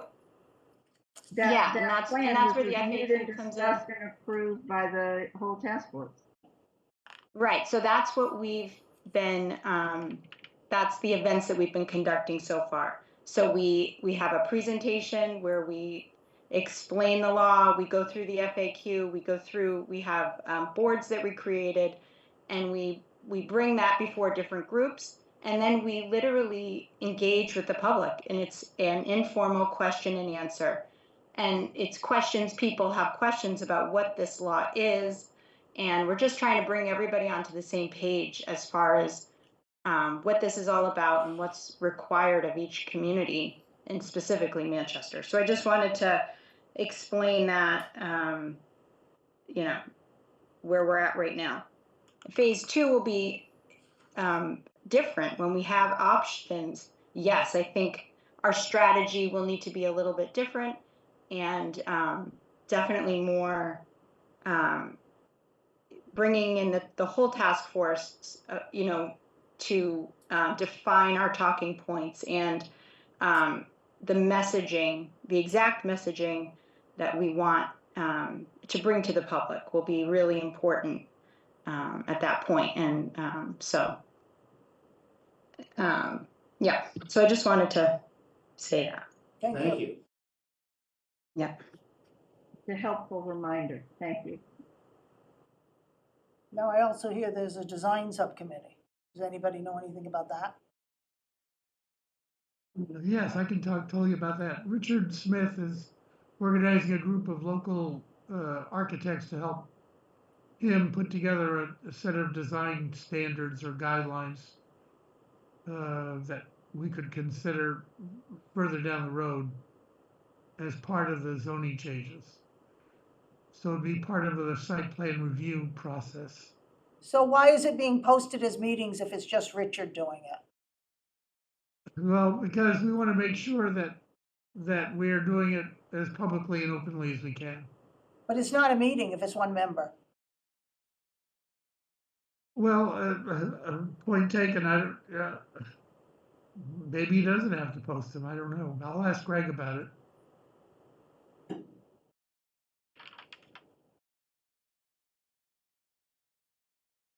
Yeah, and that that's plan where was the reviewed FAQ and comes in. discussed and approved by the whole task force. Right, so that's what we've been, that's the events that we've been conducting so far. So we have a presentation where we explain the law, we go through the FAQ, we have boards that we created, and we bring that before different groups, and then we literally engage with the public, and it's an informal question and answer. And it's questions, people have questions about what this law is, and we're just trying to bring everybody onto the same page as far as what this is all about and what's required of each community, and specifically Manchester. So I just wanted to explain that, where we're at right now. Phase 2 will be different when we have options. Yes, I think our strategy will need to be a little bit different, and definitely more bringing in the whole task force, to define our talking points and the messaging, the exact messaging that we want to bring to the public will be really important at that point. And yeah, so I just wanted to say that. Thank you. Yeah. It's a helpful reminder. Thank you. Now, I also hear there's a design subcommittee. Does anybody know anything about that? Yes, I can tell you about that. Richard Smith is organizing a group of local architects to help him put together a set of design standards or guidelines that we could consider further down the road as part of the zoning changes. So it'd be part of the site plan review process. So why is it being posted as meetings if it's just Richard doing it? Well, because we want to make sure that we are doing it as publicly and openly as we can. But it's not a meeting if it's one member. Well, point taken. Maybe he doesn't have to post them. I don't know. I'll ask Greg about it.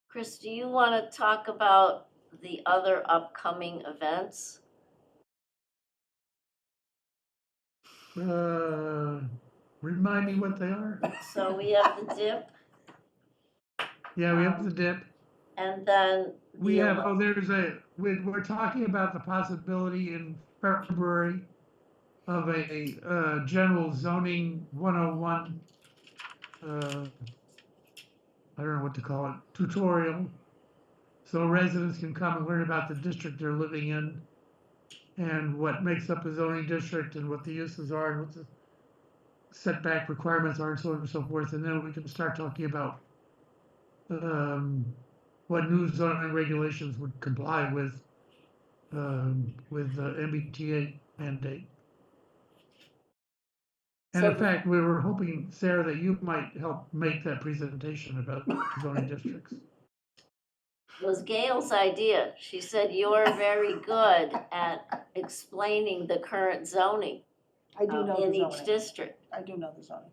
Chris, do you want to talk about the other upcoming events? Remind me what they are. So we have the dip, Yeah, we have the dip. and then We have, we're talking about the possibility in February of a general zoning 101, I don't know what to call it, tutorial. So residents can come and learn about the district they're living in and what makes up a zoning district and what the uses are and what the setback requirements are and so on and so forth. And then we can start talking about what new zoning regulations would comply with the MBTA mandate. And in fact, we were hoping, Sarah, that you might help make that presentation about zoning districts. it was Gail's idea. She said, you're very good at explaining the current zoning I do know in the each zoning. district. I do know the zoning.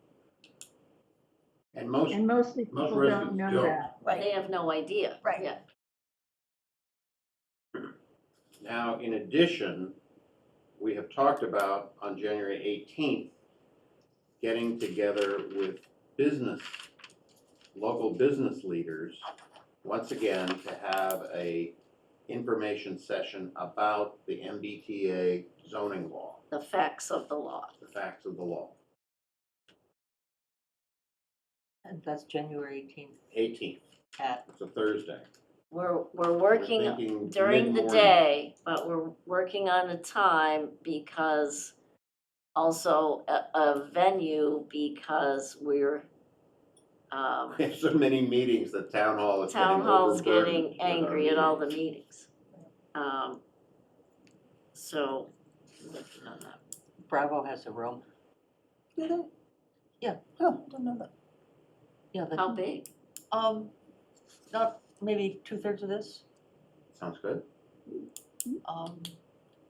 And most Mostly people don't residents know don't. that. They Right, have no idea. Right. Yeah. Now, in addition, we have talked about on January 18th, getting together with local business leaders, once again, to have a information session about the MBTA zoning law, The facts of the law. the facts of the law. And that's January 18th 18th, at, it's a Thursday. We're We're working thinking during the mid-morning. day, but we're working on a time because also a venue because we're, We have so many meetings that town hall is getting town hall's overburdened getting with our angry at all the meetings. meetings. So, looking on that. Bravo has a room. Do they? Yeah. Oh, don't know that. Yeah, How big? not maybe 2/3 of this. Sounds good.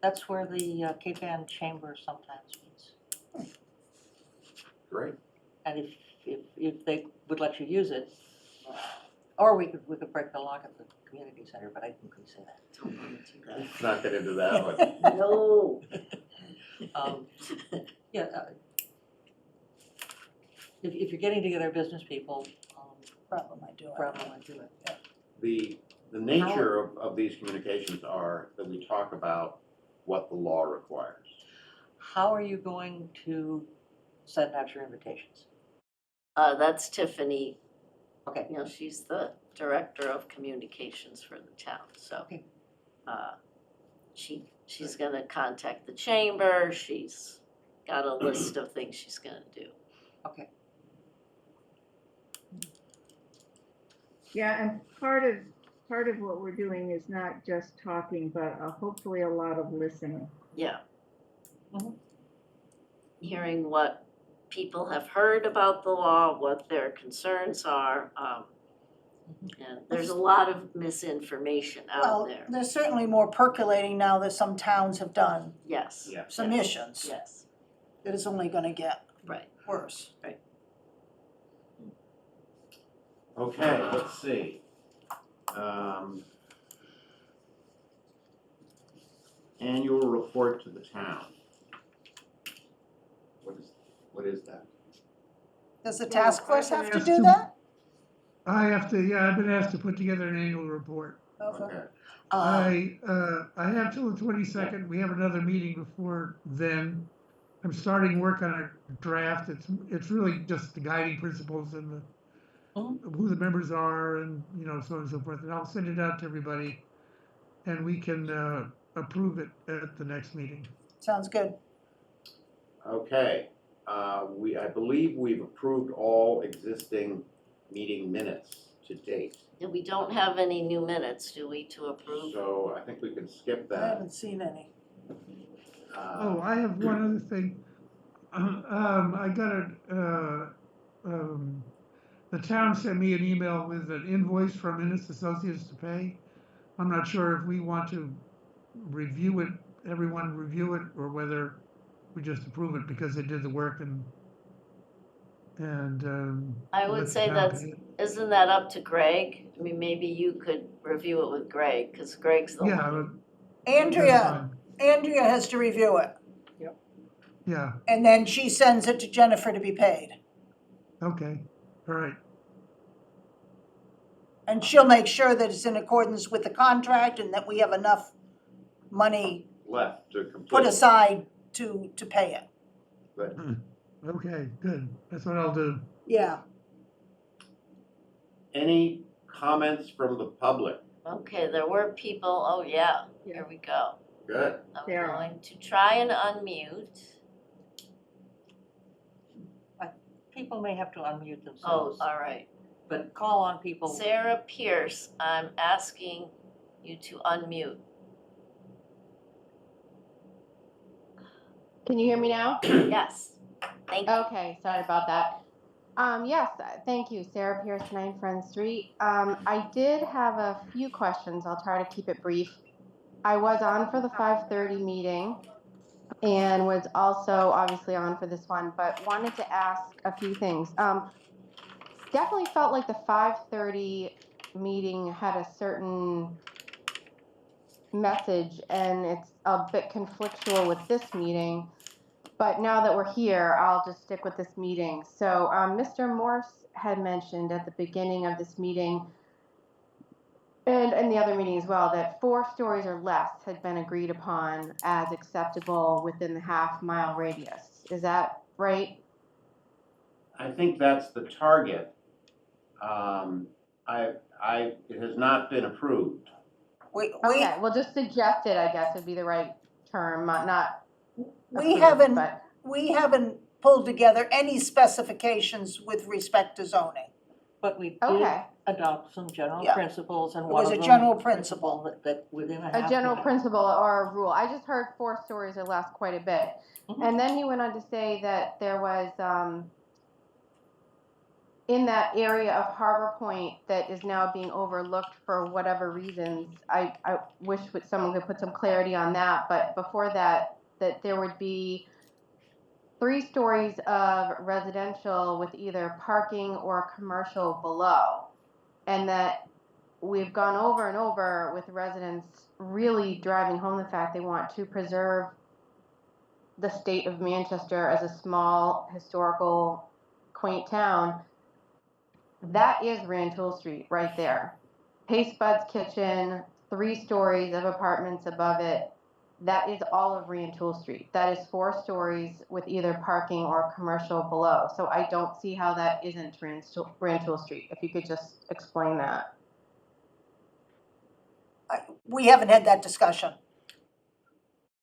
That's where the Cape Ann Chamber sometimes meets. Great. And if they would let you use it, or we could break the lock at the community center, but I think we say that. Don't want to do that. Let's not get into that one. No. Yeah, if you're getting together business people, Problem I do it. Bravo might do it. The nature of these communications are that we talk about what the law requires. How are you going to send out your invitations? That's Tiffany. Okay. You know, she's the director of communications for the town, so. Okay. She's gonna contact the chamber, she's got a list of things she's gonna do. Okay. Yeah, and part of what we're doing is not just talking, but hopefully a lot of listening. Yeah. Mhm. Hearing what people have heard about the law, what their concerns are, and there's a lot of misinformation out Well, there. there's certainly more percolating now that some towns have done Yes. Yeah. submissions. Yes, That is only gonna get right. worse. Okay, let's see. Annual report to the town. What is that? Does the task force have to Yes, do to- that? I have to, yeah, I've been asked to put together an annual report. Okay. I have till the 22nd. We have another meeting before then. I'm starting work on a draft. It's really just the guiding principles and who the members are and, you know, so on and so forth. And I'll send it out to everybody and we can approve it at the next meeting. Sounds good. Okay, I believe we've approved all existing meeting minutes to date. And we don't have any new minutes, do we, to approve? So I think we can skip I that. haven't seen any. Oh, I have one other thing. I got the town sent me an email with an invoice from Innes Associates to pay. I'm not sure if we want to review it, everyone review it, or whether we just approve it because they did the work and I let would the say town that's, pay it. isn't that up to Greg? I mean, maybe you could review it with Greg, because Greg's the Yeah, one. that's Andrea fine. has to review it, Yeah, and then she sends it to Jennifer to be paid. okay, all right. And she'll make sure that it's in accordance with the contract and that we have enough money Left to complete. put aside to pay it. Okay, good. That's what I'll do. Yeah. Any comments from the public? Okay, there were people, oh yeah, here we go. Good. I'm Sarah. going to try and unmute. People may have to unmute Oh, themselves, all right. but call on people. Sarah Pierce, I'm asking you to unmute. Can you hear me now? Yes, thank you. Okay, sorry about that. Yes, thank you, Sarah Pierce, 9 Friend Street. I did have a few questions. I'll try to keep it brief. I was on for the 5:30 meeting and was also obviously on for this one, but wanted to ask a few things. Definitely felt like the 5:30 meeting had a certain message and it's a bit conflictual with this meeting. But now that we're here, I'll just stick with this meeting. So Mr. Morse had mentioned at the beginning of this meeting, and in the other meeting as well, that 4 stories or less had been agreed upon as acceptable within the half-mile radius. Is that right? I think that's the target. It has not been approved. Okay, well, just suggested, I guess, would be the right term, not We approved, but- we haven't pulled together any specifications with respect to zoning. But we did, Okay. adopt some general Yeah. principles and It one was of a them general principle. that within a A half general mile. principle or a rule. I just heard 4 stories or less quite a bit. Mhm. And then he went on to say that there was, in that area of Harbor Point that is now being overlooked for whatever reasons. I wish someone could put some clarity on that, but before that there would be 3 stories of residential with either parking or commercial below. And that we've gone over and over with residents really driving home the fact they want to preserve the state of Manchester as a small, historical, quaint town. That is Rantoul Street right there. Taste Bud's Kitchen, 3 stories of apartments above it. That is all of Rantoul Street. That is 4 stories with either parking or commercial below. So I don't see how that isn't Rantoul Street. If you could just explain that. We haven't had that discussion.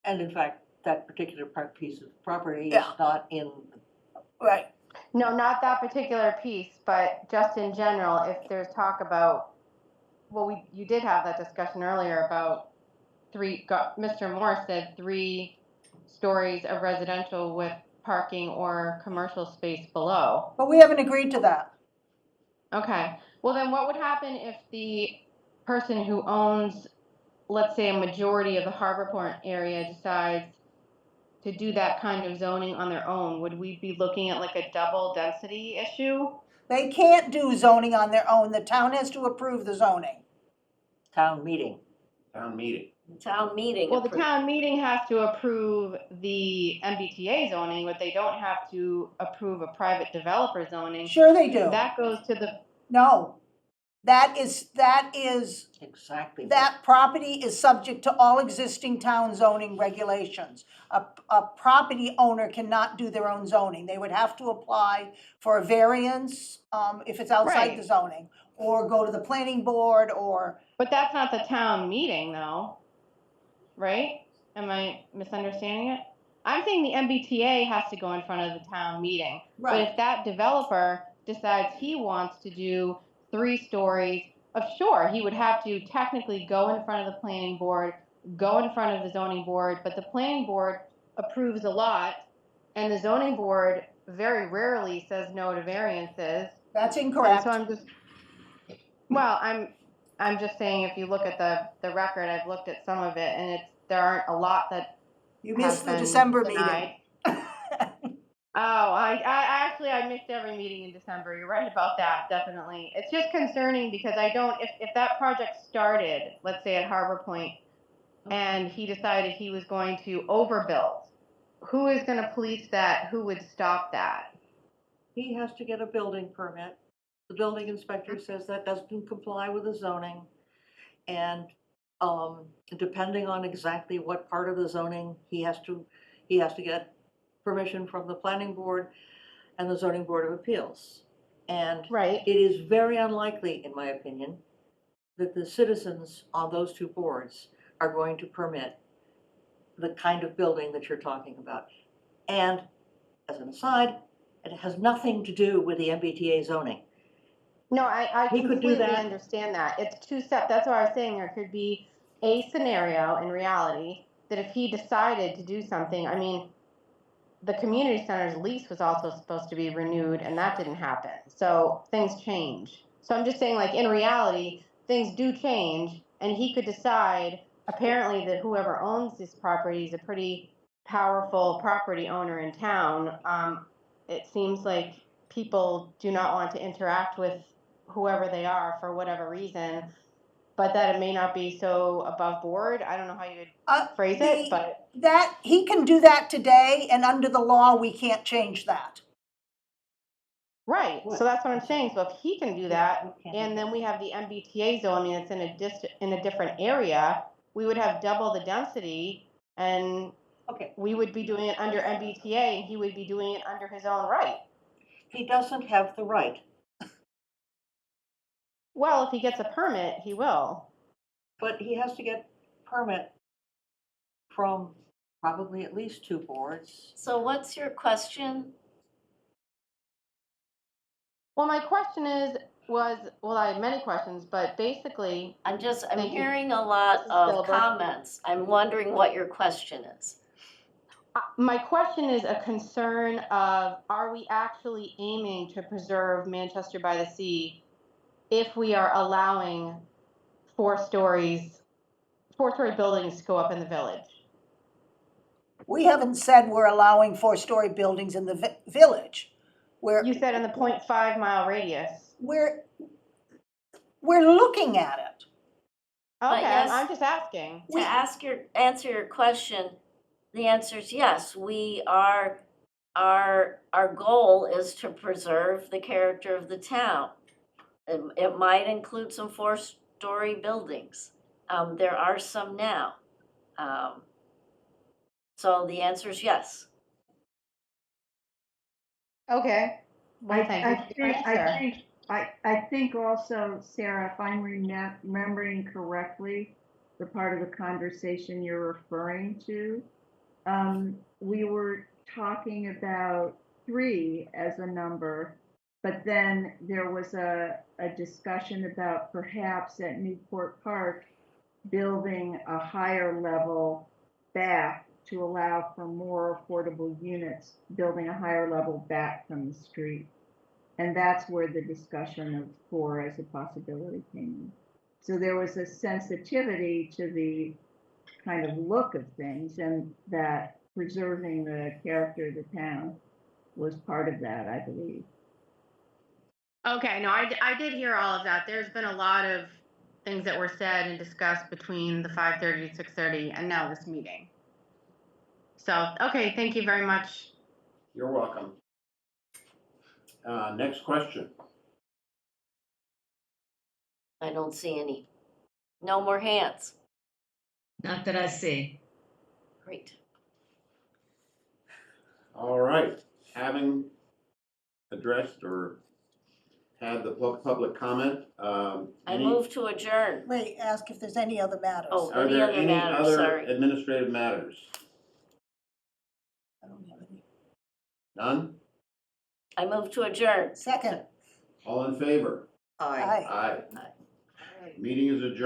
And in fact, that particular piece of property is Yeah. not in, Right. No, not that particular piece, but just in general, if there's talk about, well, you did have that discussion earlier about Mr. Moore said 3 stories of residential with parking or commercial space below. But we haven't agreed to that. Okay, well then what would happen if the person who owns, let's say, a majority of the Harbor Point area decides to do that kind of zoning on their own? Would we be looking at like a double density issue? They can't do zoning on their own. The town has to approve the zoning. town meeting. Town meeting. Town meeting. Well, the town meeting has to approve the MBTA zoning, but they don't have to approve a private developer zoning. Sure they do. That goes to the, No. That is, Exactly. that property is subject to all existing town zoning regulations. A property owner cannot do their own zoning. They would have to apply for a variance, if it's outside the Right. zoning, or go to the planning board, or, but that's not the town meeting though, right? Am I misunderstanding it? I'm saying the MBTA has to go in front of the town meeting. But right. if that developer decides he wants to do 3 stories, sure, he would have to technically go in front of the planning board, go in front of the zoning board, but the planning board approves a lot, and the zoning board very rarely says no to variances. That's And incorrect. so I'm just saying, if you look at the record, I've looked at some of it, and there aren't a lot that You have missed the been December denied. meeting. Oh, I missed every meeting in December. You're right about that, definitely. It's just concerning because if that project started, let's say at Harbor Point, and he decided he was going to overbuild, who is going to police that? Who would stop that? He has to get a building permit. The building inspector says that doesn't comply with the zoning. And depending on exactly what part of the zoning, he has to get permission from the planning board and the zoning board of appeals. And Right. it is very unlikely, in my opinion, that the citizens on those 2 boards are going to permit the kind of building that you're talking about. And as an aside, it has nothing to do with the MBTA zoning. No, I He could do completely that. understand that. It's 2 steps. That's why I was saying there could be a scenario in reality that if he decided to do something, I mean, the community center's lease was also supposed to be renewed, and that didn't happen. So things change. So I'm just saying, like, in reality, things do change, and he could decide, apparently, that whoever owns this property is a pretty powerful property owner in town. It seems like people do not want to interact with whoever they are for whatever reason, but that it may not be so above board. I don't know how you would phrase it, but That, he can do that today, and under the law, we can't change that. right. So that's what I'm saying. So if he can do that, We can't do and that. then we have the MBTA zoning that's in a different area, we would have double the density, and Okay, we would be doing it under MBTA, and he would be doing it under his own right. he doesn't have the right. Well, if he gets a permit, he will. But he has to get permit from probably at least 2 boards. So what's your question? Well, my question is, well, I had many questions, but basically, I'm Thank you. hearing a lot Mrs. of Gilbert. comments. I'm wondering what your question is. my question is a concern of, are we actually aiming to preserve Manchester by the Sea if we are allowing four-story buildings to go up in the village? We haven't said we're allowing four-story buildings in the village. You said in the 0.5 mile radius. We're looking at it. But Okay, yes, I'm just asking. To answer your question, the answer is yes. We are, our goal is to preserve the character of the town. It might include some four-story buildings. There are some now. So the answer is yes. Okay. Well, thank you for your answer. I think also, Sarah, if I'm remembering correctly, the part of the conversation you're referring to, we were talking about 3 as a number, but then there was a discussion about perhaps at Newport Park building a higher level back to allow for more affordable units, building a higher level back from the street. And that's where the discussion of 4 as a possibility came in. So there was a sensitivity to the kind of look of things, and that preserving the character of the town was part of that, I believe. Okay, no, I did hear all of that. There's been a lot of things that were said and discussed between the 5:30 to 6:30 and now this meeting. So, okay, thank you very much. You're welcome. Next question. I don't see any. No more hands. Not that I see. Great. All right, having addressed or had the public comment, I any, move to adjourn. Wait, ask if there's any other matters. Oh. are Any there other any matters? other Sorry. administrative matters? I don't have any. None? I move to adjourn. Second. All in favor? Aye. Aye. Meeting is adjourned.